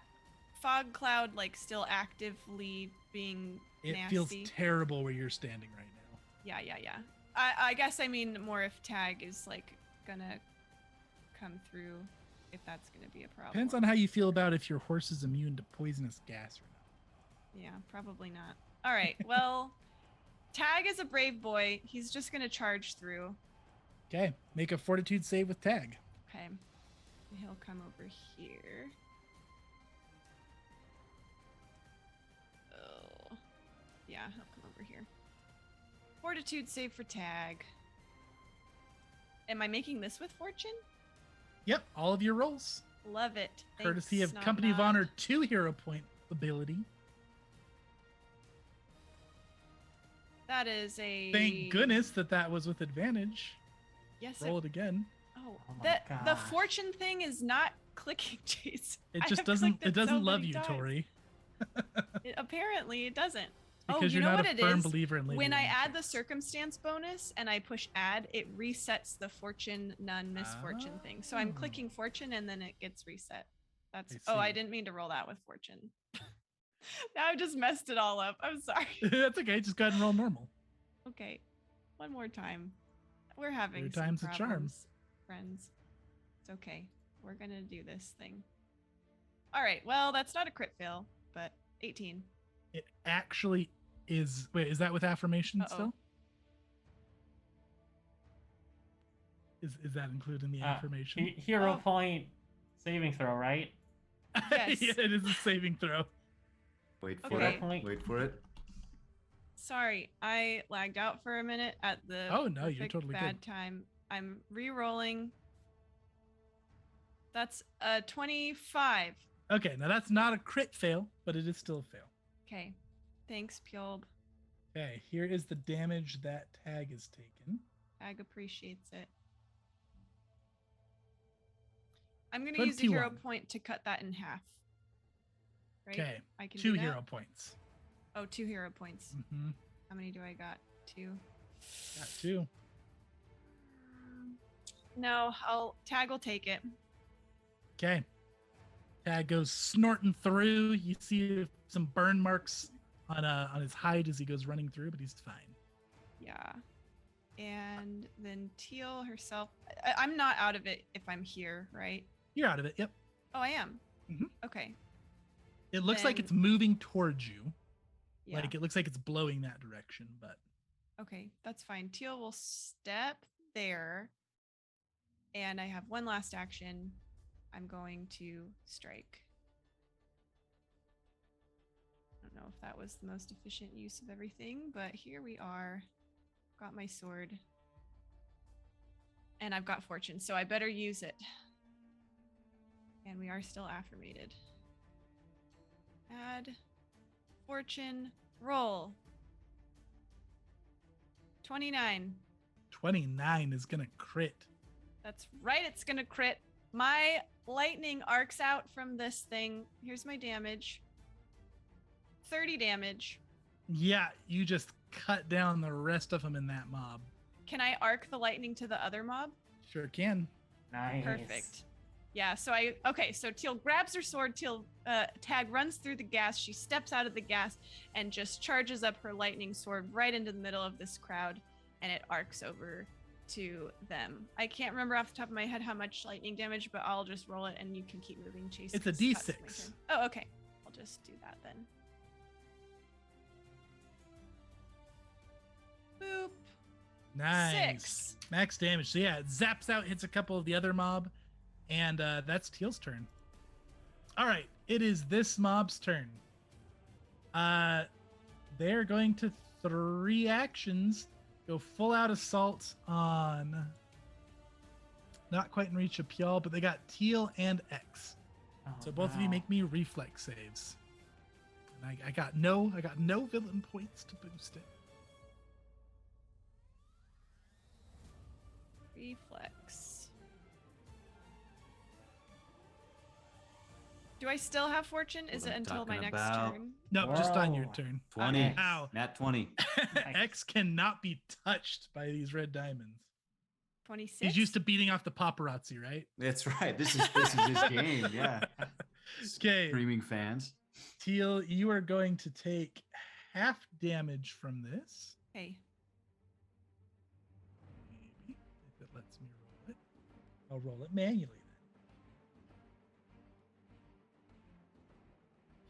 fog cloud like still actively being It nasty? feels terrible where you're standing right now. Yeah. I guess I mean more if Tag is like gonna come through, if that's gonna be a problem. Depends on how you feel about if your horse is immune to poisonous gas or not. Yeah, probably not. All right, well, Tag is a brave boy. He's just gonna charge through. Okay, make a fortitude save with Tag. Okay, he'll come over here. Oh, yeah, he'll come over here. Fortitude save for Tag. Am I making this with fortune? Yep, all of your rolls. Love it. Courtesy Thanks, of Company of Not. Honor 2 hero point ability. That is a. Thank goodness that was with advantage. Yes. Roll it again. Oh, Oh my the gosh. fortune thing is not clicking, Chase. It I just have doesn't. clicked It doesn't so love many you, times. Tori. Apparently, it doesn't. Because you you're know not what a it firm is? believer in When I Lady add the Chance. circumstance bonus and I push add, it resets the fortune none misfortune thing. So I'm Oh. clicking fortune and then it gets reset. That's I I see. didn't mean to roll that with fortune. Now I've just messed it all up. I'm sorry. That's okay. Just go ahead and roll normal. Okay, one more time. We're having Third some time's a charm. problems, friends. It's okay. We're gonna do this thing. All right. Well, that's not a crit fail, but 18. It actually is. Wait, is that with affirmation Uh-oh. still? Is that included in the affirmation? Hero Oh. point saving throw, right? Yes. Yeah, it is a saving throw. Wait for Okay. it. Wait for it. Sorry, I lagged out for a minute at the Oh, no, you're perfect totally bad good. time. I'm re-rolling. That's a 25. Okay, now that's not a crit fail, but it is still a fail. Okay. Thanks, Pjolb. Okay, here is the damage that Tag is taken. Ag appreciates it. I'm going to use a hero 21. point to cut that in half. Right? Okay, I can 2 do that? hero points. Oh, 2 hero points. Mm-hmm. How many do I got? 2. Got 2. No, Tag will take it. Okay. Tag goes snorting through. You see some burn marks on his hide as he goes running through, but he's fine. Yeah. And then Teal herself. I'm not out of it if I'm here, right? You're out of it. Yep. Oh, I am. Mhm. Okay. It looks like Then- it's moving towards you. Yeah. Like it looks like it's blowing that direction, but Okay, that's fine. Teal will step there. And I have one last action. I'm going to strike. I don't know if that was the most efficient use of everything, but here we are. Got my sword. And I've got fortune, so I better use it. And we are still affirmated. Add fortune roll. 29. 29 is gonna crit. That's right, it's gonna crit. My lightning arcs out from this thing. Here's my damage. 30 damage. Yeah, you just cut down the rest of them in that mob. Can I arc the lightning to the other mob? Sure can. Nice. Perfect. Yeah, so so Teal grabs her sword, Tag runs through the gas, she steps out of the gas and just charges up her lightning sword right into the middle of this crowd, and it arcs over to them. I can't remember off the top of my head how much lightning damage, but I'll just roll it and you can keep moving, Chase. It's a 'cause that's my D6. turn. Oh, okay. I'll just do that then. Boop. Nice. 6. Max damage. So yeah, it zaps out, hits a couple of the other mob, and that's Teal's turn. All right, it is this mob's turn. They're going to 3 actions go full out assault on. Not quite in reach of Pjall, but they got Teal and X. Oh, So both of you no. make me reflex saves. And I got no villain points to boost it. Reflex. Do I still have fortune? Is What it I'm until my talking next about. turn? No, just on your Whoa. turn. 20. Okay. Ow. Nat 20. X cannot be touched by these red diamonds. 26. He's used to beating off the paparazzi, right? That's right. This is his game. Yeah. Okay. Screaming fans. Teal, you are going to take half damage from this. Okay. Maybe, if it lets me roll it. I'll roll it manually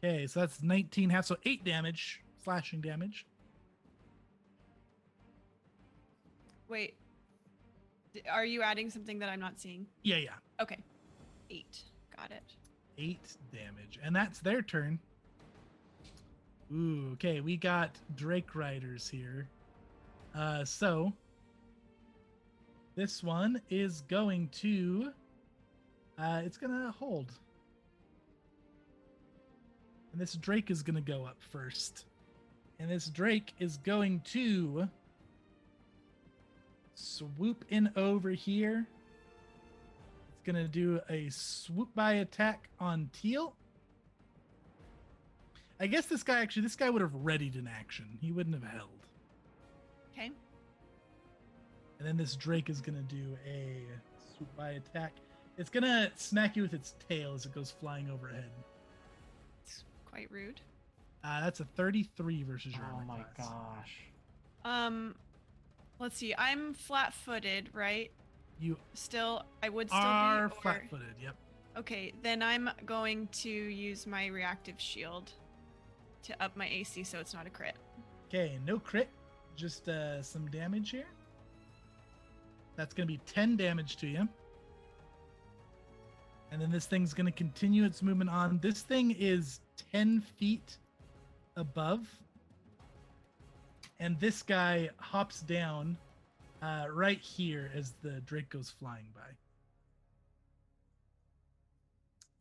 then. Okay, so that's 19 half, so 8 damage, slashing damage. Wait. Are you adding something that I'm not seeing? Yeah. Okay. 8. Got it. 8 damage. And that's their turn. Ooh, okay, we got Drake Riders here. So this one is going to it's gonna hold. And this Drake is gonna go up first. And this Drake is going to swoop in over here. It's gonna do a swoop by attack on Teal. I guess this guy would have readied an action. He wouldn't have held. Okay. And then this Drake is gonna do a swoop by attack. It's gonna smack you with its tail as it goes flying overhead. It's quite rude. That's a 33 versus your Oh armor my class. gosh. Let's see. I'm flat-footed, right? You I would still are be. Or... flat-footed. Yep. Okay, then I'm going to use my reactive shield to up my AC so it's not a crit. Okay, no crit, just some damage here. That's gonna be 10 damage to you. And then this thing's gonna continue its movement on. This thing is 10 feet above. And this guy hops down right here as the Drake goes flying by.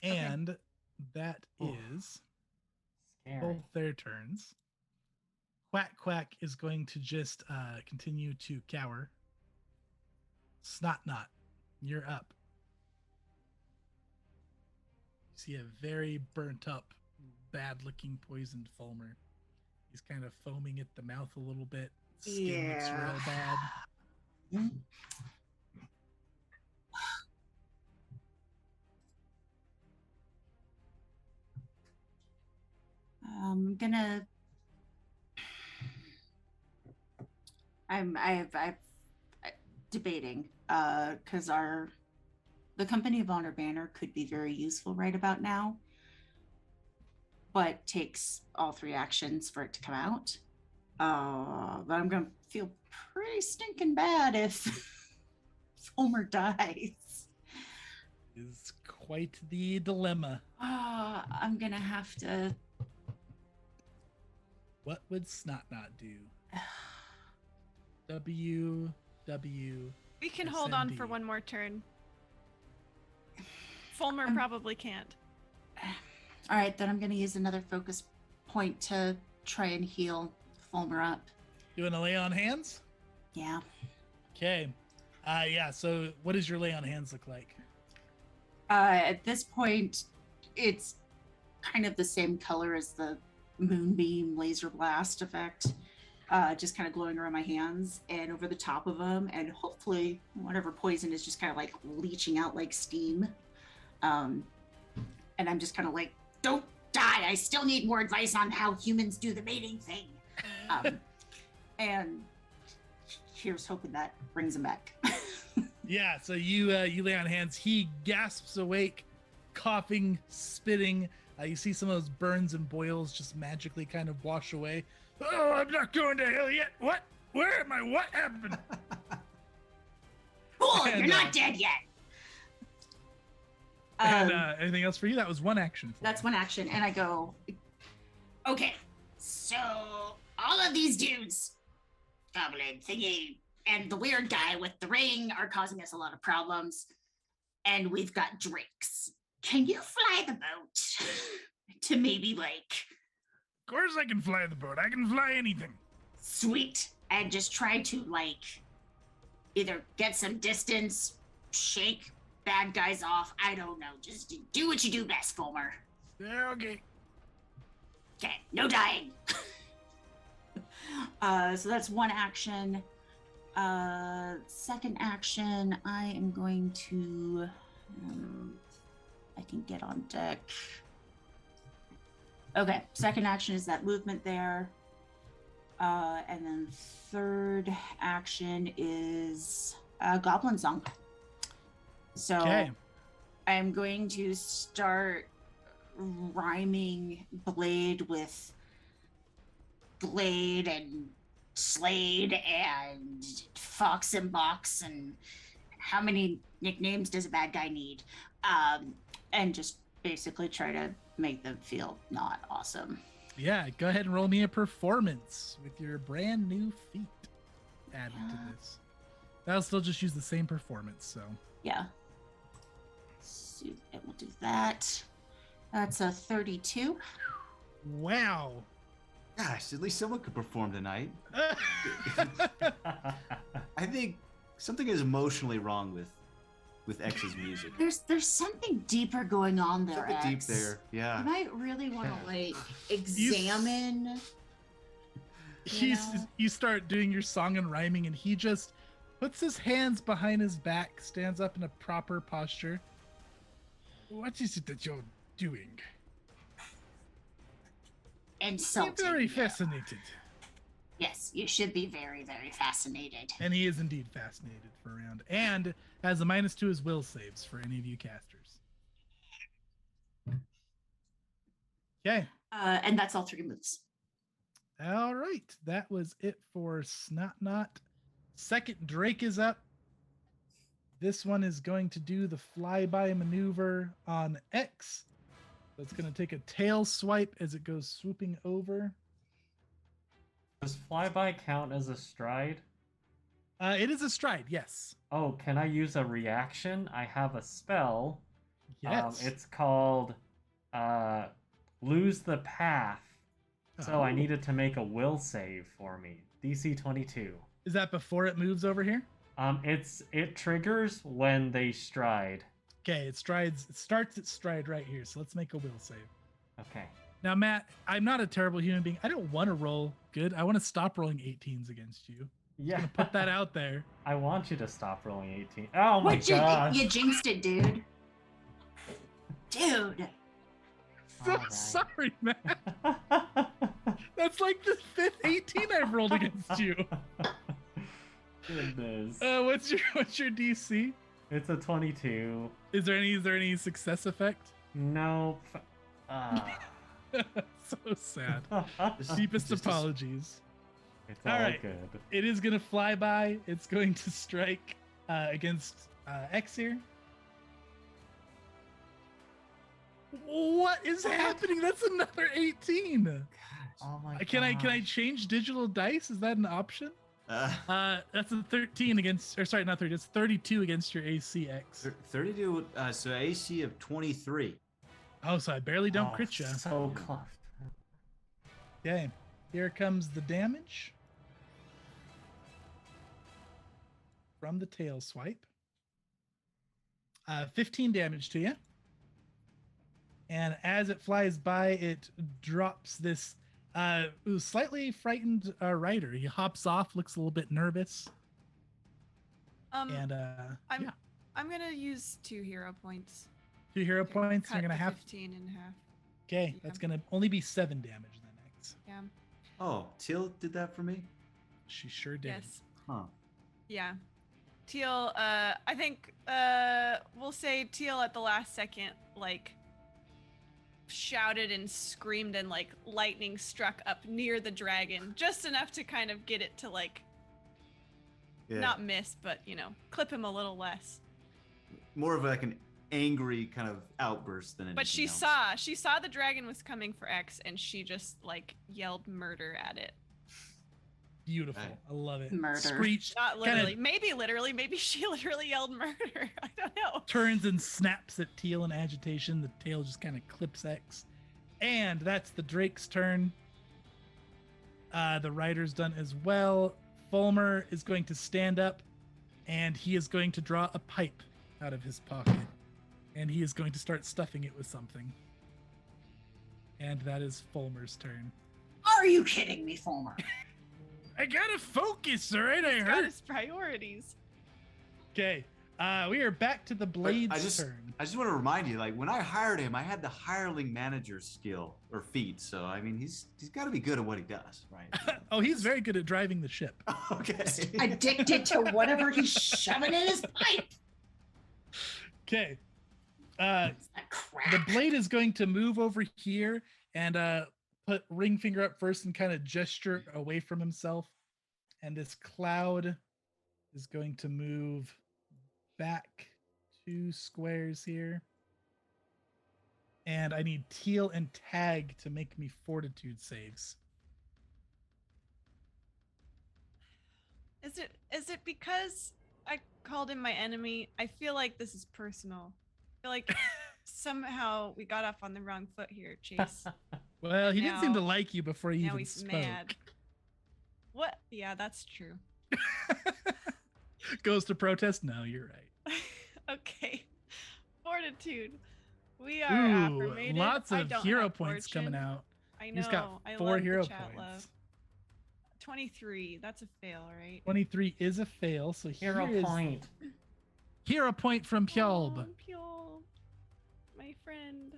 Okay. And that Oof. is Scary. both their turns. Quack Quack is going to just continue to cower. Snot Knot, you're up. You see a very burnt up, bad looking poisoned Fulmer. He's kind of foaming at the mouth a little bit. Skin looks Yeah. real bad. I'm gonna. I'm debating because the Company of Honor banner could be very useful right about now, but takes all 3 actions for it to come out. But I'm gonna feel pretty stinking bad if Fulmer dies. Is quite the dilemma. I'm gonna have to. What would Snot Knot do? W. We can hold on for SMD. one more turn. Fulmer Um, probably can't. All right, then I'm gonna use another focus point to try and heal Fulmer up. Doing a lay on hands? Yeah. Okay. Yeah, so what does your lay on hands look like? At this point, it's kind of the same color as the moonbeam laser blast effect, just kind of glowing around my hands and over the top of them, and hopefully whatever poison is just kind of like leaching out like steam. And I'm just kind of like, don't die. I still need more advice on how humans do the mating thing. And here's hoping that brings him back. Yeah, so you lay on hands. He gasps awake, coughing, spitting. You see some of those burns and boils just magically kind of wash away. Oh, I'm not going to hell yet. What? Where am I? What happened? Cool, And, you're not dead yet. And anything else for you? That was one action. For That's you. one action, and I go, okay, so all of these dudes goblin thingy and the weird guy with the ring are causing us a lot of problems. And we've got drinks. Can you fly the boat to maybe like... Of course I can fly the boat. I can fly anything. Sweet. And just try to like either get some distance, shake bad guys off. I don't know. Just do what you do best, Fulmer. Yeah, okay. Okay, no dying. So that's one action. Second action, I am going to... I can get on deck. Okay, second action is that movement there. And then third action is Goblin Song. So Okay. I'm going to start rhyming blade with blade and Slade and Fox and Box and how many nicknames does a bad guy need? And just basically try to make them feel not awesome. Yeah, go ahead and roll me a performance with your brand new feat added to this. That'll still just use the same performance, so. Yeah. So it will do that. That's a 32. Wow. Gosh, at least someone could perform tonight. I think something is emotionally wrong with X's music. There's something deeper going on there, Something deep X. there, yeah. You might really want to like examine. You start doing your song and rhyming, and he just puts his hands behind his back, stands up in a proper posture. What is it that you're doing? Insulting. I'm very you. fascinated. Yes, you should be very, very fascinated. And he is indeed fascinated for a round. And has a -2 to his will saves for any of you casters. Okay. And that's all 3 moves. All right. That was it for Snotnot. Second Drake is up. This one is going to do the flyby maneuver on X. So it's going to take a tail swipe as it goes swooping over. Does flyby count as a stride? It is a stride, yes. Oh, can I use a reaction? I have a spell. Yes. It's called Lose the Path. So I Oh. needed to make a will save for me. DC 22. Is that before it moves over here? It triggers when they stride. Okay, it starts its stride right here. So let's make a will save. Okay. Now, Matt, I'm not a terrible human being. I don't want to roll good. I want to stop rolling 18s against you. Yeah. I'm gonna put that out there. I want you to stop rolling 18. Oh my What, god. you jinxed it, dude. Dude. So Alright. sorry, Matt. That's like the 5th 18 I've rolled against you. Goodness. What's your DC? It's a 22. Is there any success effect? Nope. So sad. This is Deepest just apologies. It's All all right. good. It is gonna fly by. It's going to strike against X here. What is happening? That's another 18. Oh my Can I gosh. change digital dice? Is that an option? That's a 13 against, or sorry, not 30. It's 32 against your AC X. 32, so AC of 23. Oh, so I barely don't crit you. So close. Okay, here comes the damage from the tail swipe. 15 damage to you. And as it flies by, it drops this slightly frightened rider. He hops off, looks a little bit nervous. And I'm gonna use 2 hero points. 2 hero to points. cut You're gonna the have. 15 in half. Okay, Yeah. that's gonna only be 7 damage then. X. Yeah. Oh, Teal did that for me? She sure did. Yes. Huh. Yeah. Teal, I think we'll say Teal at the last second, like, shouted and screamed and, like, lightning struck up near the dragon, just enough to kind of get it to, like, Yeah. not miss, but, you know, clip him a little less. More of like an angry kind of outburst than anything But she else. saw the dragon was coming for X, and she just, like, yelled murder at it. Beautiful. Right. I love it. Murder. Screech Not literally. kinda Maybe literally. Maybe she literally yelled murder. I don't know. turns and snaps at Teal in agitation. The tail just kind of clips X. And that's the Drake's turn. The rider's done as well. Fulmer is going to stand up and he is going to draw a pipe out of his pocket. And he is going to start stuffing it with something. And that is Fulmer's turn. Are you kidding me, Fulmer? I gotta focus, all right? I He's got heard. his priorities. Okay. We are back to the Blade's turn. I just want to remind you, like when I hired him, I had the hireling manager skill or feat. So I mean, he's got to be good at what he does, right? Oh, he's very good at driving the ship. Okay. Addicted to whatever he's shoving in his pipe. Okay. It's that crap. The Blade is going to move over here and put ring finger up first and kind of gesture away from himself. And this cloud is going to move back 2 squares here. And I need Teal and Tag to make me fortitude saves. Is it because I called him my enemy? I feel like this is personal. I feel like somehow we got off on the wrong foot here, Chase. Well, he didn't seem to Now- like you before he now even he's spoke. mad. What? Yeah, that's true. Goes to protest? No, you're right. Okay. Fortitude. We are Ooh, affirmated. lots I of don't hero have points fortune. coming out. I know. He's got I 4 love hero the chat points. love. 23. That's a fail, right? 23 is a fail, so Hero here is point. hero point from Pjalb. Oh, Pjalb, my friend.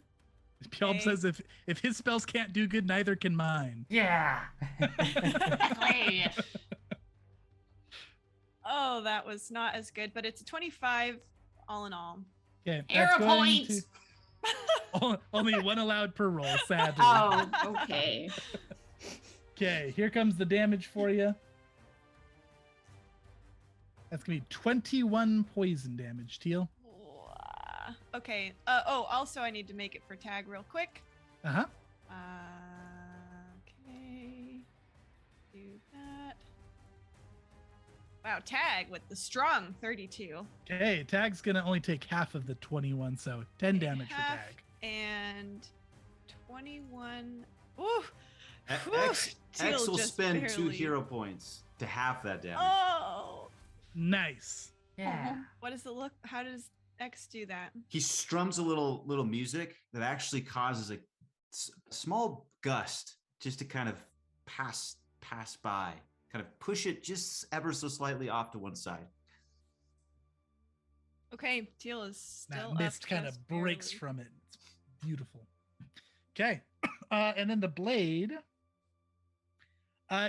Pjalb Okay. says if his spells can't do good, neither can mine. Yeah. Exactly. Oh, that was not as good, but it's a 25 all in all. Okay, Hero that's going points. to only 1 allowed per roll, sadly. Oh, okay. Okay, here comes the damage for you. That's gonna be 21 poison damage, Teal. Okay. Also, I need to make it for Tag real quick. Uh-huh. Okay. Do that. Wow, Tag with the strong 32. Okay, Tag's gonna only take half of the 21, so 10 damage for Half Tag. And 21. Ooh. Whew, X Teal will just spend 2 barely- hero points to half that damage. Oh. Nice. Yeah. What does it look? How does X do that? He strums a little music that actually causes a small gust just to kind of pass by, kind of push it just ever so slightly off to one side. Okay, Teal is still That mist up kind just of breaks barely. from it. It's beautiful. Okay. And then the Blade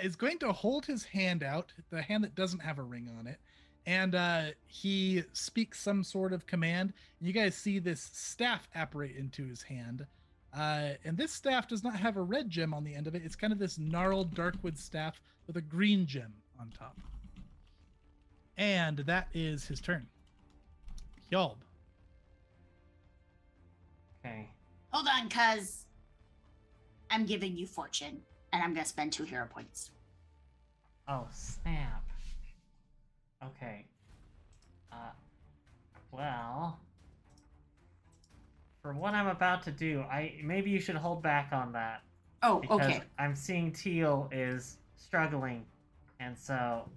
is going to hold his hand out, the hand that doesn't have a ring on it, and he speaks some sort of command. You guys see this staff apparate into his hand. And this staff does not have a red gem on the end of it. It's kind of this gnarled darkwood staff with a green gem on top. And that is his turn. Yalb. Okay. Hold on, cuz I'm giving you fortune, and I'm gonna spend 2 hero points. Oh, snap. Okay. Well, for what I'm about to do, maybe you should hold back on that. Oh, Because okay. I'm seeing Teal is struggling, and so,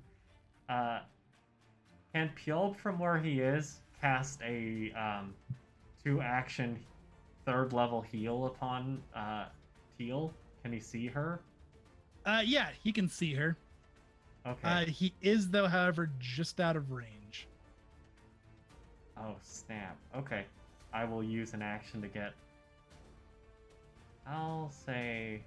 can Pjalb from where he is cast a 2-action 3rd level heal upon Teal? Can he see her? Yeah, he can see her. Okay. He is, though, however, just out of range. Oh, snap. Okay. I will use an action to get... I'll say...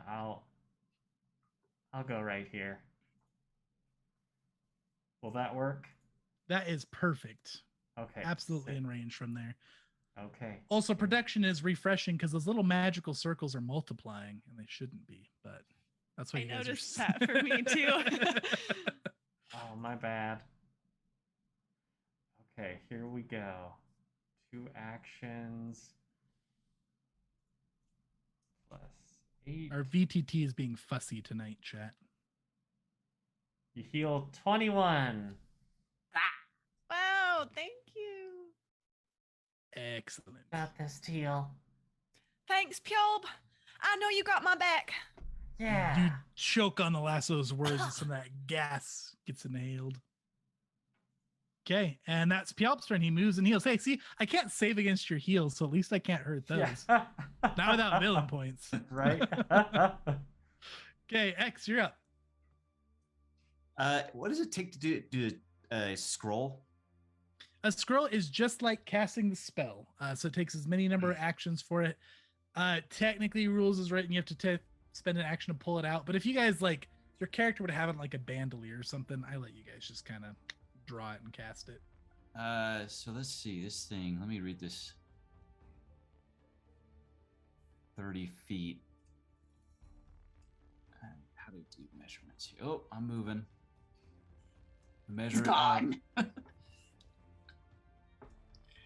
Oh. I'll go right here. Will that work? That is perfect. Okay. Absolutely sick. in range from there. Okay. Also, protection is refreshing because those little magical circles are multiplying, and they shouldn't be, but that's what I you guys are noticed that for me too. Oh, my bad. Okay, here we go. 2 actions. plus 8. Our VTT is being fussy tonight, chat. You heal 21. Wow, thank you. Excellent. Got this, Teal. Thanks, Pyob. I know you got my back. Yeah. You choke on the last of those words and some of that gas gets inhaled. Okay, and that's Pjalp's turn. He moves and heals. Hey, see, I can't save against your heals, so at least I can't hurt those. Yeah. Not without villain points. Right? Okay, X, you're up. What does it take to do a scroll? A scroll is just like casting the spell. So it takes as many number of actions for it. Technically, rules is written. You have to spend an action to pull it out. But if you guys like, your character would have it like a bandolier or something, I let you guys just kind of draw it and cast it. So let's see this thing. Let me read this. 30 feet. How do you do measurements here? Oh, I'm moving. Measure It's gone.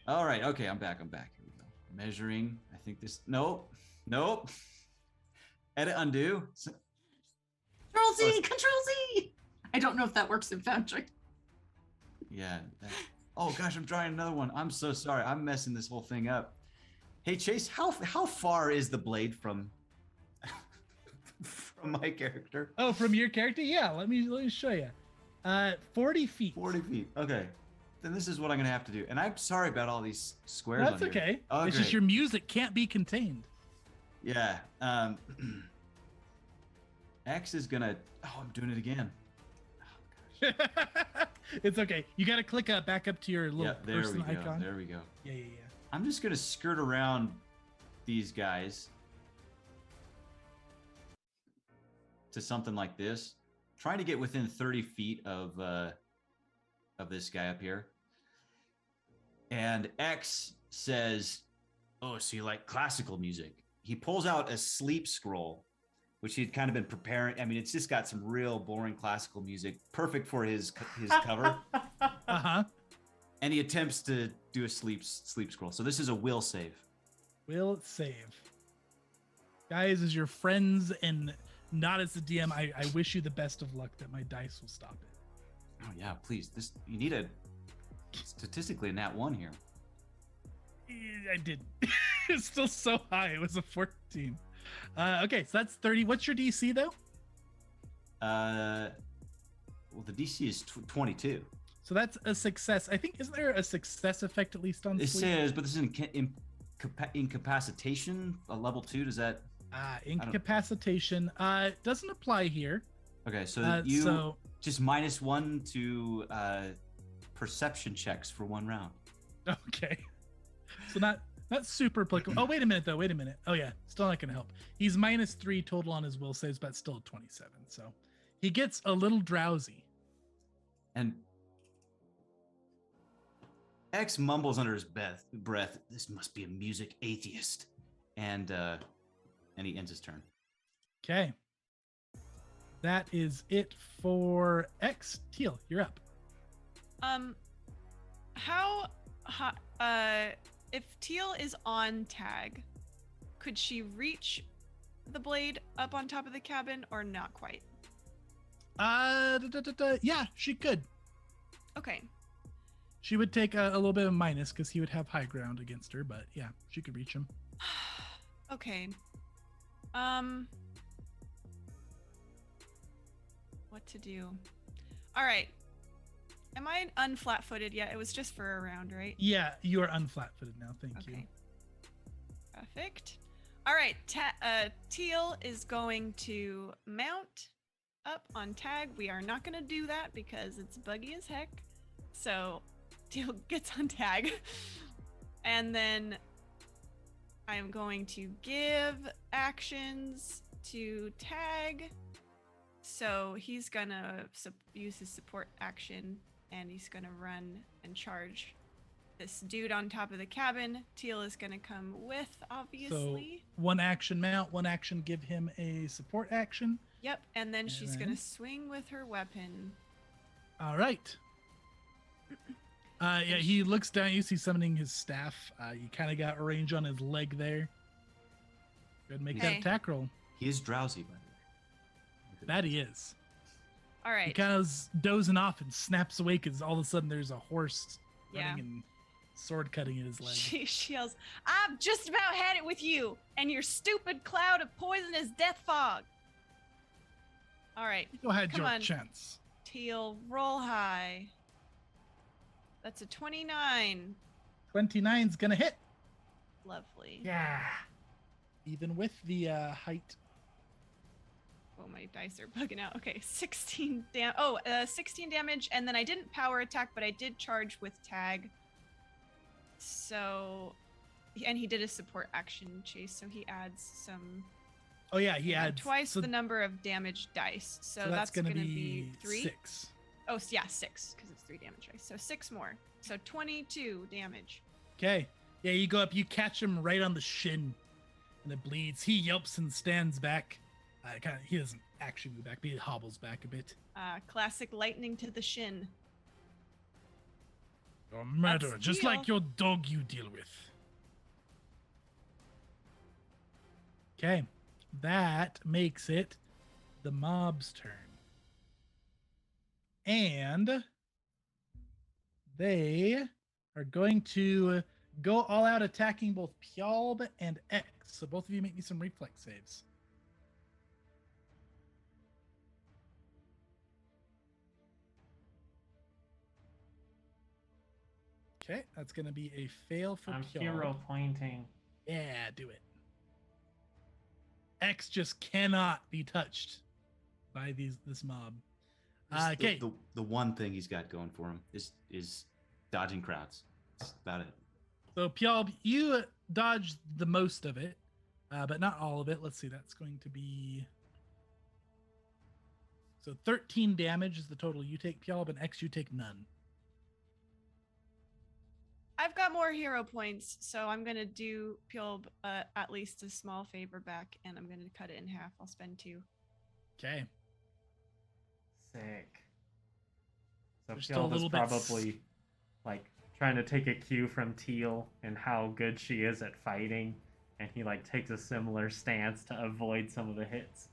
All right. Okay, I'm back. Here we go. Measuring. I think this. Nope. Edit, undo. Control Z, Control Z. I don't know if that works in Foundry. Yeah. Oh gosh, I'm drawing another one. I'm so sorry. I'm messing this whole thing up. Hey Chase, how far is the blade from from my character? Oh, from your character? Yeah, let me show you. 40 feet. 40 feet. Okay. Then this is what I'm gonna have to do. And I'm sorry about all these squares. That's on here. okay. Oh, It's just great. your music can't be contained. Yeah. X is gonna. Oh, I'm doing it again. Oh, gosh. It's okay. You got to click back up to your little Yeah, there person we go. icon. There we go. Yeah. I'm just gonna skirt around these guys to something like this, trying to get within 30 feet of this guy up here. And X says, "Oh, so you like classical music?" He pulls out a sleep scroll, which he'd kind of been preparing. I mean, it's just got some real boring classical music, perfect for his cover. Uh-huh. And he attempts to do a sleep scroll. So this is a will save. Will save. Guys, as your friends and not as the DM, I wish you the best of luck that my dice will stop it. Oh yeah, please. You need a statistically a nat 1 here. I did. It's still so high. It was a 14. Okay, so that's 30. What's your DC though? Well, the DC is 22. So that's a success. I think, isn't there a success effect at least on It sleep? says, but this is incapacitation, a level 2. Does that? Incapacitation. Doesn't apply here. Okay, so you so just -1 to perception checks for 1 round. okay. So not super applicable. Oh, wait a minute though. Wait a minute. Oh yeah, still not gonna help. He's -3 total on his will saves, but still 27. So he gets a little drowsy. And X mumbles under his breath, "This must be a music atheist," and he ends his turn. Okay. That is it for X. Teal, you're up. If Teal is on tag, could she reach the blade up on top of the cabin or not quite? Yeah, she could. Okay. She would take a little bit of minus because he would have high ground against her, but yeah, she could reach him. Okay. What to do? All right. Am I unflat-footed yet? It was just for a round, right? Yeah, you are unflat-footed now. Thank you. Okay. Perfect. All right. Teal is going to mount up on tag. We are not going to do that because it's buggy as heck. So Teal gets on tag. And then I am going to give actions to tag. So he's going to use his support action and he's going to run and charge this dude on top of the cabin. Teal is going to come with, obviously. So 1 action mount, 1 action give him a support action. Yep, and then she's then- going to swing with her weapon. All right. Yeah, he looks down. You see summoning his staff. You kind of got a range on his leg there. Good, make Okay. that attack roll. He is drowsy, by the way. That he is. All He right. kind of dozing off and snaps awake as all of a sudden there's a horse Yeah. running and sword cutting in his leg. She yells, "I've just about had it with you and your stupid cloud of poisonous death fog." All right, Go ahead, Come your on. chance. Teal, roll high. That's a 29. 29's gonna hit, Lovely. Yeah. even with the height. Oh, my dice are bugging out. Okay, 16 16 damage, and then I didn't power attack, but I did charge with tag. So, and he did a support action chase, so he adds some. Oh yeah, he adds twice so, the number of damage dice. So, so that's gonna gonna be 3. 6. Oh, yeah, 6, because it's 3 damage dice. So 6 more. So 22 damage. Okay. Yeah, you go up, you catch him right on the shin, and it bleeds. He yelps and stands back. He doesn't actually move back, but he hobbles back a bit. Classic lightning to the shin. You're a murderer, That's just Teal. like your dog you deal with. Okay, that makes it the mob's turn. And they are going to go all out attacking both Pjalb and X. So both of you make me some reflex saves. Okay, that's going to be a fail for I'm Pjalb. hero pointing. Yeah, do it. X just cannot be touched by this mob. Just Okay. The one thing he's got going for him is dodging crowds. That's about it. So Pjalb, you dodged the most of it, but not all of it. Let's see, that's going to be... So 13 damage is the total you take, Pjalb, and X, you take none. I've got more hero points, so I'm gonna do Pjalb at least a small favor back, and I'm gonna cut it in half. I'll spend 2. Okay. Sick. So There's still a Field is little bit probably like trying to take a cue from Teal and how good she is at fighting, and he like takes a similar stance to avoid some of the hits.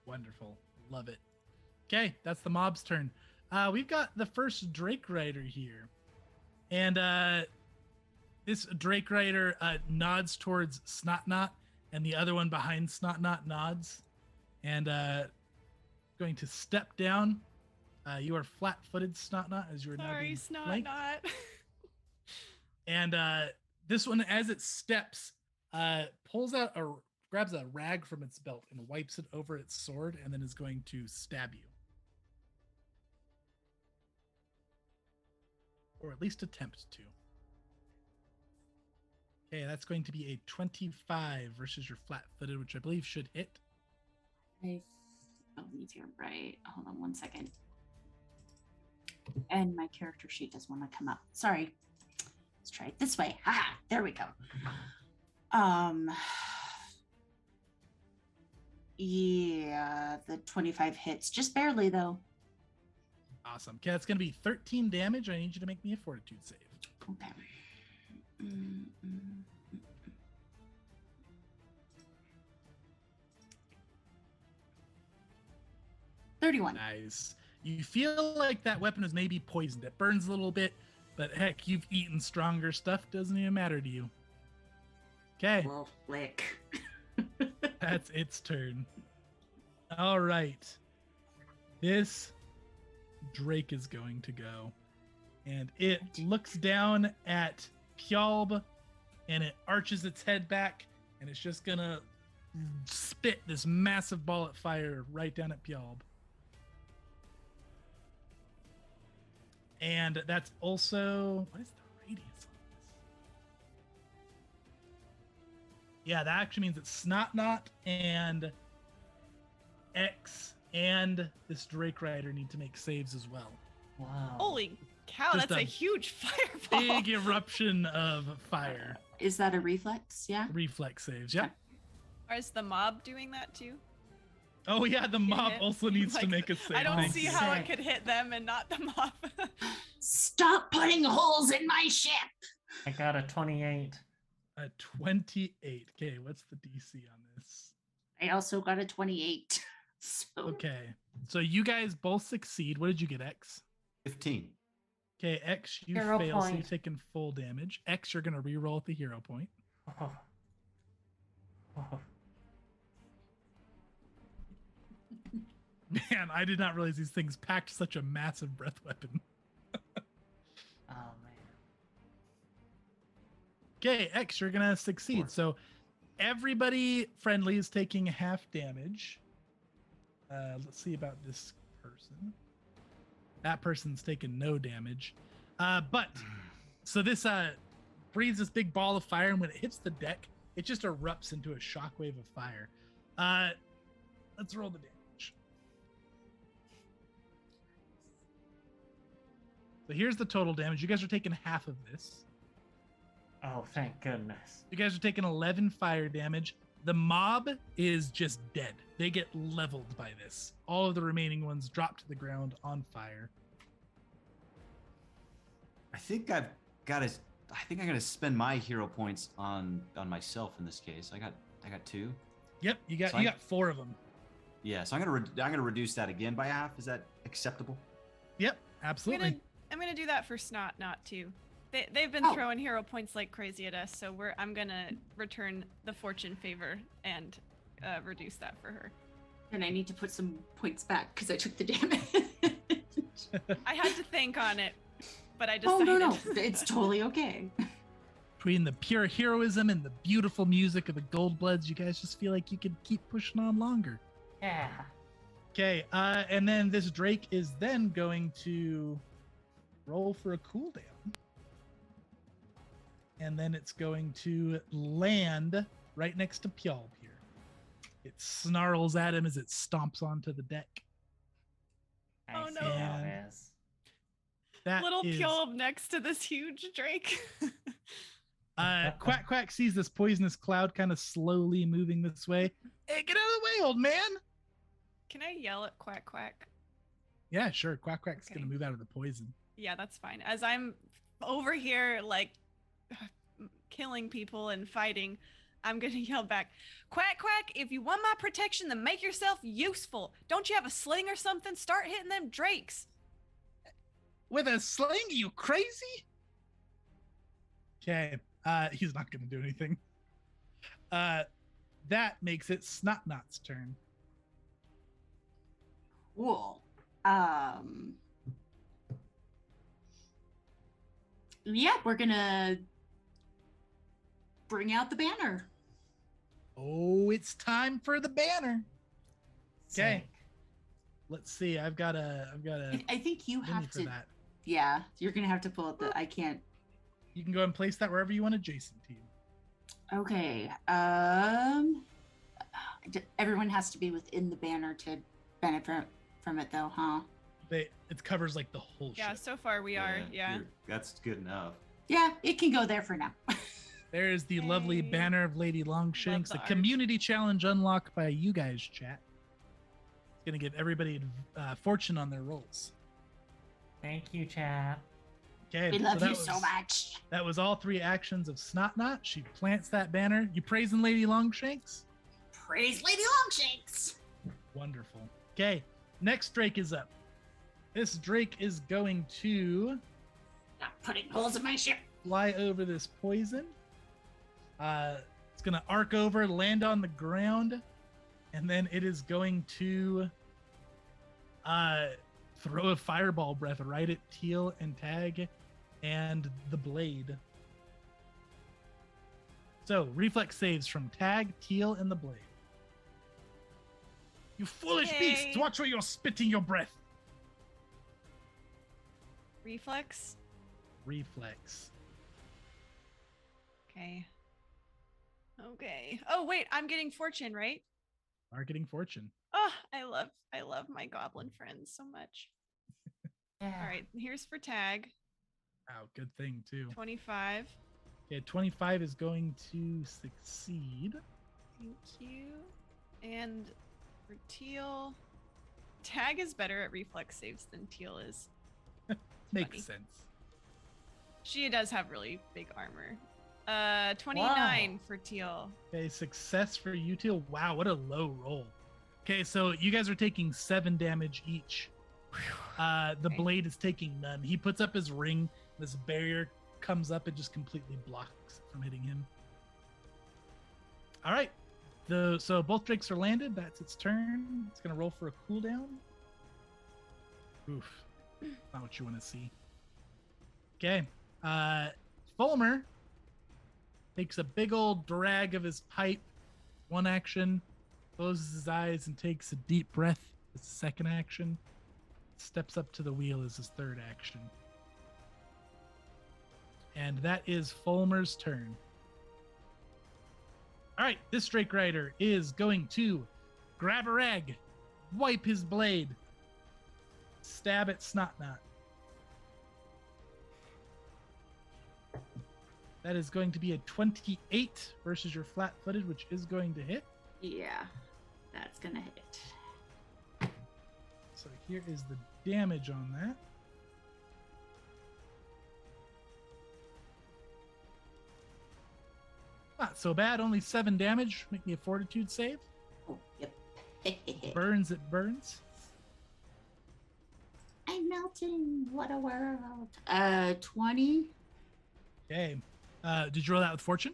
Wonderful. Love it. Okay, that's the mob's turn. We've got the first Drake Rider here. And this Drake Rider nods towards Snotknot, and the other one behind Snotknot nods. And going to step down. You are flat-footed, Snotknot, as you are now Sorry, being Snot flanked. Not. And this one, as it steps, grabs a rag from its belt and wipes it over its sword, and then is going to stab you. Or at least attempt to. Okay, that's going to be a 25 versus your flat-footed, which I believe should hit. Me too. Right. Hold on 1 second. And my character sheet doesn't want to come up. Sorry. Let's try it this way. Haha. There we go. Yeah, the 25 hits. Just barely though. Awesome. Okay, that's going to be 13 damage. I need you to make me a fortitude save. Okay. 31. Nice. You feel like that weapon is maybe poisoned. It burns a little bit, but heck, you've eaten stronger stuff. Doesn't even matter to you. Okay, Well, lick. that's its turn. All right. This Drake is going to go. And it looks down at Pjalb, and it arches its head back, and it's just going to spit this massive ball of fire right down at Pjalb. And that's also, what is the radius on this? Yeah, that actually means it's Snotknot and X and this Drake Rider need to make saves as well. Wow. Holy cow, Just that's a a huge fireball. Big eruption of fire. Is that a reflex? Yeah. Reflex saves, yep. Or is the mob doing that too? Oh yeah, the mob hit? also needs to Like, make a save. I don't Thank see you. how it Sick. could hit them and not the mob. Stop putting holes in my ship. I got a 28. A 28. Okay, what's the DC on this? I also got a 28. So Okay, so you guys both succeed. What did you get, X? 15. Okay, X, you Hero fail, so point. you've taken full damage. X, you're going to reroll at the hero point. Oh. Oh. Man, I did not realize these things packed such a massive breath weapon. Oh man. Okay, X, you're going to succeed. Four. So everybody friendly is taking half damage. Let's see about this person. That person's taking no damage. So this breathes this big ball of fire, and when it hits the deck, it just erupts into a shockwave of fire. Let's roll the damage. So here's the total damage. You guys are taking half of this. Oh, thank goodness. You guys are taking 11 fire damage. The mob is just dead. They get leveled by this. All of the remaining ones drop to the ground on fire. I think I gotta spend my hero points on myself in this case. I got 2. Yep, you got So you I- got 4 of them. Yeah, so I'm gonna reduce that again by half. Is that acceptable? Yep, absolutely. I'm gonna do that for Snot Not too. They've been Oh. throwing hero points like crazy at us, so I'm gonna return the fortune favor and reduce that for her. and I need to put some points back because I took the damage. I had to think on it, but I Oh decided. no, it's totally okay. Between the pure heroism and the beautiful music of the Goldbloods, you guys just feel like you can keep pushing on longer. Yeah. Okay, and then this Drake is then going to roll for a cooldown. And then it's going to land right next to Pjalb here. It snarls at him as it stomps onto the deck. Oh, I see no. how And- it is. That Little is, Pjalb next to this huge Drake. Quack Quack sees this poisonous cloud kind of slowly moving this way. Hey, get out of the way, old man! Can I yell at Quack Quack? Yeah, sure. Quack Quack's Okay. gonna move out of the poison. Yeah, that's fine. As I'm over here, like, killing people and fighting, I'm gonna yell back, Quack Quack, if you want my protection, then make yourself useful. Don't you have a sling or something? Start hitting them drakes. With a sling, you crazy? Okay, he's not gonna do anything. That makes it Snotnot's turn. Cool. Yeah, we're gonna bring out the banner. Oh, it's time for the banner. Okay. Sick. Let's see. I've got a I think you menu have for to. that. Yeah, you're gonna have to pull up the. I can't. You can go and place that wherever you want adjacent to you. Okay. Everyone has to be within the banner to benefit from it, though, huh? It covers like the whole Yeah, ship. so far we are. Yeah. That's good enough. Yeah, it can go there for now. There is the lovely Yay. banner of Lady Longshanks, the the art. community challenge unlocked by you guys, chat. It's gonna give everybody fortune on their rolls. Thank you, chat. Okay, We love that you so much. That was all 3 actions of Snotnot. She plants that banner. You praising Lady Longshanks? Praise Lady Longshanks. Wonderful. Okay, next Drake is up. This Drake is going to Not putting holes in my ship. fly over this poison. It's gonna arc over, land on the ground, and then it is going to throw a fireball breath right at Teal and Tag and the blade. So reflex saves from Tag, Teal, and the blade. You foolish beasts! Yay. Watch where you're spitting your breath. Reflex. Reflex. Okay. Okay. Oh wait, I'm getting fortune, right? Marketing fortune. Oh, I love my goblin friends so much. Yeah. All right, here's for tag. Wow, good thing too. 25. Okay, 25 is going to succeed. Thank you. And for Teal, tag is better at reflex saves than Teal is. Makes Funny. sense. She does have really big armor. 29 for Teal. Okay, success for you two. Wow, what a low roll. Okay, so you guys are taking 7 damage each. The Okay. blade is taking none. He puts up his ring. This barrier comes up and just completely blocks it from hitting him. All right. So both drakes are landed. That's its turn. It's going to roll for a cooldown. Oof. Not what you want to see. Okay. Fulmer takes a big old drag of his pipe. One action. Closes his eyes and takes a deep breath as a second action. Steps up to the wheel as his third action. And that is Fulmer's turn. All right, this Drake Rider is going to grab a rag, wipe his blade, stab at Snotnot. That is going to be a 28 versus your flat-footed, which is going to hit. Yeah, that's gonna hit. So here is the damage on that. Not so bad, only 7 damage. Make me a fortitude save. Oh, yep. Burns, it burns. I'm melting. What a world. 20. Okay. Did you roll that with fortune?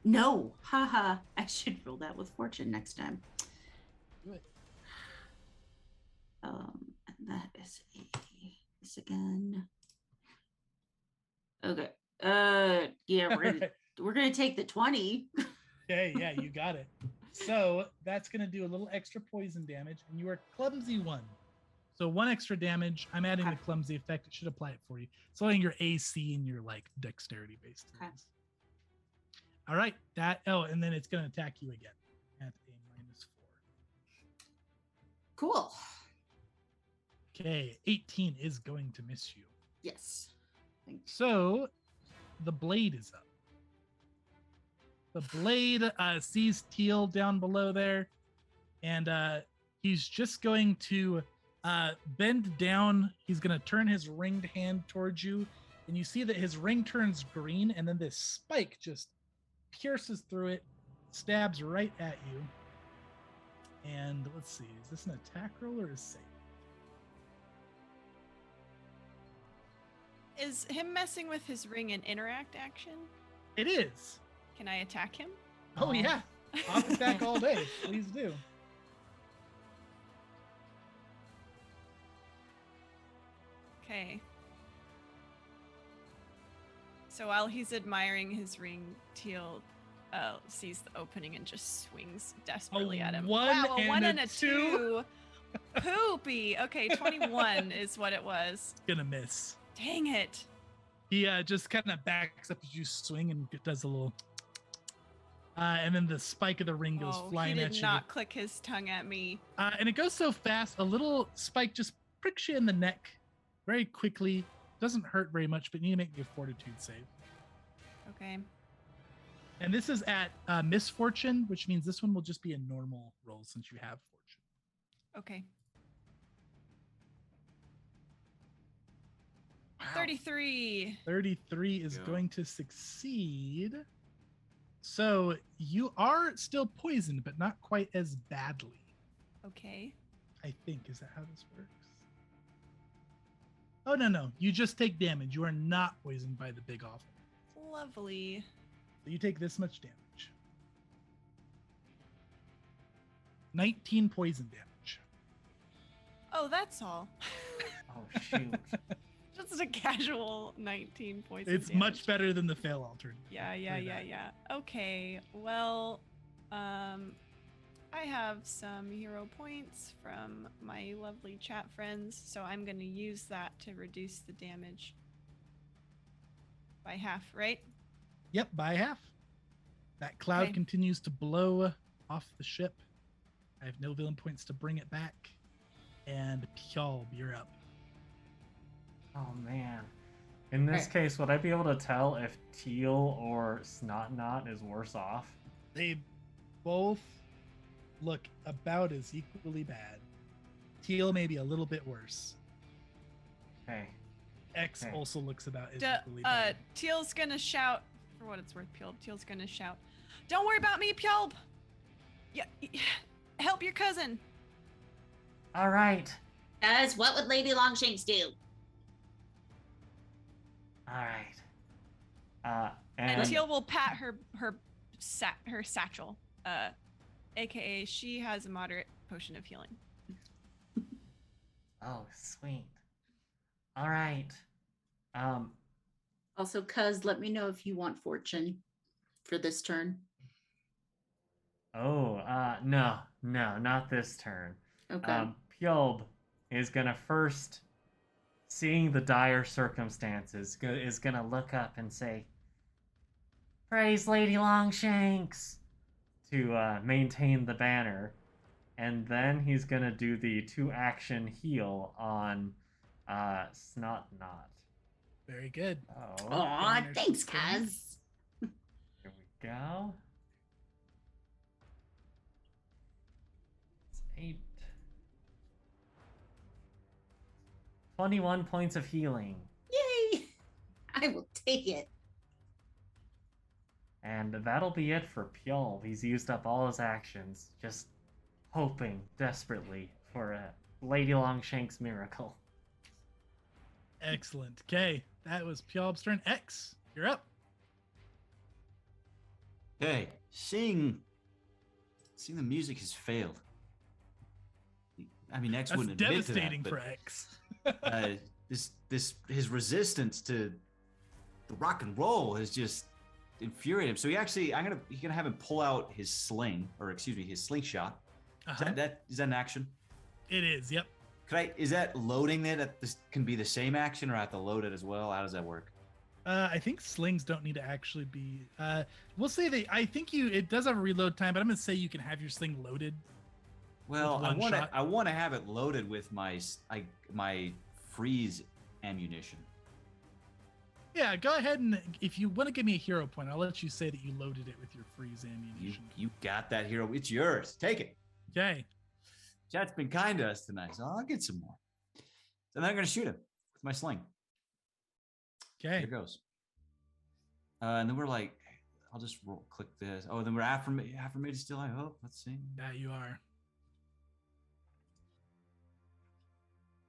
No, haha. I should roll that with fortune next time. Do it. And that is this again. Okay. Yeah, we're gonna take the 20. Okay, yeah, you got it. So that's gonna do a little extra poison damage, and you are clumsy 1. So 1 extra damage. I'm adding the clumsy effect. It should apply it for you. So letting your AC and your like dexterity based. Okay. All right. And then it's gonna attack you again at a -4. Cool. Okay, 18 is going to miss you. Yes. Thanks. So the blade is up. The blade sees Teal down below there, and he's just going to bend down. He's going to turn his ringed hand towards you, and you see that his ring turns green, and then this spike just pierces through it, stabs right at you. And let's see, is this an attack roll or a save? Is him messing with his ring an interact action? It is. Can I attack him? Oh, yeah. Off attack all day. Please do. Okay. So while he's admiring his ring, Teal sees the opening and just swings desperately at him. One wow, a and 1 a and a 2. 2. Poopy. Okay, 21 is what it was. Gonna miss. Dang it. He just kind of backs up as you swing and does a little. And then the spike of the ring goes flying he at did you. not click his tongue at me. And it goes so fast, a little spike just pricks you in the neck very quickly. Doesn't hurt very much, but you need to make your fortitude save. Okay. And this is at misfortune, which means this one will just be a normal roll since you have fortune. Okay. Wow. 33. 33 is Yeah. going to succeed. So you are still poisoned, but not quite as badly. Okay. I think. Is that how this works? Oh, no. You just take damage. You are not poisoned by the big awful. Lovely. So you take this much damage. 19 poison damage. Oh, that's all. Oh, shoot. Just a casual 19 poison It's damage. much better than the fail alternative. Yeah. Okay, well, I have some hero points from my lovely chat friends, so I'm going to use that to reduce the damage by half, right? Yep, by half. That cloud Okay. continues to blow off the ship. I have no villain points to bring it back. And Pjolb, you're up. Oh, man. In this case, would I be able to tell if Teal or Snotnot is worse off? They both look about as equally bad. Teal maybe a little bit worse. Okay. X Okay. also looks about as equally bad. Teal's going to shout, For what it's worth, Teal's gonna shout, "Don't worry about me, Pjolb! Yeah, help your cousin!" All right. Guys, what would Lady Longshanks do? All right. And Teal will pat her satchel, aka she has a moderate potion of healing. Oh, sweet. All right. Also, cuz, let me know if you want fortune for this turn. Oh, no, not this turn. Okay. Pjolb is gonna first, seeing the dire circumstances, is gonna look up and say, "Praise Lady Longshanks," to maintain the banner, and then he's gonna do the 2-action heal on Snotnot. Very good. Oh, Aw, there's thanks, the thing. cuz. here we go. It's 8. 21 points of healing. Yay! I will take it. And that'll be it for Pjolb. He's used up all his actions, just hoping desperately for a Lady Longshanks miracle. Excellent. Okay, that was Pjolb's turn. X, you're up. Okay, seeing the music has failed. I mean, X That's wouldn't admit to that, devastating but, for X. his resistance to the rock and roll has just infuriated him. So he's gonna have him pull out his his slingshot. Uh-huh. Is that an action? It is. Yep. Is that loading it? This can be the same action, or I have to load it as well? How does that work? I think slings don't need to actually be. We'll say it does have a reload time, but I'm gonna say you can have your sling loaded. Well, With one shot. I want to have it loaded with my freeze ammunition. Yeah, go ahead, and if you want to give me a hero point, I'll let you say that you loaded it with your freeze ammunition. You got that hero. It's yours. Take it. Okay. Chat's been kind to us tonight, so I'll get some more. So then I'm going to shoot him with my sling. Okay. Here goes. And then we're like, I'll just click this. Oh, then we're affirmated still, I hope. Let's see. Yeah, you are.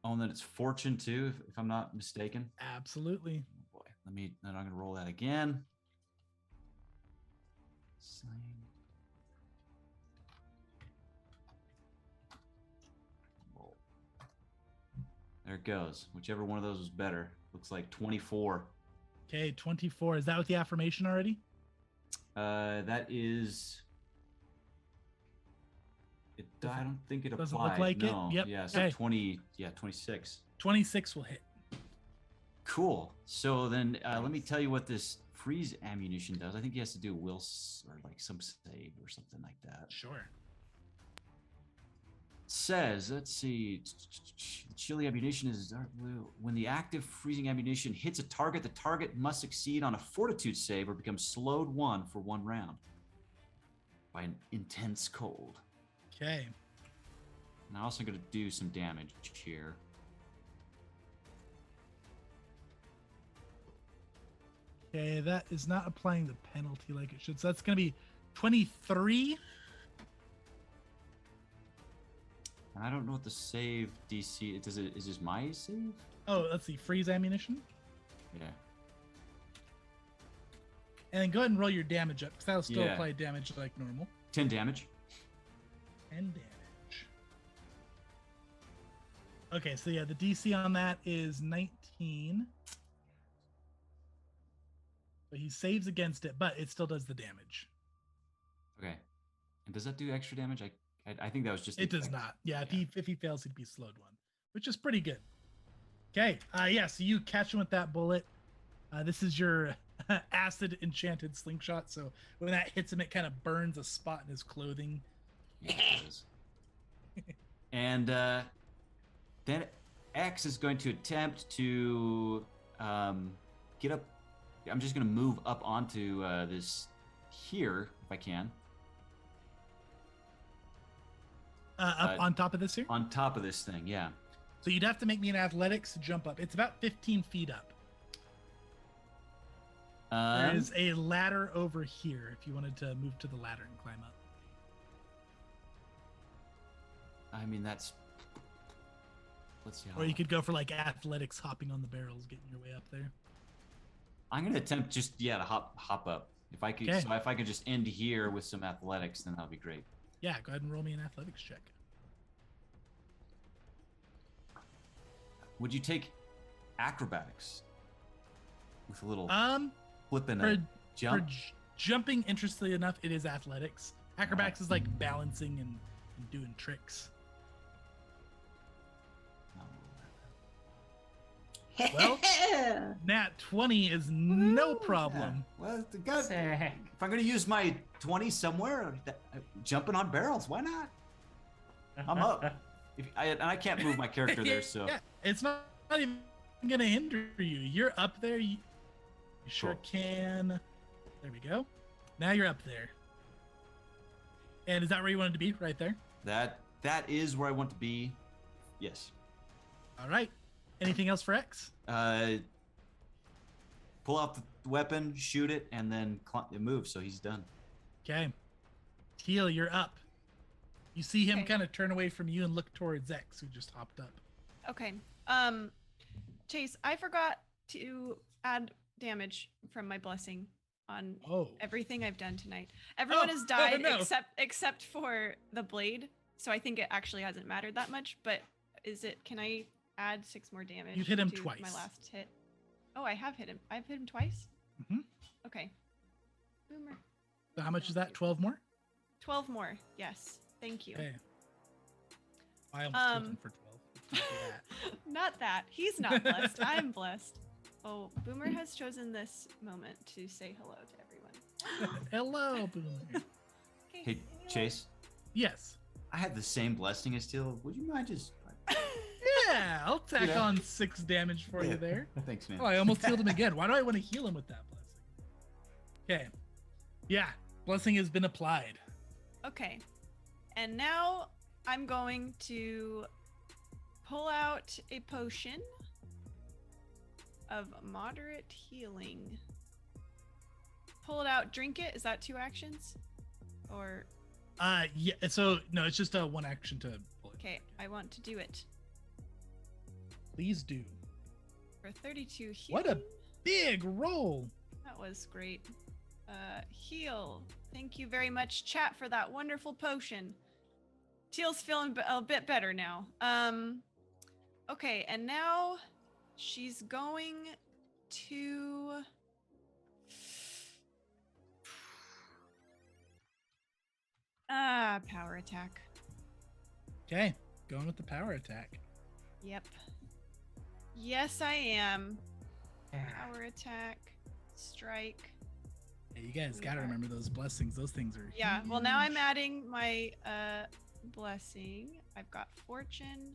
Oh, and then it's fortune too, if I'm not mistaken. Absolutely. Oh boy, then I'm going to roll that again. Sling. Roll. There it goes. Whichever one of those was better. Looks like 24. Okay, 24. Is that with the affirmation already? That is. I don't think it applies. Doesn't look like it? No. Yep. Yeah. So Okay. 26. 26 will hit. Cool. So then, let me tell you what this freeze ammunition does. I think he has to do will or like some save or something like that. Sure. Says, let's see, chilly ammunition is dark blue. When the active freezing ammunition hits a target, the target must succeed on a fortitude save or become slowed 1 for 1 round by an intense cold. Okay. And I'm also going to do some damage here. Okay, that is not applying the penalty like it should. So that's going to be 23. I don't know what the save DC is. Is this my save? Oh, let's see. Freeze ammunition. Yeah. And then go ahead and roll your damage up, because that'll still Yeah. apply damage like normal. 10 damage. 10 damage. Okay, so yeah, the DC on that is 19. But he saves against it, but it still does the damage. Okay. And does that do extra damage? I think that was just. the It does effect. not. Yeah, if he fails, he'd be slowed 1, which is pretty good. Okay, yeah, so you catch him with that bullet. This is your acid enchanted slingshot. So when that hits him, it kind of burns a spot in his clothing. Yeah, it does. And then X is going to attempt to get up. I'm just going to move up onto this here if I can. Up on top of this here? On top of this thing, yeah. So you'd have to make me an athletics to jump up. It's about 15 feet up. There is a ladder over here if you wanted to move to the ladder and climb up. I mean, that's. Let's see. Or you could go for like athletics, hopping on the barrels, getting your way up there. I'm gonna attempt just to hop up. If I could, Okay. so if I could just end here with some athletics, then that'll be great. Yeah, go ahead and roll me an athletics check. Would you take acrobatics with a little flip and For, a jump? for jumping, interestingly enough, it is athletics. Acrobatics is like balancing and doing tricks. Well, Nat 20 is no problem. Yeah. Well, if I'm going to use my 20 somewhere, jumping on barrels, why not? I'm up. And I can't move my character there, so. Yeah, it's not even going to hinder you. You're up there. You sure can. There we go. Now you're up there. And is that where you wanted to be? Right there? That is where I want to be. Yes. All right. Anything else for X? Pull out the weapon, shoot it, and then move. So he's done. Okay. Teal, you're up. You see him Okay. kind of turn away from you and look towards X, who just hopped up. Okay. Chase, I forgot to add damage from my blessing on everything I've done tonight. Everyone has died except for the blade, so I think it actually hasn't mattered that much. But can I add 6 more damage? You've hit him to twice. My last hit. Oh, I have hit him. I've hit him twice. Mm-hmm. Okay. Boomer. So how much is that? 12 more? 12 more. Yes. Thank you. Okay. I almost killed him for 12. Not that. He's not blessed. I'm blessed. Oh, Boomer has chosen this moment to say hello to everyone. Hello, Boomer. Hey, Chase. Yes. I had the same blessing as Teal. Would you mind just? Yeah, I'll tack on 6 damage for you there. Thanks, man. Oh, I almost healed him again. Why do I want to heal him with that blessing? Okay. Yeah, blessing has been applied. Okay. And now I'm going to pull out a potion of moderate healing. Pull it out, drink it. Is that 2 actions? Or yeah, so no, it's just a 1 action to pull it. okay, I want to do it. Please do. For 32 healing. What a big roll. That was great. Heal. Thank you very much, chat, for that wonderful potion. Teal's feeling a bit better now. Okay, and now she's going to power attack. Okay, going with the power attack. Yep. Yes, I am. Power attack. Strike. Hey, you guys gotta remember those blessings. Those things are Yeah, well now I'm huge. adding my blessing. I've got fortune.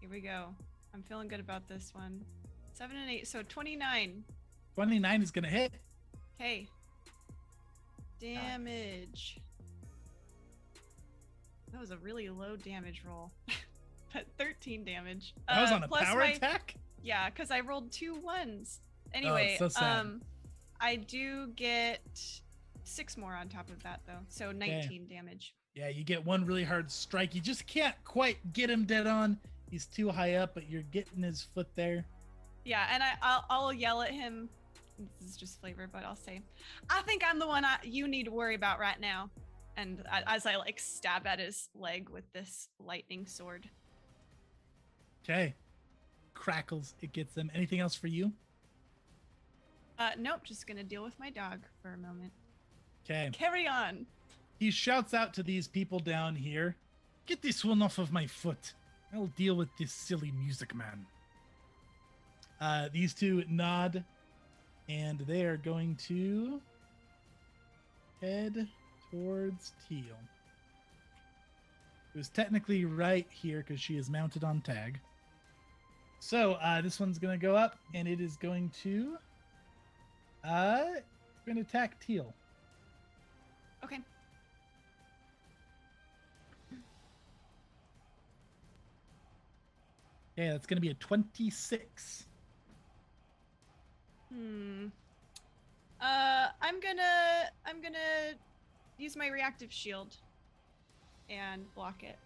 Here we go. I'm feeling good about this one. 7 and 8, so 29. 29 is gonna hit. Okay. Damage. That was a really low damage roll. But 13 damage. That was on a plus power attack? Yeah, because I rolled 2 1s. Anyway, so sad. I do get 6 more on top of that though. So 19 damage. Yeah, you get 1 really hard strike. You just can't quite get him dead on. He's too high up, but you're getting his foot there. Yeah, and I'll yell at him. This is just flavor, but I'll say, I think I'm the one you need to worry about right now. And as I like stab at his leg with this lightning sword. Okay. Crackles. It gets them. Anything else for you? Nope, just gonna deal with my dog for a moment. Okay. Carry on. He shouts out to these people down here, "Get this one off of my foot. I'll deal with this silly music man." These 2 nod, and they are going to head towards Teal, who's technically right here because she is mounted on tag. So this one's going to go up, and it is going to attack Teal. Okay. Yeah, that's going to be a 26. gonna use my reactive shield and block it.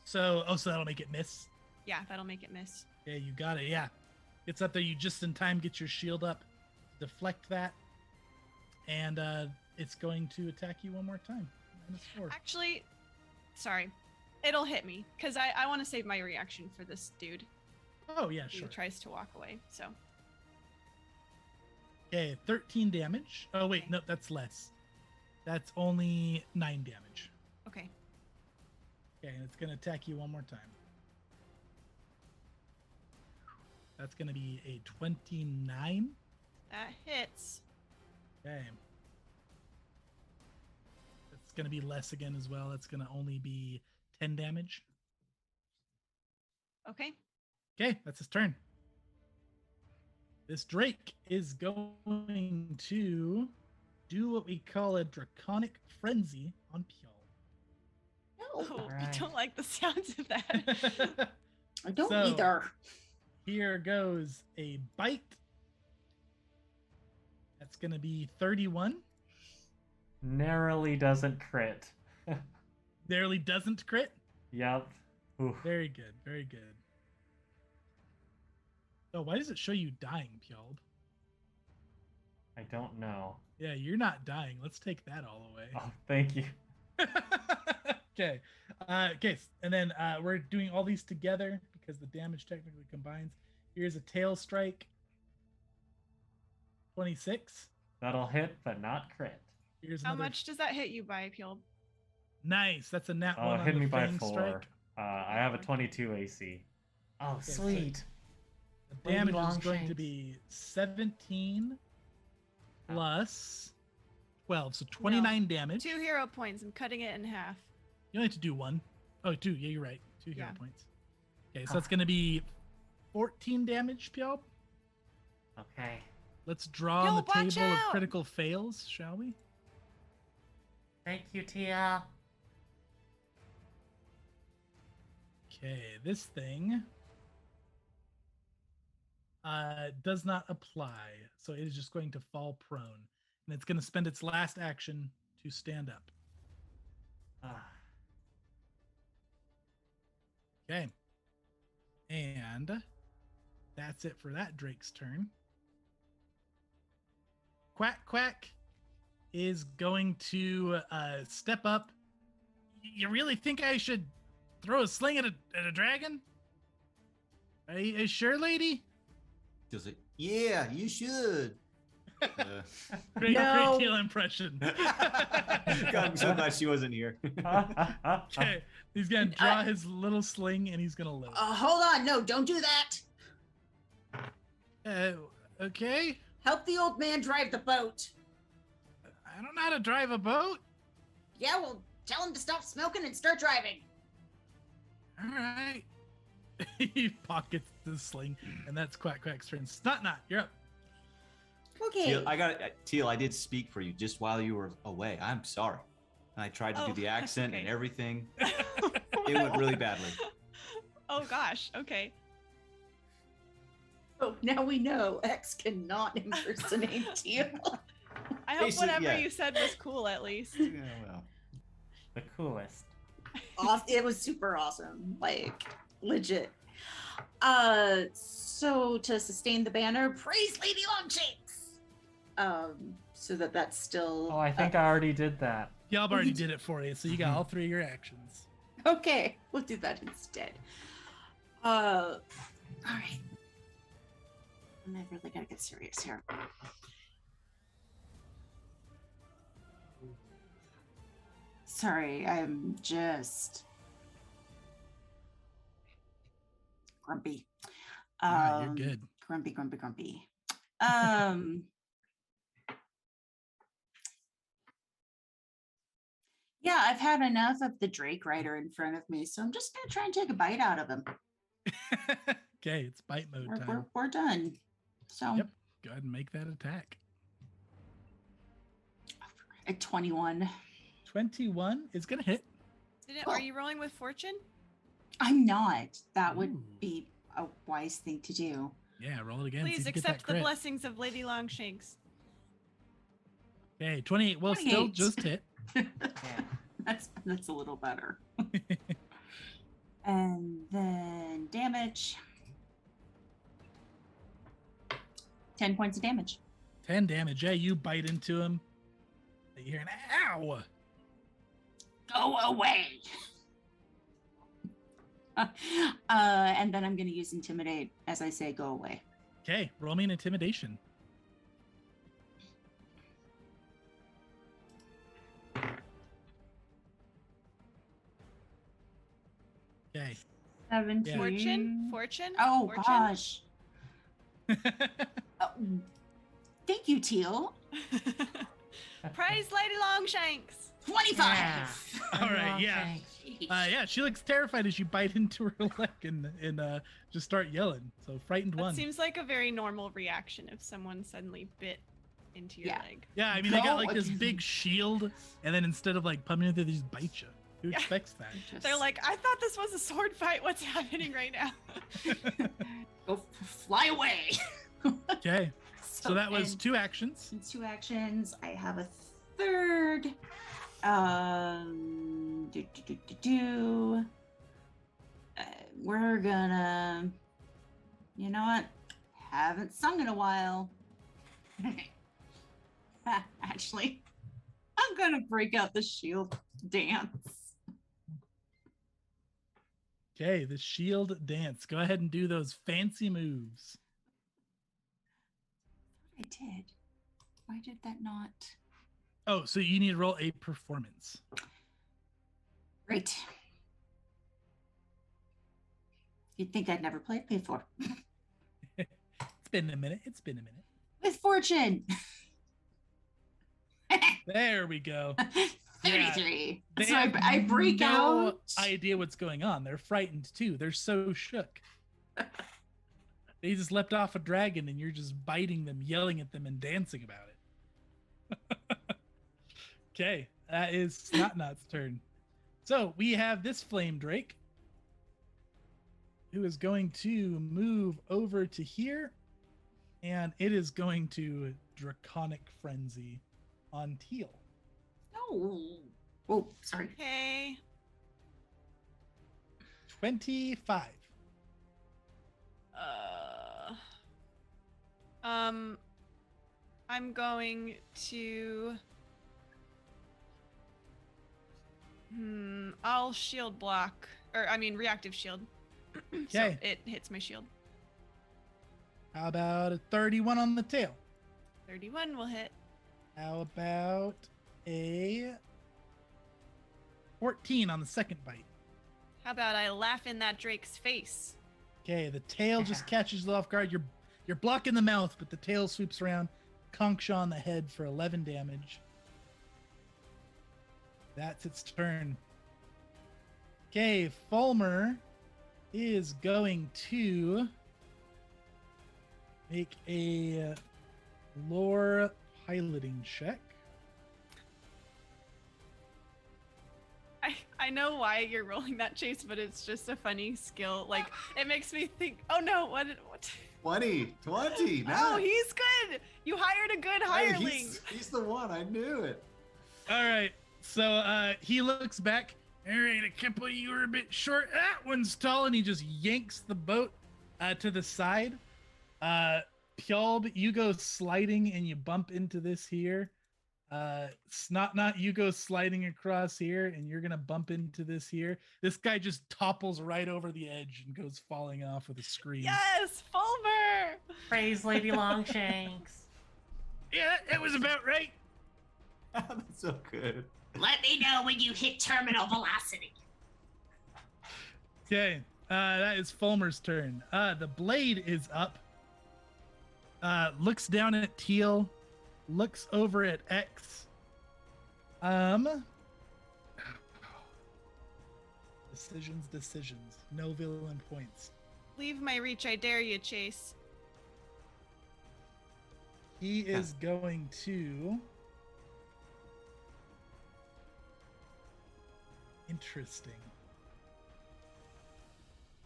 So that'll make it miss. Yeah, that'll make it miss. Yeah, you got it. Yeah, it's up there. You just in time get your shield up, deflect that, and it's going to attack you one more time. -4. Actually, sorry, it'll hit me because I want to save my reaction for this dude. Oh yeah, Who sure. tries to walk away. So. Okay, 13 damage. Oh wait, no, that's less. That's only 9 damage. Okay. Okay, and it's gonna attack you one more time. That's gonna be a 29. That hits. Okay. It's gonna be less again as well. That's gonna only be 10 damage. Okay. Okay, that's his turn. This Drake is going to do what we call a draconic frenzy on Pjol. No, Oh, I Alright. don't like the sounds of that. I don't So- either. Here goes a bite. That's going to be 31. Narrowly doesn't crit. Barely doesn't crit. Yep. Oof. Very good. Very good. Oh, why does it show you dying, Pjol? I don't know. Yeah, you're not dying. Let's take that all away. Oh, thank you. Okay. Okay. And then we're doing all these together because the damage technically combines. Here's a tail strike. 26. That'll hit, but not crit. Here's How another. much does that hit you by, Peel? Nice. That's a nat Oh, one it on hit the me by fang 4. strike. I have a 22 AC. Oh, so- sweet. The damage is Long going to shanks. be 17 plus 12, so 29 damage. 2 hero points. I'm cutting it in half. You only have to do 1. Oh, 2. Yeah, you're right. 2 hero Yeah. points. Okay, so that's going to be 14 damage, Pjol. Okay. Let's draw Yo, on the watch table of out! critical fails, shall we? Thank you, Tia. Okay, this thing does not apply, so it is just going to fall prone, and it's going to spend its last action to stand up. Ah, Okay, and that's it for that Drake's turn. Quack Quack is going to step up. You really think I should throw a sling at a dragon? Are you sure, lady? She'll say, "Yeah, you should." Great, No. great deal impression. God, I'm so glad she wasn't here. Okay, he's gonna draw his little sling and he's gonna load. Hold on. No, don't do that. Okay. Help the old man drive the boat. I don't know how to drive a boat. Yeah, well, tell him to stop smoking and start driving. All right. He pockets the sling, and that's Quack Quack's turn. Snotnot, you're up. Okay. Teal, I did speak for you just while you were away. I'm sorry. And I tried to do Oh, the that's accent and okay. everything. It went really badly. Oh gosh. Okay. Oh, now we know X cannot impersonate Teal. I hope Basically, whatever yeah. you said was cool at least. Yeah, well. the coolest. It was super awesome. Like, legit. So to sustain the banner, praise Lady Longshanks. So that's still Oh, I think I already did that. Y'all already did it for you, so you got all 3 of your actions. okay. We'll do that instead. All right. I really gotta get serious here. Sorry, I'm just grumpy. Alright, you're good. Grumpy. Yeah, I've had enough of the Drake Rider in front of me, so I'm just gonna try and take a bite out of him. Okay, it's bite mode time. We're done. So Yep. Go ahead and make that attack. at 21. 21 is gonna hit. Are you rolling with fortune? I'm not. That would Ooh. be a wise thing to do. Yeah, roll it again. see Please if you get that accept the crit. blessings of Lady Longshanks. Okay, 28 will still 28. just hit. That's a little better. And then damage. 10 points of damage. 10 damage. Yeah, you bite into him. You hear an ow. Go away. And then I'm going to use Intimidate as I say go away. Okay, roll me an intimidation. Okay. 17. Fortune. Oh, Fortune. gosh. Oh, thank you, Teal. Prize Lady Longshanks. 25. Yeah. All right, yeah. Jeez. Yeah, she looks terrified as you bite into her leg and just start yelling. So frightened That one. seems like a very normal reaction if someone suddenly bit into your Yeah. leg. Yeah, I mean, they got No, like this big shield, and then instead of like pummeling it, they just bite you. Who Yeah. expects that? They're like, I thought this was a sword fight. What's happening right now? Go fly away. Okay, so that was and 2 actions. in 2 actions. I have a third. We're gonna. You know what? Haven't sung in a while. Actually, I'm gonna break out the shield dance. Okay, the shield dance. Go ahead and do those fancy moves. I did. Why did that not? Oh, so you need to roll a performance. Right. You'd think I'd never played before. It's been a minute. With fortune. There we go. 33. They So have I break no out. idea what's going on. They're frightened too. They're so shook. They just leapt off a dragon and you're just biting them, yelling at them, and dancing about it. Okay, that is Snotnot's turn. So we have this flame drake who is going to move over to here, and it is going to draconic frenzy on Teal. No. Oh, sorry. Okay. 25. I'm going to. I'll shield block, or I mean reactive shield. Okay. So it hits my shield. How about a 31 on the tail? 31 will hit. How about a 14 on the second bite? How about I laugh in that Drake's face? Okay, the tail just catches you off guard. You're blocking the mouth, but the tail swoops around, conks you on the head for 11 damage. That's its turn. Okay, Fulmer is going to make a lore piloting check. I know why you're rolling that, Chase, but it's just a funny skill. Like, it makes me think, oh no, what? 20. Oh, Nice. he's good. You hired a good Hey, hireling. he's the one. I knew it. All right, so he looks back. All right, a couple of you are a bit short. That one's tall, and he just yanks the boat to the side. Pjolb, you go sliding and you bump into this here. Snotnot, you go sliding across here and you're gonna bump into this here. This guy just topples right over the edge and goes falling off with a scream. Yes, Fulmer. Praise Lady Longshanks. Yeah, that was about right. That's so good. Let me know when you hit terminal velocity. Okay, that is Fulmer's turn. The blade is up. Looks down at Teal. Looks over at X. Decisions. No villain points. Leave my reach, I dare you, Chase. He is going to. Interesting.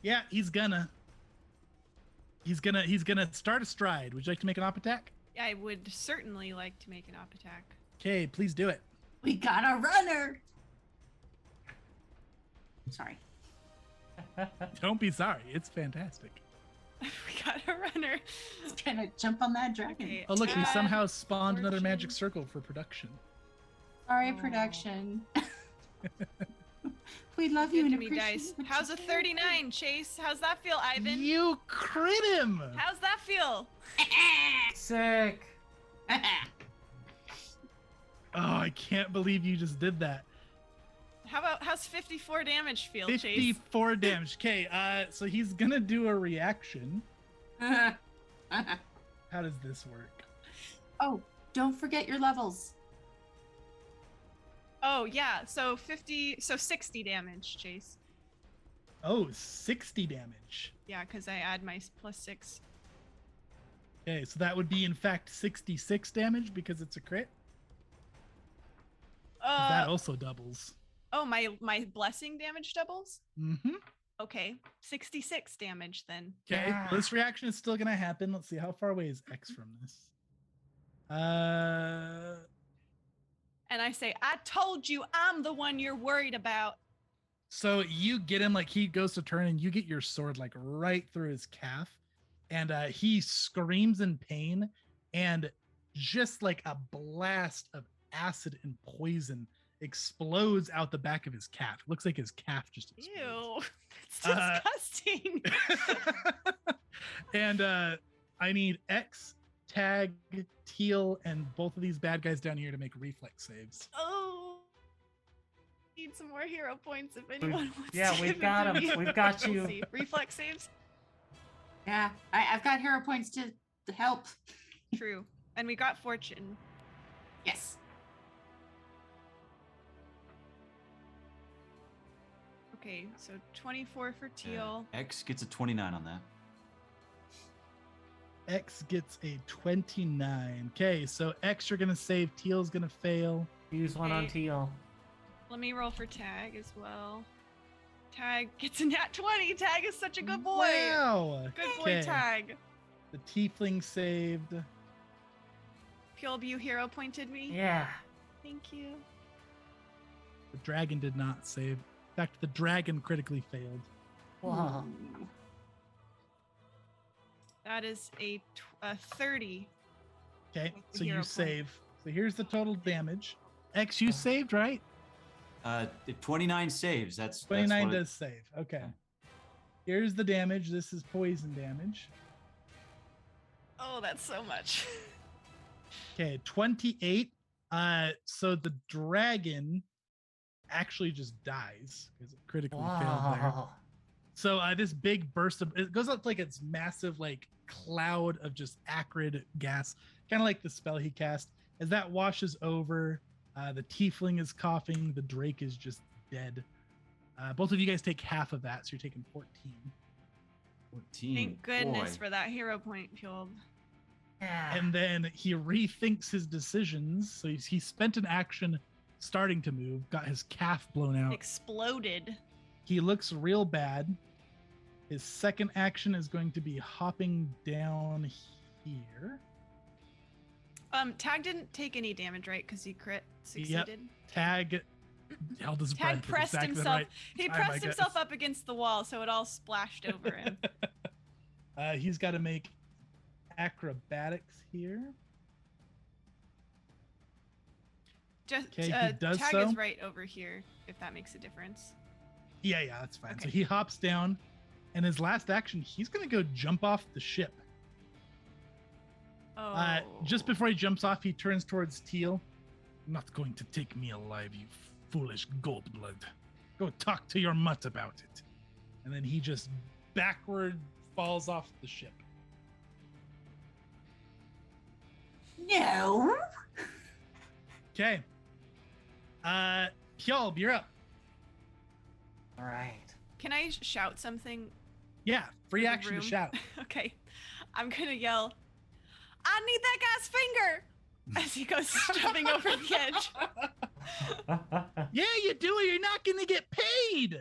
Yeah, he's gonna start a stride. Would you like to make an op attack? I would certainly like to make an op attack. Okay, please do it. We got a runner. Sorry. Don't be sorry. It's fantastic. We got a runner. Just trying to jump on that dragon. Okay. Oh, look, we add somehow spawned another fortune. magic circle for production. Sorry, Oh. production. We love you Good and to me, appreciate dice. what How's you a do. 39, Chase? How's that feel, Ivan? You crit him! How's that feel? Sick. Oh, I can't believe you just did that. How's 54 damage feel, Chase? 54 damage. Okay, so he's gonna do a reaction. How does this work? Oh, don't forget your levels. Oh yeah, so 60 damage, Chase. Oh, 60 damage. Yeah, because I add my +6. Okay, so that would be in fact 66 damage because it's a crit. 'Cause that also doubles. Oh, my blessing damage doubles? Mm-hmm. Okay, 66 damage then. Okay, Yeah. well, this reaction is still gonna happen. Let's see, how far away is X from this? And I say, I told you I'm the one you're worried about. So you get him, like he goes to turn and you get your sword like right through his calf, and he screams in pain, and just like a blast of acid and poison explodes out the back of his calf. It looks like his calf just explodes. Ew, it's disgusting. And I need X, Tag, Teal, and both of these bad guys down here to make reflex saves. Oh, need some more hero points if anyone wants. Yeah, to we've give got it to 'em. me. We've got We'll you. see. Reflex saves. Yeah, I've got hero points to help. True, and we got fortune. Yes. Okay, so 24 for Teal. X gets a 29 on that. X gets a 29. Okay, so X you're gonna save, Teal's gonna fail. Use one on Okay. Teal. Let me roll for Tag as well. Tag gets a nat 20. Tag is such a good boy. Wow. Good boy, Okay, Tag. the Tiefling saved. Pulb, you hero pointed me. Yeah. Thank you. The dragon did not save. In fact, the dragon critically failed. Whoa. That is a 30. Okay, With the so you hero point. save. So here's the total damage. X, you saved, right? 29 saves. That's 29 what it- does save. Okay. Okay. Here's the damage. This is poison damage. Oh, that's so much. Okay, 28. So the dragon actually just dies because it critically failed there. Wow. So this big burst of it goes up like it's massive like cloud of just acrid gas, kind of like the spell he cast. As that washes over, the tiefling is coughing, the drake is just dead. Both of you guys take half of that, so you're taking 14. 14. Thank goodness Boy. for that hero point, Pulb. Yeah. And then he rethinks his decisions. So he spent an action starting to move, got his calf blown out. Exploded. He looks real bad. His second action is going to be hopping down here. Tag didn't take any damage, right? Because he crit succeeded. Tag held his Tag breath at pressed exactly the himself. right He time, pressed I himself guess. up against the wall, so it all splashed over him. He's got to make acrobatics here. Just Okay, he does Tag so. is right over here, if that makes a difference. Yeah, that's fine. So Okay. he hops down, and his last action, he's going to go jump off the ship. Oh. Just before he jumps off, he turns towards Teal. Not going to take me alive, you foolish Goldblood. Go talk to your mutt about it. And then he just backward falls off the ship. No. Okay. Pjolb, you're up. All right. Can I shout something? Yeah, free through the action to room? shout. Okay. I'm gonna yell, I need that guy's finger! As he goes jumping over the edge. Yeah, you do it. You're not going to get paid.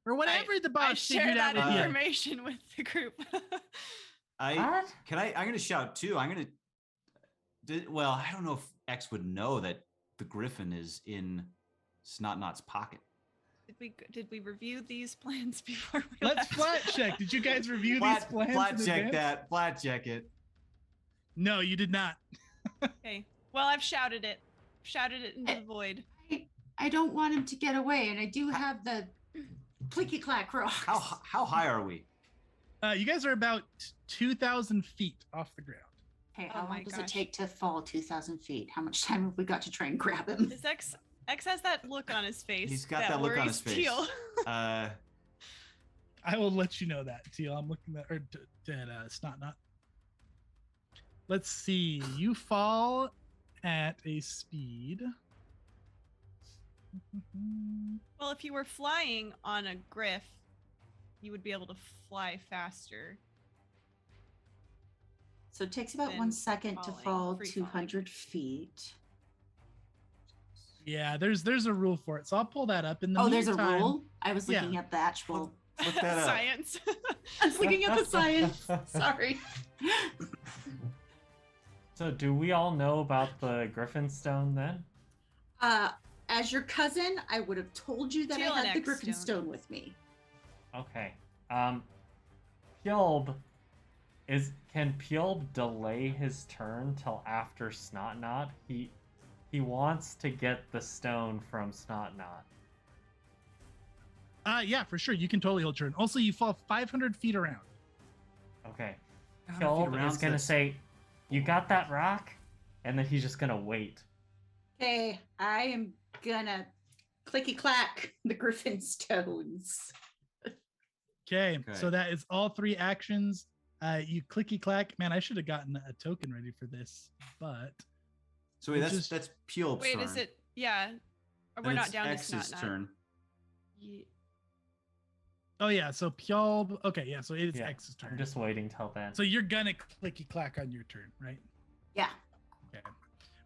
Or whatever the boss I share figured that out with you. information with the group. I'm What? gonna shout too. I'm gonna Well, I don't know if X would know that the griffin is in Snot-Knot's pocket. Did we review these plans before we Let's left? flat check. Did you guys review these plans? Flat in check advance? that. Flat check it. No, you did not. Okay. Well, I've shouted it. Shouted it into the void. I don't want him to get away, and I do have the clicky clack rocks. How high are we? You guys are about 2,000 feet off the ground. Hey, Oh how my long does it gosh. take to fall 2,000 feet? How much time have we got to try and grab him? His X has that look on his face. He's got that look on his worries face. Teal. I will let you know that, Teal. I'm looking at Snot-Knot. Let's see. You fall at a speed. Well, if you were flying on a griff, you would be able to fly faster. So it takes about Then 1 second to falling, fall free 200 feet. Yeah, there's a rule for it. So I'll pull that up in the Oh, there's a meantime- rule? I was looking Yeah. at the actual. Look that up. Science. I was looking at the science. Sorry. So do we all know about the Griffin Stone then? As your cousin, I would have told you that Teal I and had the X Griffin don't. Stone with me. Okay. Pjolb can Pjolb delay his turn till after Snot-Knot? He wants to get the stone from Snot-Knot. Yeah, for sure. You can totally hold turn. Also, you fall 500 feet around. Okay. 500 feet Pjolb around, is gonna so say, "You got that rock?" And then he's just gonna wait. Okay, I am gonna clicky clack the Griffin Stones. Okay, Okay. so that is all 3 actions. You clicky clack. Man, I should have gotten a token ready for this, but So wait, Which is- that's Pjolb's Wait, turn. is it? Yeah. We're Then not it's down to X's Snot-Knot. turn. oh yeah, so Pjolb. Okay, yeah, so it's Yeah, X's turn. I'm just waiting till then. So you're gonna clicky clack on your turn, right? Yeah. Okay.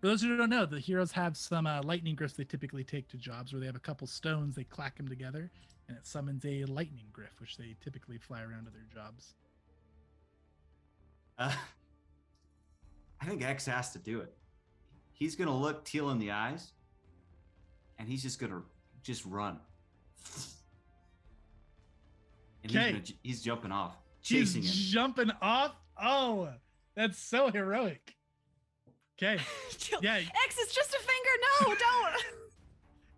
For those who don't know, the heroes have some lightning griffs they typically take to jobs where they have a couple stones, they clack them together, and it summons a lightning griff, which they typically fly around to their jobs. I think X has to do it. He's gonna look Teal in the eyes, and he's just gonna run. And Okay. he's jumping off, He's chasing him. jumping off. Oh, that's so heroic. Okay. Yeah. X is just a finger. No, don't.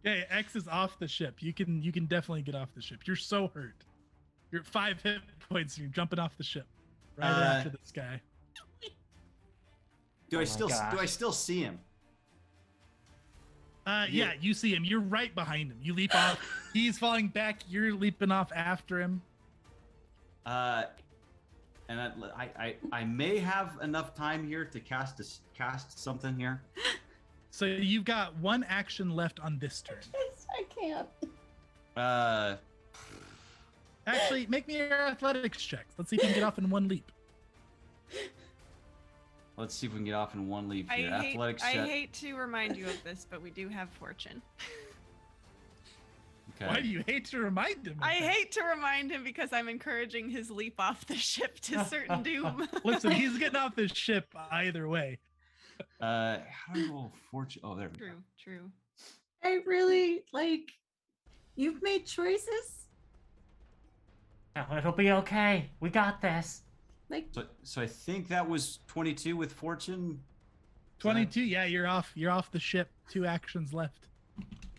Okay, X is off the ship. You can definitely get off the ship. You're so hurt. You're at 5 hit points and you're jumping off the ship right after this guy. Do Oh I my still gosh. see him? Yeah, you see him. You're right behind him. You leap off. He's falling back. You're leaping off after him. And I may have enough time here to cast something here. So you've got 1 action left on this turn. I can't. Actually, make me your athletics check. Let's see if you can get off in 1 leap. Let's see if we can get off in 1 leap I here. Athletics I check. hate to remind you of this, but we do have fortune. Okay. Why do you hate to remind him? of I that? hate to remind him because I'm encouraging his leap off the ship to certain doom. Listen, he's getting off this ship either way. How do I roll fortune? Oh, there we go. True, true. I really you've made choices. Oh, it'll be okay. We got this. So I think that was 22 with fortune. 22. Yeah, you're off the ship. 2 actions left.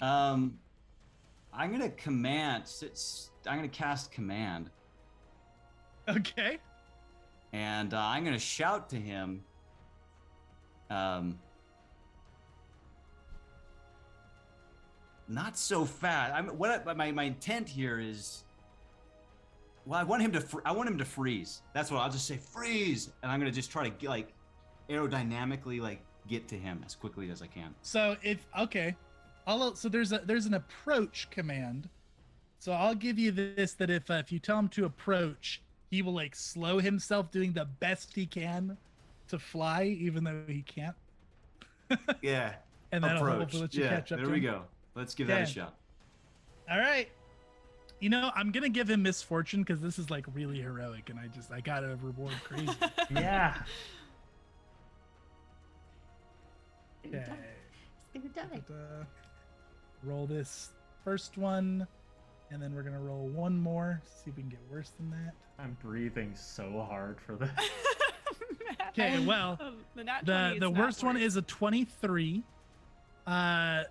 I'm gonna I'm gonna cast command, Okay. and I'm gonna shout to him. Not so fast. My intent here is. Well, I want him to freeze. That's what I'll just say. Freeze, and I'm gonna just try to aerodynamically get to him as quickly as I can. So so there's an approach command. So I'll give you this, that if you tell him to approach, he will slow himself doing the best he can to fly, even though he can't. Yeah. And that'll Approach. hopefully let you Yeah. catch up There to we him. go. Let's give that a Okay. shot. All right. I'm gonna give him misfortune because this is really heroic, and I gotta reward crazy. Yeah. gonna Okay. die. He's gonna die. Roll this first one, and then we're gonna roll one more. See if we can get worse than that. I'm breathing so hard for this. Okay, well, the worst one is a 23. Yeah,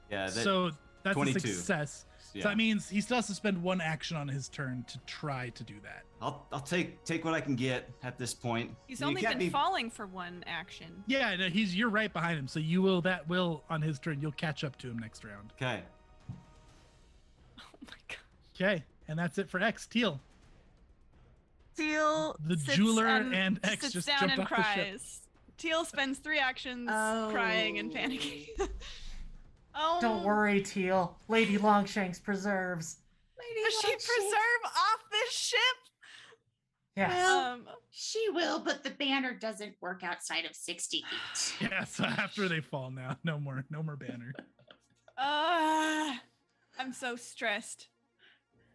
that, So that's 22. a success. yeah. So that means he still has to spend one action on his turn to try to do that. I'll take what I can get at this point. He's You only can't been be- falling for one action. Yeah, no, you're right behind him. So that will on his turn, you'll catch up to him next round. Okay. Oh my god. Okay, and that's it for X. Teal. Teal The sits jeweler and X sits just down jumped and off the ship. cries. Teal spends 3 actions crying and panicking. Oh. Oh, Don't worry, Teal. Lady Longshanks preserves. Does she preserve off this ship? Yes. Well, she will, but the banner doesn't work outside of 60 feet. Yeah, so after they fall now, no more banner. I'm so stressed.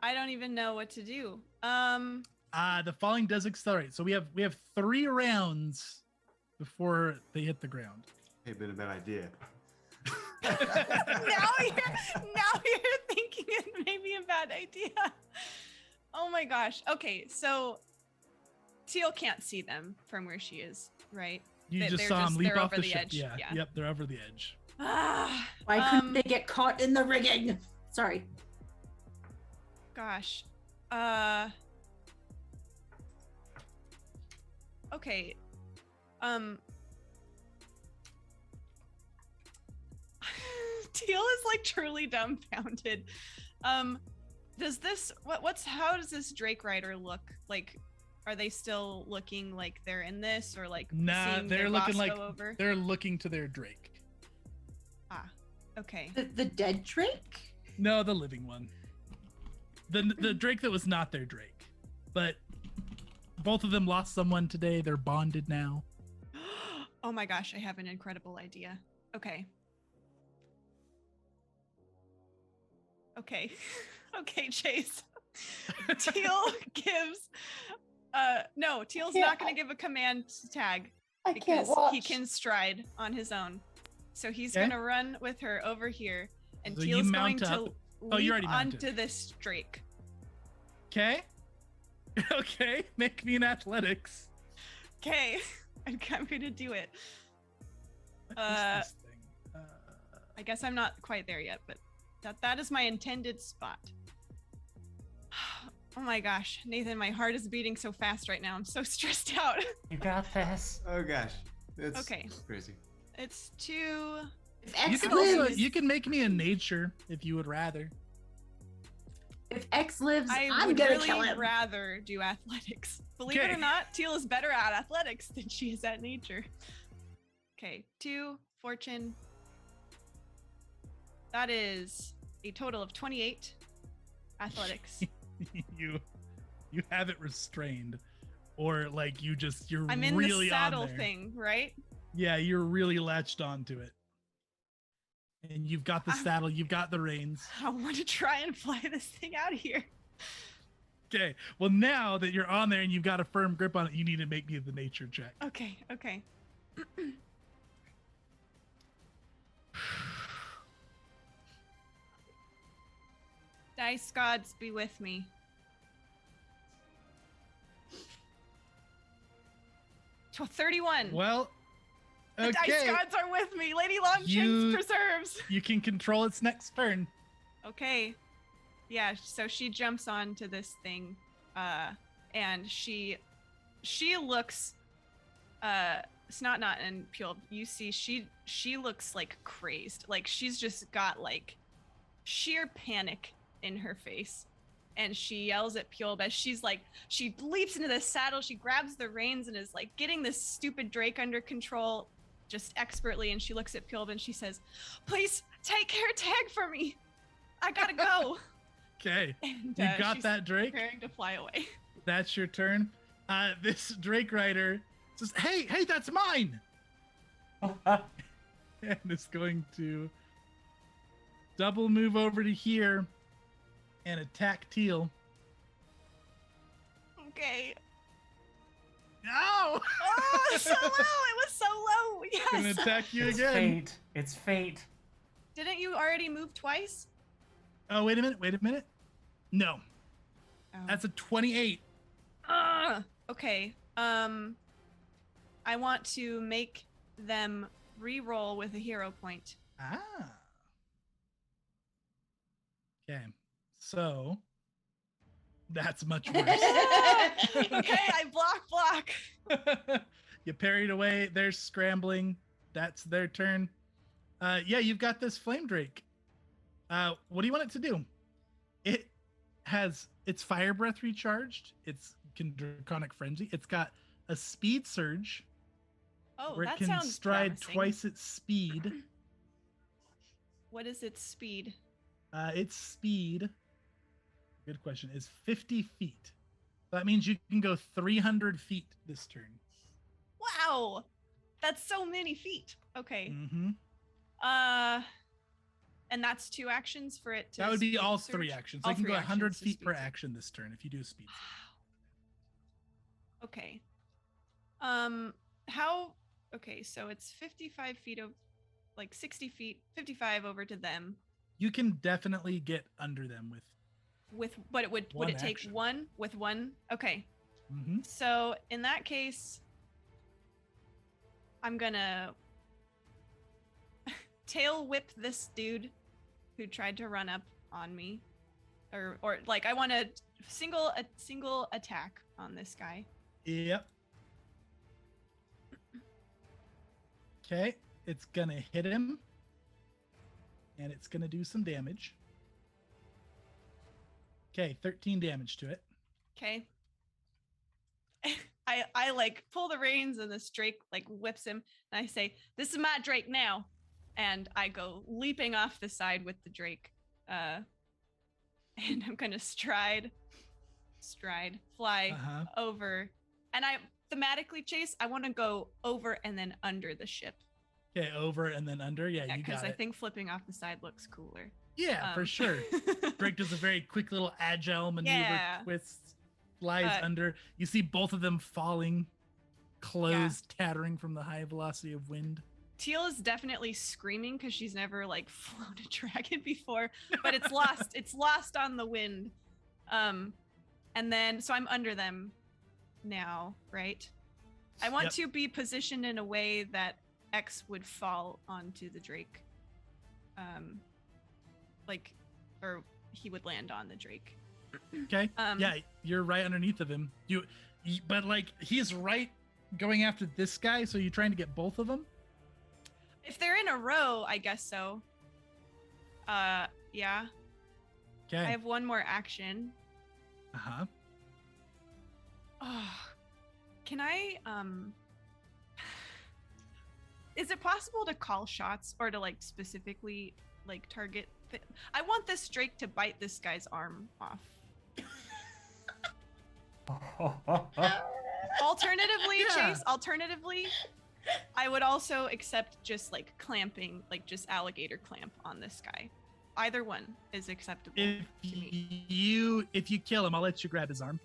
I don't even know what to do. The falling does accelerate. So we have 3 rounds before they hit the ground. Hey, been a bad idea. now you're thinking it may be a bad idea. Oh my gosh. Okay, so Teal can't see them from where she is, right? You just They're saw them leap they're off over the the ship. edge. Yeah. Yep, they're over the edge. Ah, Why couldn't they get caught in the rigging? Sorry. Gosh. Okay. Teal is like truly dumbfounded. Does this how does this Drake Rider look? Like, are they still looking like they're in this, or like Nah, seeing they're their looking boss like go over? they're looking to their Drake. Okay. The dead Drake? No, the living one. The Drake that was not their Drake. But both of them lost someone today. They're bonded now. Oh my gosh, I have an incredible idea. Okay. Okay. Okay, Chase. Teal gives no, Teal's not gonna give a command tag because he can stride on his own. So he's Okay. gonna run with her over here, and So you Teal's going mount to up. Oh, you leap already mounted. onto this Drake. Okay. Okay. Make me an athletics. Okay. I'm gonna do it. What is this thing? I guess I'm not quite there yet, but that is my intended spot. Oh my gosh, Nathan, my heart is beating so fast right now. I'm so stressed out. You got this. Oh gosh. It's Okay. crazy. It's 2. If You X can also lives, you can make me a nature if you would rather. if X lives, I I'm would gonna really kill him. rather do athletics. Believe it Okay. or not, Teal is better at athletics than she is at nature. Okay, 2 fortune. That is a total of 28 athletics. you have it restrained, or like you're I'm in really the saddle on there. thing, right? Yeah, you're really latched onto it, and you've got the I'm- saddle, you've got the reins. I want to try and fly this thing out of here. Okay, well now that you're on there and you've got a firm grip on it, you need to make me the nature check. Okay. Dice gods be with me. To 31. Well, The dice okay, gods are with me. Lady Longshanks You- preserves. you can control its next turn. Okay. Yeah, so she jumps onto this thing, and she looks Snotnot and Pule, you see she looks like crazed. Like she's just got like sheer panic in her face. And she yells at Pule as she leaps into the saddle, she grabs the reins and is like getting this stupid Drake under control just expertly, and she looks at Pule and she says, "Please take care tag for me. I gotta go." Okay, And you got she's that, Drake. preparing to fly away. That's your turn. This Drake Rider says, "Hey, that's mine," and it's going to double move over to here and attack Teal. Okay. No! Oh, so low. It was so low. Yeah, gonna Yes. attack you It's again. fate. It's fate. Didn't you already move twice? Oh, wait a minute. No, Oh. that's a 28. Okay. I want to make them re-roll with a hero point. Ah. Okay. So that's much worse. Okay, I block. You parried away. They're scrambling. That's their turn. Yeah, you've got this flame drake. What do you want it to do? It has its fire breath recharged. It's draconic frenzy. It's got a speed surge Oh, where it that can sounds stride promising. twice its speed. What is its speed? Its speed, good question, is 50 feet. That means you can go 300 feet this turn. Wow, that's so many feet. Okay. Mm-hmm. And that's 2 actions for it to. That would be speed all surge? 3 actions. All I can 3 go 100 actions to feet speed per surge. action this turn if you do a speed. Wow. Okay. How? Okay, so it's 55 feet of, like 60 feet, 55 over to them. You can definitely get under them with. But would One it take action. one with one? Okay. Mm-hmm. So in that case, I'm gonna tail whip this dude who tried to run up on me, or like I want a single attack on this guy. Yep. Okay, it's gonna hit him, and it's gonna do some damage. Okay, 13 damage to it. Okay. I like pull the reins and this Drake like whips him, and I say, "This is my Drake now," and I go leaping off the side with the Drake, and I'm gonna stride, fly Uh-huh. over, and I thematically Chase. I want to go over and then under the ship. Okay, over and then under. Yeah, you because got I it. think flipping off the side looks cooler. Yeah, for sure. Drake does a very quick little agile maneuver, Yeah. twists, flies under. You see both of them falling, clothes tattering from the high velocity of wind. Teal is definitely screaming because she's never like flown a dragon before, but it's lost. It's lost on the wind. And then so I'm under them now, right? I want to be positioned in a way that X would fall onto the Drake. Like, or he would land on the Drake. Okay. Yeah, you're right underneath of him. But like he's right going after this guy, so you're trying to get both of them? If they're in a row, I guess so. Yeah. Okay. I have one more action. Uh-huh. Oh, can I is it possible to call shots or to like specifically like target I want this Drake to bite this guy's arm off. Alternatively, Chase, I would also accept just like clamping, like just alligator clamp on this guy. Either one is acceptable to me. If you kill him, I'll let you grab his arm.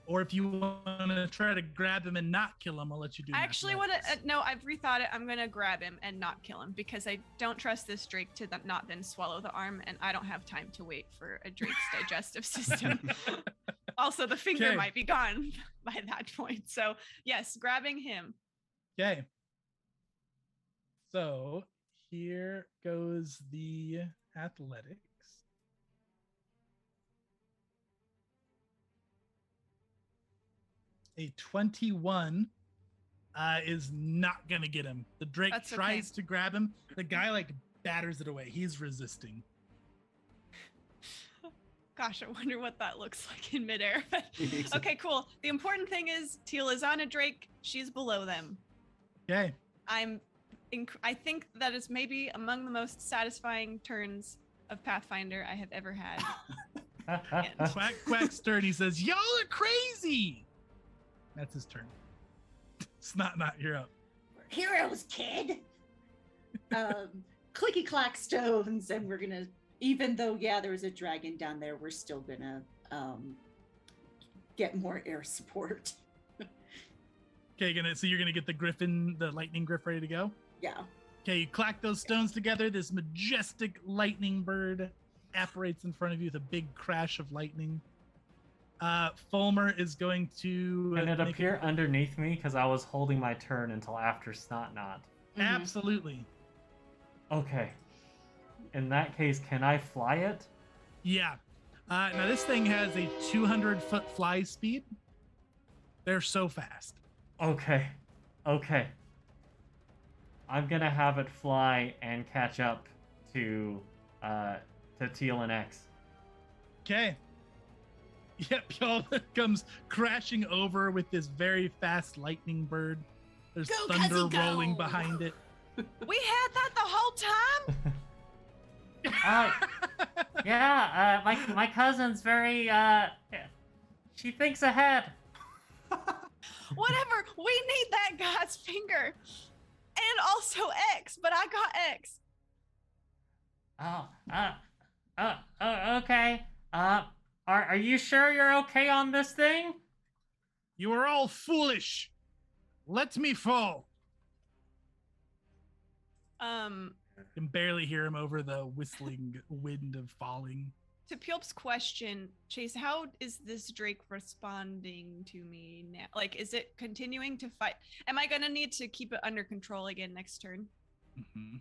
Or if you want to try to grab him and not kill him, I'll let you do. I actually want to. No, I've rethought it. I'm gonna grab him and not kill him because I don't trust this Drake to not then swallow the arm, and I don't have time to wait for a Drake's digestive system. Also, the finger might be gone by that point. So yes, grabbing him. Okay. So here goes the athletics. A 21 is not going to get him. The Drake tries to grab him. The guy like batters it away. He's resisting. Gosh, I wonder what that looks like in midair. Okay, cool. The important thing is Teal is on a Drake. She's below them. Okay. I think that is maybe among the most satisfying turns of Pathfinder I have ever had. Quack Sturdy says, "Y'all are crazy." That's his turn. Snot, you're up. We're heroes, kid. Clicky clack stones, and we're gonna. Even though, there was a dragon down there, we're still gonna get more air support. Okay, so you're gonna get the lightning griff ready to go. Yeah. Okay, you clack those stones together. This majestic lightning bird apparates in front of you with a big crash of lightning. Fulmer is going to. Can it appear underneath me? Because I was holding my turn until after Snot Knot. Absolutely. Okay. In that case, can I fly it? Yeah. Now this thing has a 200-foot fly speed. They're so fast. Okay. I'm gonna have it fly and catch up to Teal and X. Okay. Yep, y'all comes crashing over with this very fast lightning bird. There's Go, thunder cousin, go! rolling behind it. We had that the whole time. My cousin's very she thinks ahead. Whatever. We need that guy's finger, and also X. But I got X. Okay. Are you sure you're okay on this thing? You are all foolish. Let me fall. You can barely hear him over the whistling wind of falling. To Pulp's question, Chase, how is this Drake responding to me now? Like, is it continuing to fight? Am I gonna need to keep it under control again next turn? Mm-hmm.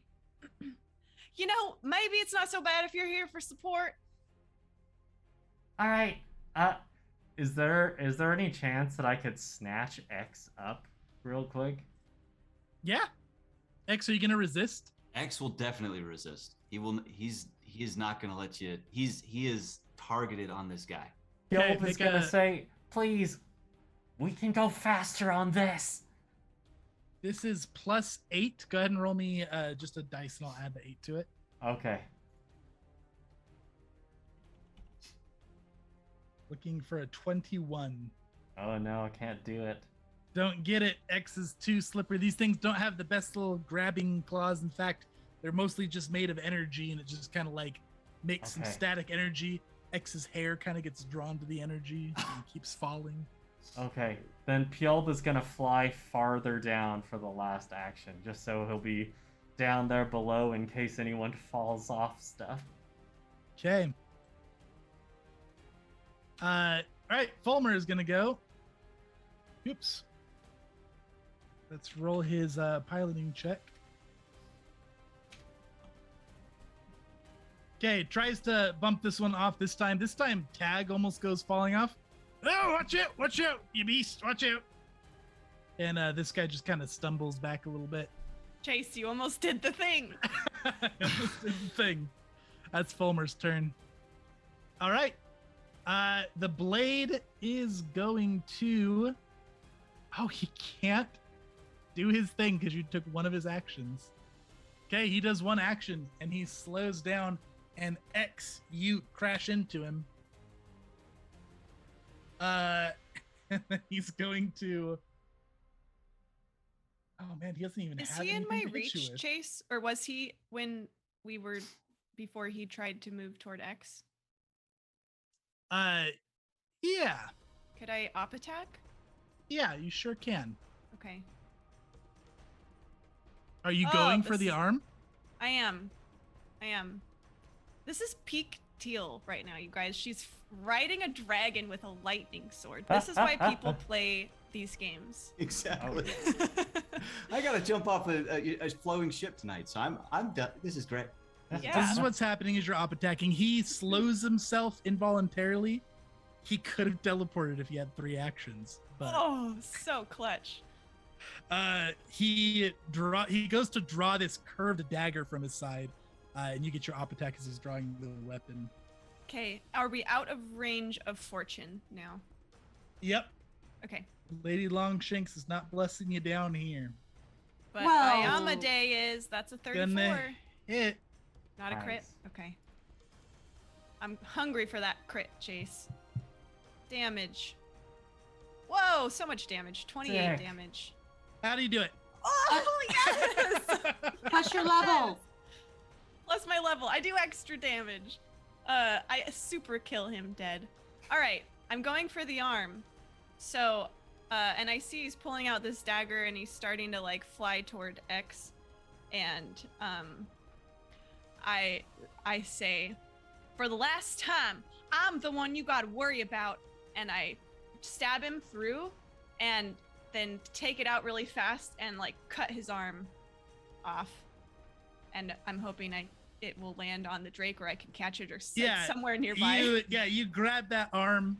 You know, maybe it's not so bad if you're here for support. All right. Is there any chance that I could snatch X up real quick? Yeah. X, are you gonna resist? X will definitely resist. He is not going to let you. He is targeted on this guy. Gilb is gonna say, "Please, we can go faster on this." This is +8. Go ahead and roll me just a dice, and I'll add the 8 to it. Okay. Looking for a 21. Oh no, I can't do it. Don't get it. X is too slippery. These things don't have the best little grabbing claws. In fact, they're mostly just made of energy, and it just kind of like makes some static energy. X's hair kind of gets drawn to the energy and keeps falling. Okay, then Pulp is gonna fly farther down for the last action, just so he'll be down there below in case anyone falls off stuff. Okay. All right, Fulmer is gonna go. Oops. Let's roll his piloting check. Okay, tries to bump this one off this time. This time, tag almost goes falling off. Oh, watch out, you beast, watch out. And this guy just kind of stumbles back a little bit. Chase, you almost did the thing. Almost did the thing. That's Fulmer's turn. All right. The blade is going to... Oh, he can't do his thing because you took one of his actions. Okay, he does one action, and he slows down, and X, you crash into him. And then he's going to... Oh, man, he doesn't even Is have he in my anything to hit you reach, with. Chase? Or was he when we were... before he tried to move toward X? Yeah. Could I op attack? Yeah, you sure can. Okay. Are you Oh, going for this the is- arm? I am. This is peak Teal right now, you guys. She's riding a dragon with a lightning sword. This is why people play these games. Exactly. I gotta jump off a flowing ship tonight, so I'm done. This is great. Yeah. This is what's happening is you're op attacking. He slows himself involuntarily. He could have teleported if he had 3 actions, but Oh, so clutch. he goes to draw this curved dagger from his side, and you get your op attack as he's drawing the weapon. Okay, are we out of range of fortune now? Yep. Okay. Lady Longshanks is not blessing you down here. But Whoa. Ayama Day is, that's a 34. Gonna hit. Not a crit? Nice. Okay. I'm hungry for that crit, Chase. Damage. Whoa, so much damage. 28 Sick. damage. How do you do it? Oh, yes! Plus your level. Plus my level. I do extra damage. I super kill him dead. All right, I'm going for the arm. So And I see he's pulling out this dagger and he's starting to like fly toward X. And I say, for the last time, I'm the one you gotta worry about. And I stab him through and then take it out really fast and like cut his arm off. And I'm hoping it will land on the Drake or I can catch it or somewhere nearby. You grab that arm,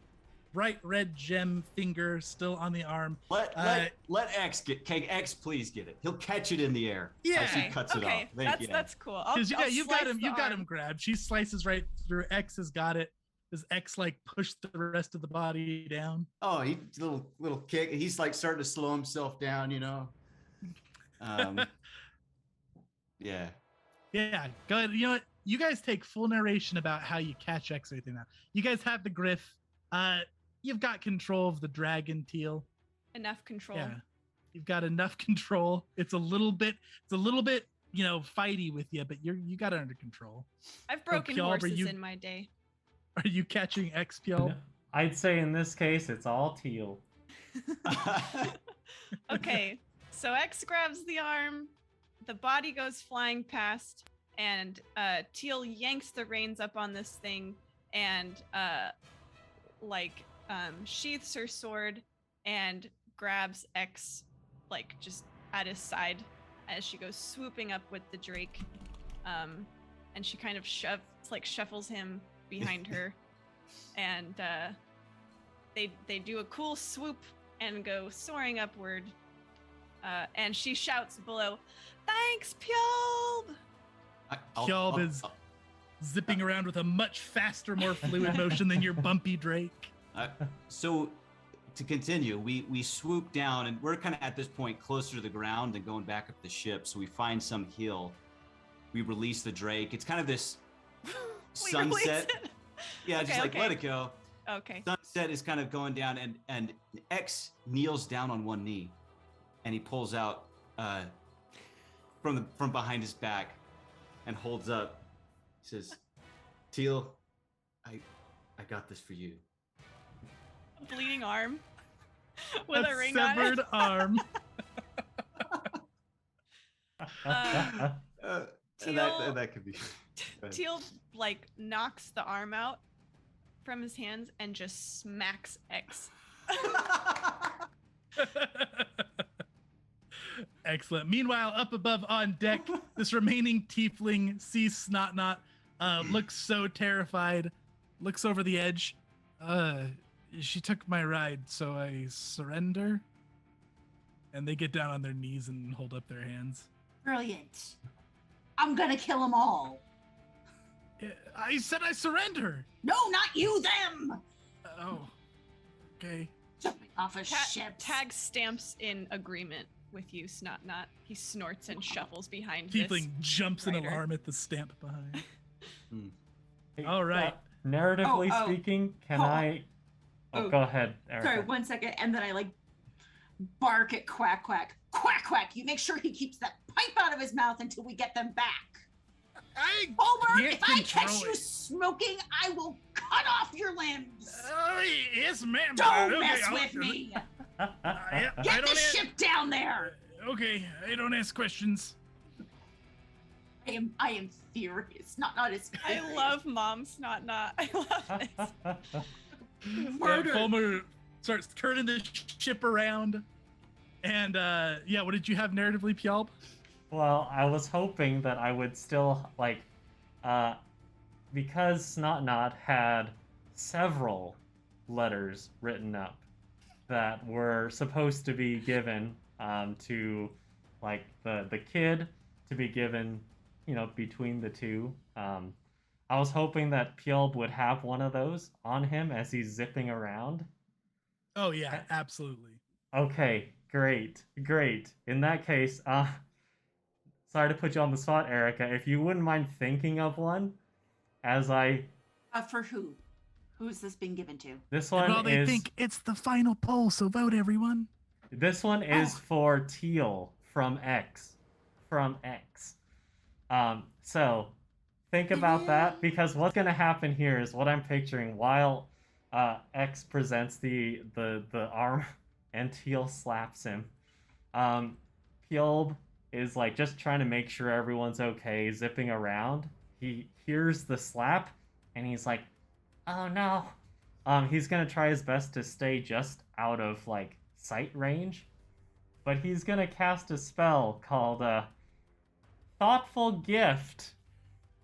bright red gem finger still on the arm. Let X X please get it. He'll catch it in the air. Yeah. As he cuts it off. That's cool. You've got him grabbed. She slices right through. X has got it. Does X like push the rest of the body down? Oh, he little kick. He's like starting to slow himself down, Yeah. Yeah, go ahead. You know what? You guys take full narration about how you catch X or anything now. You guys have the griff. You've got control of the dragon, Teal. Enough control. Yeah, you've got enough control. It's a little bit, fighty with you, but you got it under control. I've broken horses in my day. Are you catching X, Peel? No, I'd say in this case, it's all Teal. Okay, so X grabs the arm. The body goes flying past, and Teal yanks the reins up on this thing and sheaths her sword and grabs X just at his side as she goes swooping up with the Drake. And she kind of shuffles him behind her, and they do a cool swoop and go soaring upward. And she shouts below, "Thanks, Pjolb!" Pjolb is zipping around with a much faster, more fluid motion than your bumpy Drake. So to continue, we swoop down, and we're kind of at this point closer to the ground and going back up the ship. So we find some hill. We release the Drake. It's kind of this sunset. Yeah, Okay, just okay. let it go. Okay. Sunset is kind of going down, and X kneels down on one knee, and he pulls out from behind his back and holds up. He says, "Teal, I got this for you." A bleeding arm with a ring on severed it. arm. And that could be. Teal knocks the arm out from his hands and just smacks X. Excellent. Meanwhile, up above on deck, this remaining tiefling sees Snot-Knot, looks so terrified, looks over the edge. She took my ride, so I surrender. And they get down on their knees and hold up their hands. Brilliant. I'm gonna kill them all. I said I surrender. No, not you, them. Oh, okay. Jumping off a ship. Tag stamps in agreement with you, Snot-Knot. He snorts and shuffles behind Tiefling jumps in rider. alarm at the stamp behind. Hey, All right. Narratively Oh, speaking, can hold on. I... Oh, go ahead, Erica. Sorry, 1 second. And then I bark at Quack Quack. Quack Quack, you make sure he keeps that pipe out of his mouth until we get them back. Fulmer, if I catch you smoking, I will cut off your limbs. Yes, ma'am. Don't Okay, mess I'll- with me. I Get don't the ship down there. Okay, I don't ask questions. I am furious. Not as I love Mom Snot-Knot. I love this. Murder. Fulmer starts turning the ship around. And what did you have narratively, Pjolb? Well, I was hoping that I would still, because Snot-Knot had several letters written up that were supposed to be given to, the kid to be given, between the two. I was hoping that Pjolb would have one of those on him as he's zipping around. Oh, yeah, absolutely. Okay, great. In that case, sorry to put you on the spot, Erica. If you wouldn't mind thinking of one, as I... For who? Who's this being given to? This one Well, they is... think it's the final poll, so vote, everyone. This one is for Teal from X. So, think about that, because what's going to happen here is what I'm picturing while X presents the arm and Teal slaps him. Piold is like just trying to make sure everyone's okay, zipping around. He hears the slap and he's like, "Oh no." He's gonna try his best to stay just out of like sight range, but he's gonna cast a spell called Thoughtful Gift.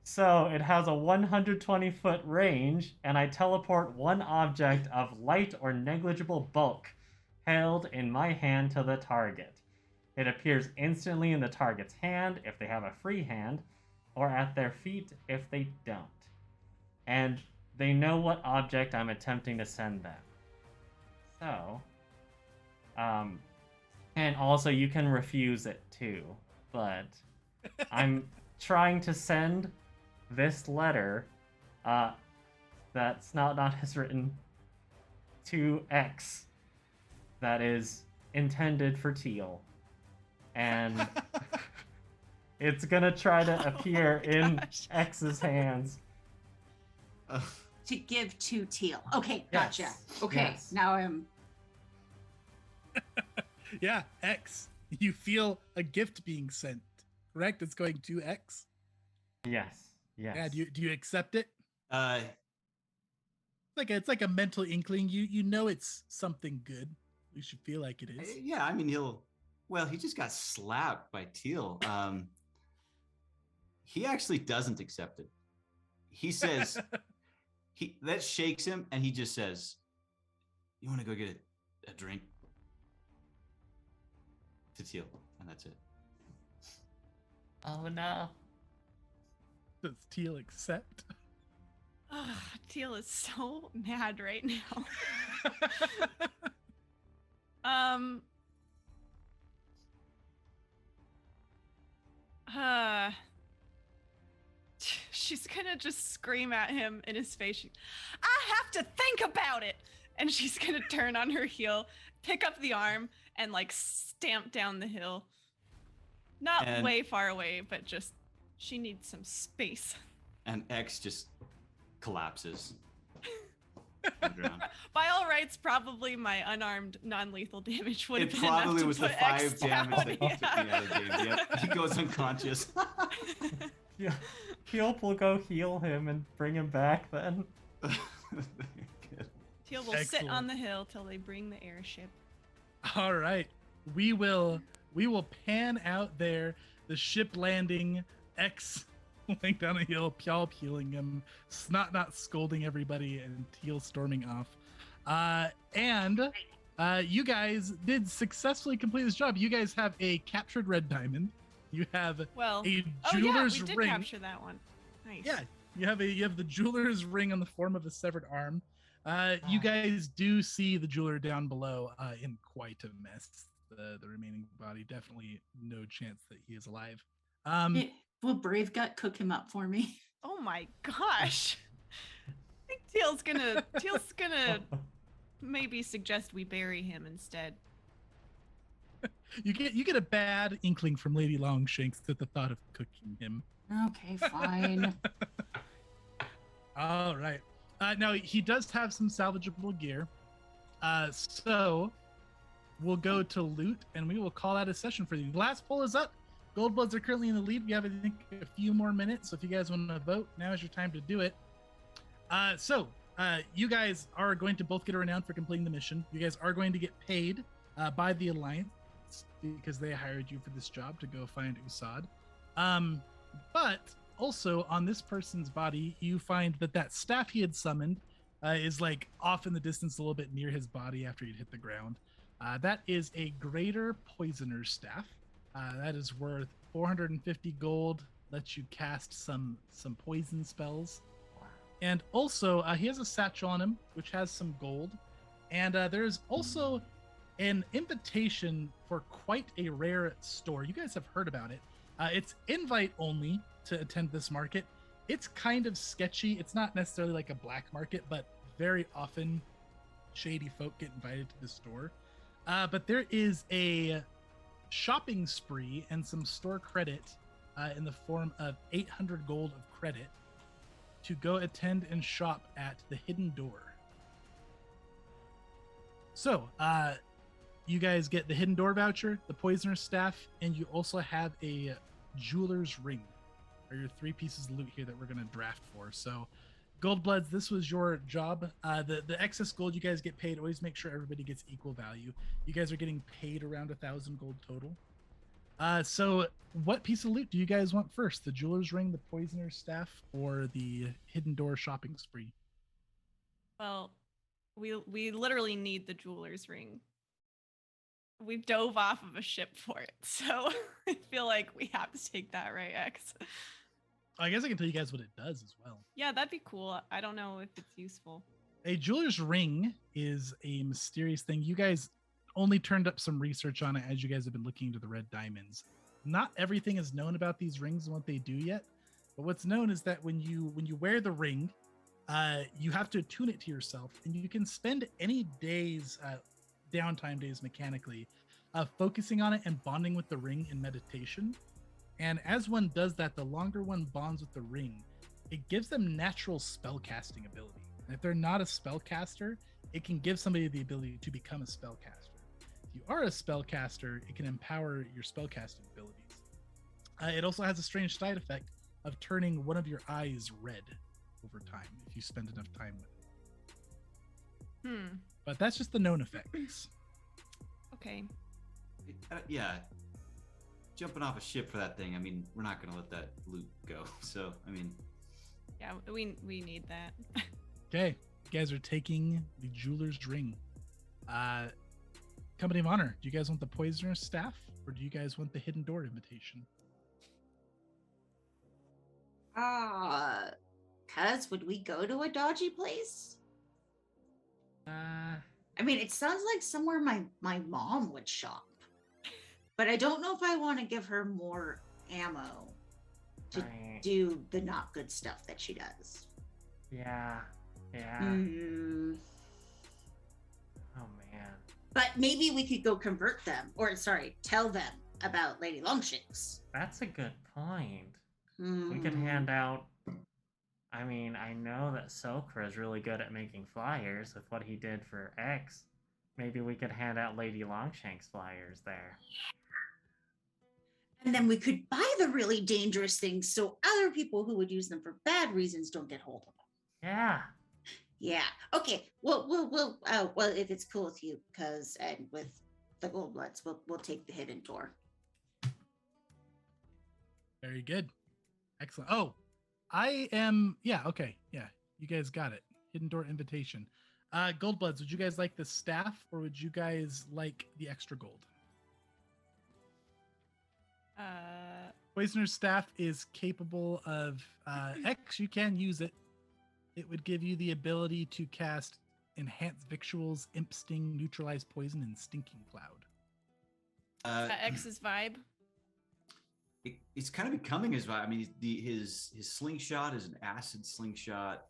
So it has a 120-foot range, and I teleport one object of light or negligible bulk held in my hand to the target. It appears instantly in the target's hand if they have a free hand, or at their feet if they don't. And they know what object I'm attempting to send them. So, and also you can refuse it too, but I'm trying to send this letter that Snotnot has written to X that is intended for Teal. And it's gonna try to appear in X's hands. To give to Teal. Okay, gotcha. Yes. Okay, Yes. now I'm... Yeah, X. You feel a gift being sent, correct? It's going to X. Yes. Yes. Yeah. Do you accept it? Uh, It's like a mental inkling. You know it's something good. You should feel like it is. yeah, I mean, he just got slapped by Teal. He actually doesn't accept it. He says, that shakes him, and he just says, "You want to go get a drink?" To Teal, and that's it. Oh no. Does Teal accept? Teal is so mad right now. She's gonna just scream at him in his face. I have to think about it! And she's gonna turn on her heel, pick up the arm, and like stamp down the hill. Not way far away, but just she needs some space. And X just collapses. on the ground. By all rights, probably my unarmed, non-lethal damage would have It been enough probably to was the put 5 X damage down, that took me out of the game. Yep. He goes unconscious. Yeah. Teal will go heal him and bring him back then. Good. Teal will sit Excellent. on the hill till they bring the airship. All right. We will pan out there. The ship landing, X going down a hill, Pyaw peeling him, Snot not scolding everybody, and Teal storming off. You guys did successfully complete this job. You guys have a captured red diamond. You have Well, a oh yeah, jeweler's we did ring. capture that one. Nice. Yeah, you have the jeweler's ring on the form of a severed arm. You guys do see the jeweler down below in quite a mess. The remaining body, definitely no chance that he is alive. Will Brave Gut cook him up for me? Oh my gosh. I think Teal's gonna maybe suggest we bury him instead. You get a bad inkling from Lady Longshanks at the thought of cooking him. Okay, fine. All right. Now he does have some salvageable gear. So we'll go to loot and we will call that a session for you. The last poll is up. Goldbloods are currently in the lead. We have, I think, a few more minutes. So if you guys want to vote, now is your time to do it. You guys are going to both get a renown for completing the mission. You guys are going to get paid by the Alliance because they hired you for this job to go find Usod. But also on this person's body, you find that staff he had summoned is like off in the distance a little bit near his body after he'd hit the ground. That is a greater poisoner's staff. That is worth 450 gold, lets you cast some poison spells. And also, he has a satchel on him, which has some gold. And there's also an invitation for quite a rare store. You guys have heard about it. It's invite only to attend this market. It's kind of sketchy. It's not necessarily like a black market, but very often shady folk get invited to the store. But there is a shopping spree and some store credit in the form of 800 gold of credit to go attend and shop at the Hidden Door. So, you guys get the hidden door voucher, the poisoner's staff, and you also have a jeweler's ring. Are your 3 pieces of loot here that we're going to draft for. So Goldbloods, this was your job. The excess gold you guys get paid, always make sure everybody gets equal value. You guys are getting paid around 1,000 gold total. So what piece of loot do you guys want first? The jeweler's ring, the poisoner's staff, or the hidden door shopping spree? Well, we literally need the jeweler's ring. We dove off of a ship for it, so I feel like we have to take that, right, X? I guess I can tell you guys what it does as well. Yeah, that'd be cool. I don't know if it's useful. A jeweler's ring is a mysterious thing. You guys only turned up some research on it as you guys have been looking into the red diamonds. Not everything is known about these rings and what they do yet, but what's known is that when you wear the ring, you have to attune it to yourself, and you can spend any days, downtime days mechanically, focusing on it and bonding with the ring in meditation. And as one does that, the longer one bonds with the ring, it gives them natural spellcasting ability. And if they're not a spellcaster, it can give somebody the ability to become a spellcaster. If you are a spellcaster, it can empower your spellcasting abilities. It also has a strange side effect of turning one of your eyes red over time if you spend enough time with it. But that's just the known effects. Okay. Yeah. Jumping off a ship for that thing, I mean, we're not going to let that loot go. So, I mean... Yeah, we need that. Okay. You guys are taking the jeweler's ring. Company of Honor, do you guys want the poisoner's staff, or do you guys want the hidden door invitation? Cuz, would we go to a dodgy place? I mean, it sounds like somewhere my mom would shop. But I don't know if I want to give her more ammo to do the not good stuff that she does. Yeah. Mm. Oh man. But maybe we could go convert them, or tell them about Lady Longshanks. That's a good point. We could hand out. I mean, I know that Sokra is really good at making flyers with what he did for X. Maybe we could hand out Lady Longshanks flyers there. And then we could buy the really dangerous things so other people who would use them for bad reasons don't get hold of them. Yeah. Yeah. Okay. Well, if it's cool with you, and with the Goldbloods, we'll take the hidden door. Very good. Excellent. Oh, I am. Yeah. Okay. Yeah. You guys got it. Hidden door invitation. Goldbloods, would you guys like the staff, or would you guys like the extra gold? Poisoner's staff is capable of X. You can use it. It would give you the ability to cast Enhance Victuals, Imp Sting, Neutralize Poison, and Stinking Cloud. X's vibe. It's kind of becoming his vibe. I mean, his slingshot is an acid slingshot.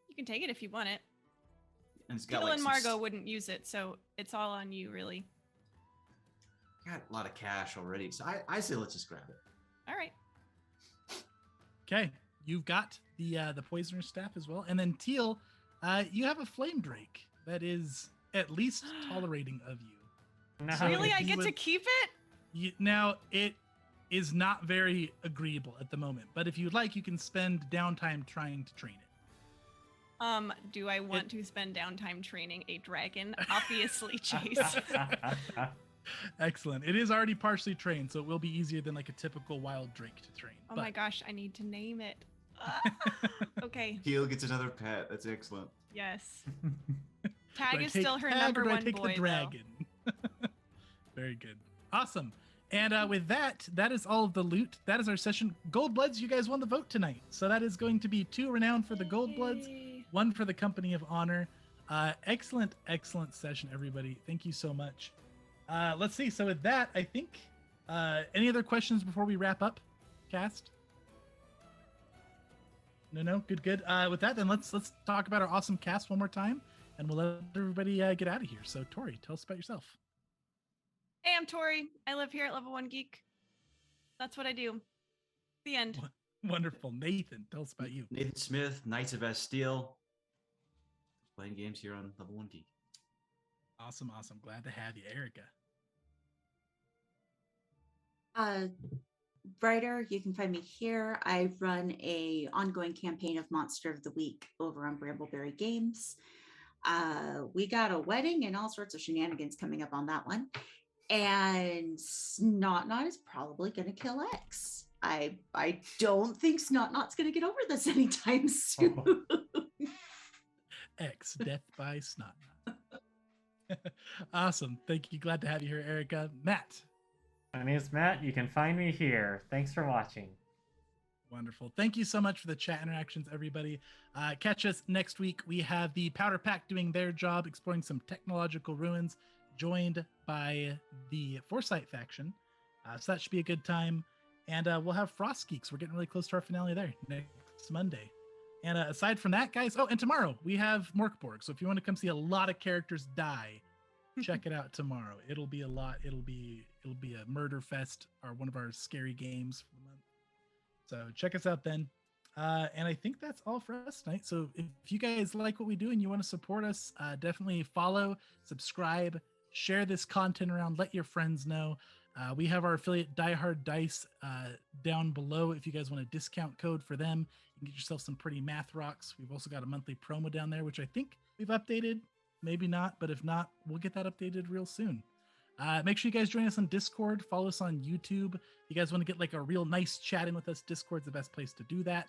You can take it if you want it. And it's got Phil like and Margot wouldn't use it, so it's all on you, really. Got a lot of cash already, so I say let's just grab it. All right. Okay, you've got the poisoner's staff as well, and then Teal, you have a flame drake that is at least tolerating of you. No. So Really, if I you get to would- keep it? Now it is not very agreeable at the moment, but if you'd like, you can spend downtime trying to train it. Do I want to spend downtime training a dragon? Obviously, Chase. Excellent. It is already partially trained, so it will be easier than like a typical wild drake to train. Oh my gosh, I need to name it. Okay. Teal gets another pet. That's excellent. Yes. Do Tag I is take still her Tag, number or do I one take boy. the dragon? Very good. Awesome. And with that is all of the loot. That is our session. Goldbloods, you guys won the vote tonight. So that is going to be 2 renowned for the Goldbloods, Yay. 1 for the Company of Honor. Excellent session, everybody. Thank you so much. Let's see. So with that, I think any other questions before we wrap up, cast? No. Good. With that, then let's talk about our awesome cast one more time, and we'll let everybody get out of here. So Tori, tell us about yourself. Hey, I'm Tori. I live here at Level 1 Geek. That's what I do. The end. Wonderful. Nathan, tell us about you. Nathan Smith, Knights of Bastille. Playing games here on Level 1 Geek. Awesome. Glad to have you, Erica. Writer, you can find me here. I run a ongoing campaign of Monster of the Week over on Brambleberry Games. We got a wedding and all sorts of shenanigans coming up on that one. And Snot is probably going to kill X. I don't think Snot's going to get over this anytime soon. X, death by Snot. Awesome. Thank you. Glad to have you here, Erica. Matt. My name is Matt. You can find me here. Thanks for watching. Wonderful. Thank you so much for the chat interactions, everybody. Catch us next week. We have the Powder Pack doing their job, exploring some technological ruins, joined by the Foresight faction. So that should be a good time. And we'll have Frost Geeks. We're getting really close to our finale there next Monday. And aside from that, guys, and tomorrow we have Morkborg. So if you want to come see a lot of characters die, check it out tomorrow. It'll be a lot. It'll be a murder fest, or one of our scary games for the month. So check us out then. And I think that's all for us tonight. So if you guys like what we do and you want to support us, definitely follow, subscribe, share this content around, let your friends know. We have our affiliate Die Hard Dice down below. If you guys want a discount code for them, you can get yourself some pretty math rocks. We've also got a monthly promo down there, which I think we've updated. Maybe not, but if not, we'll get that updated real soon. Make sure you guys join us on Discord. Follow us on YouTube. If you guys want to get like a real nice chat in with us, Discord's the best place to do that.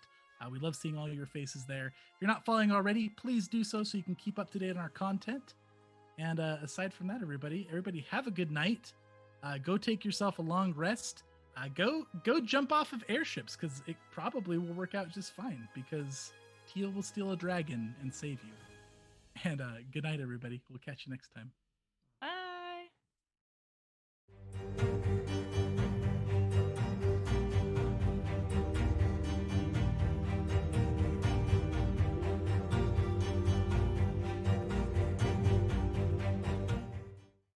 We love seeing all your faces there. If you're not following already, please do so you can keep up to date on our content. And aside from that, everybody have a good night. Go take yourself a long rest. Go jump off of airships, because it probably will work out just fine, because Teal will steal a dragon and save you. And good night, everybody. We'll catch you next time.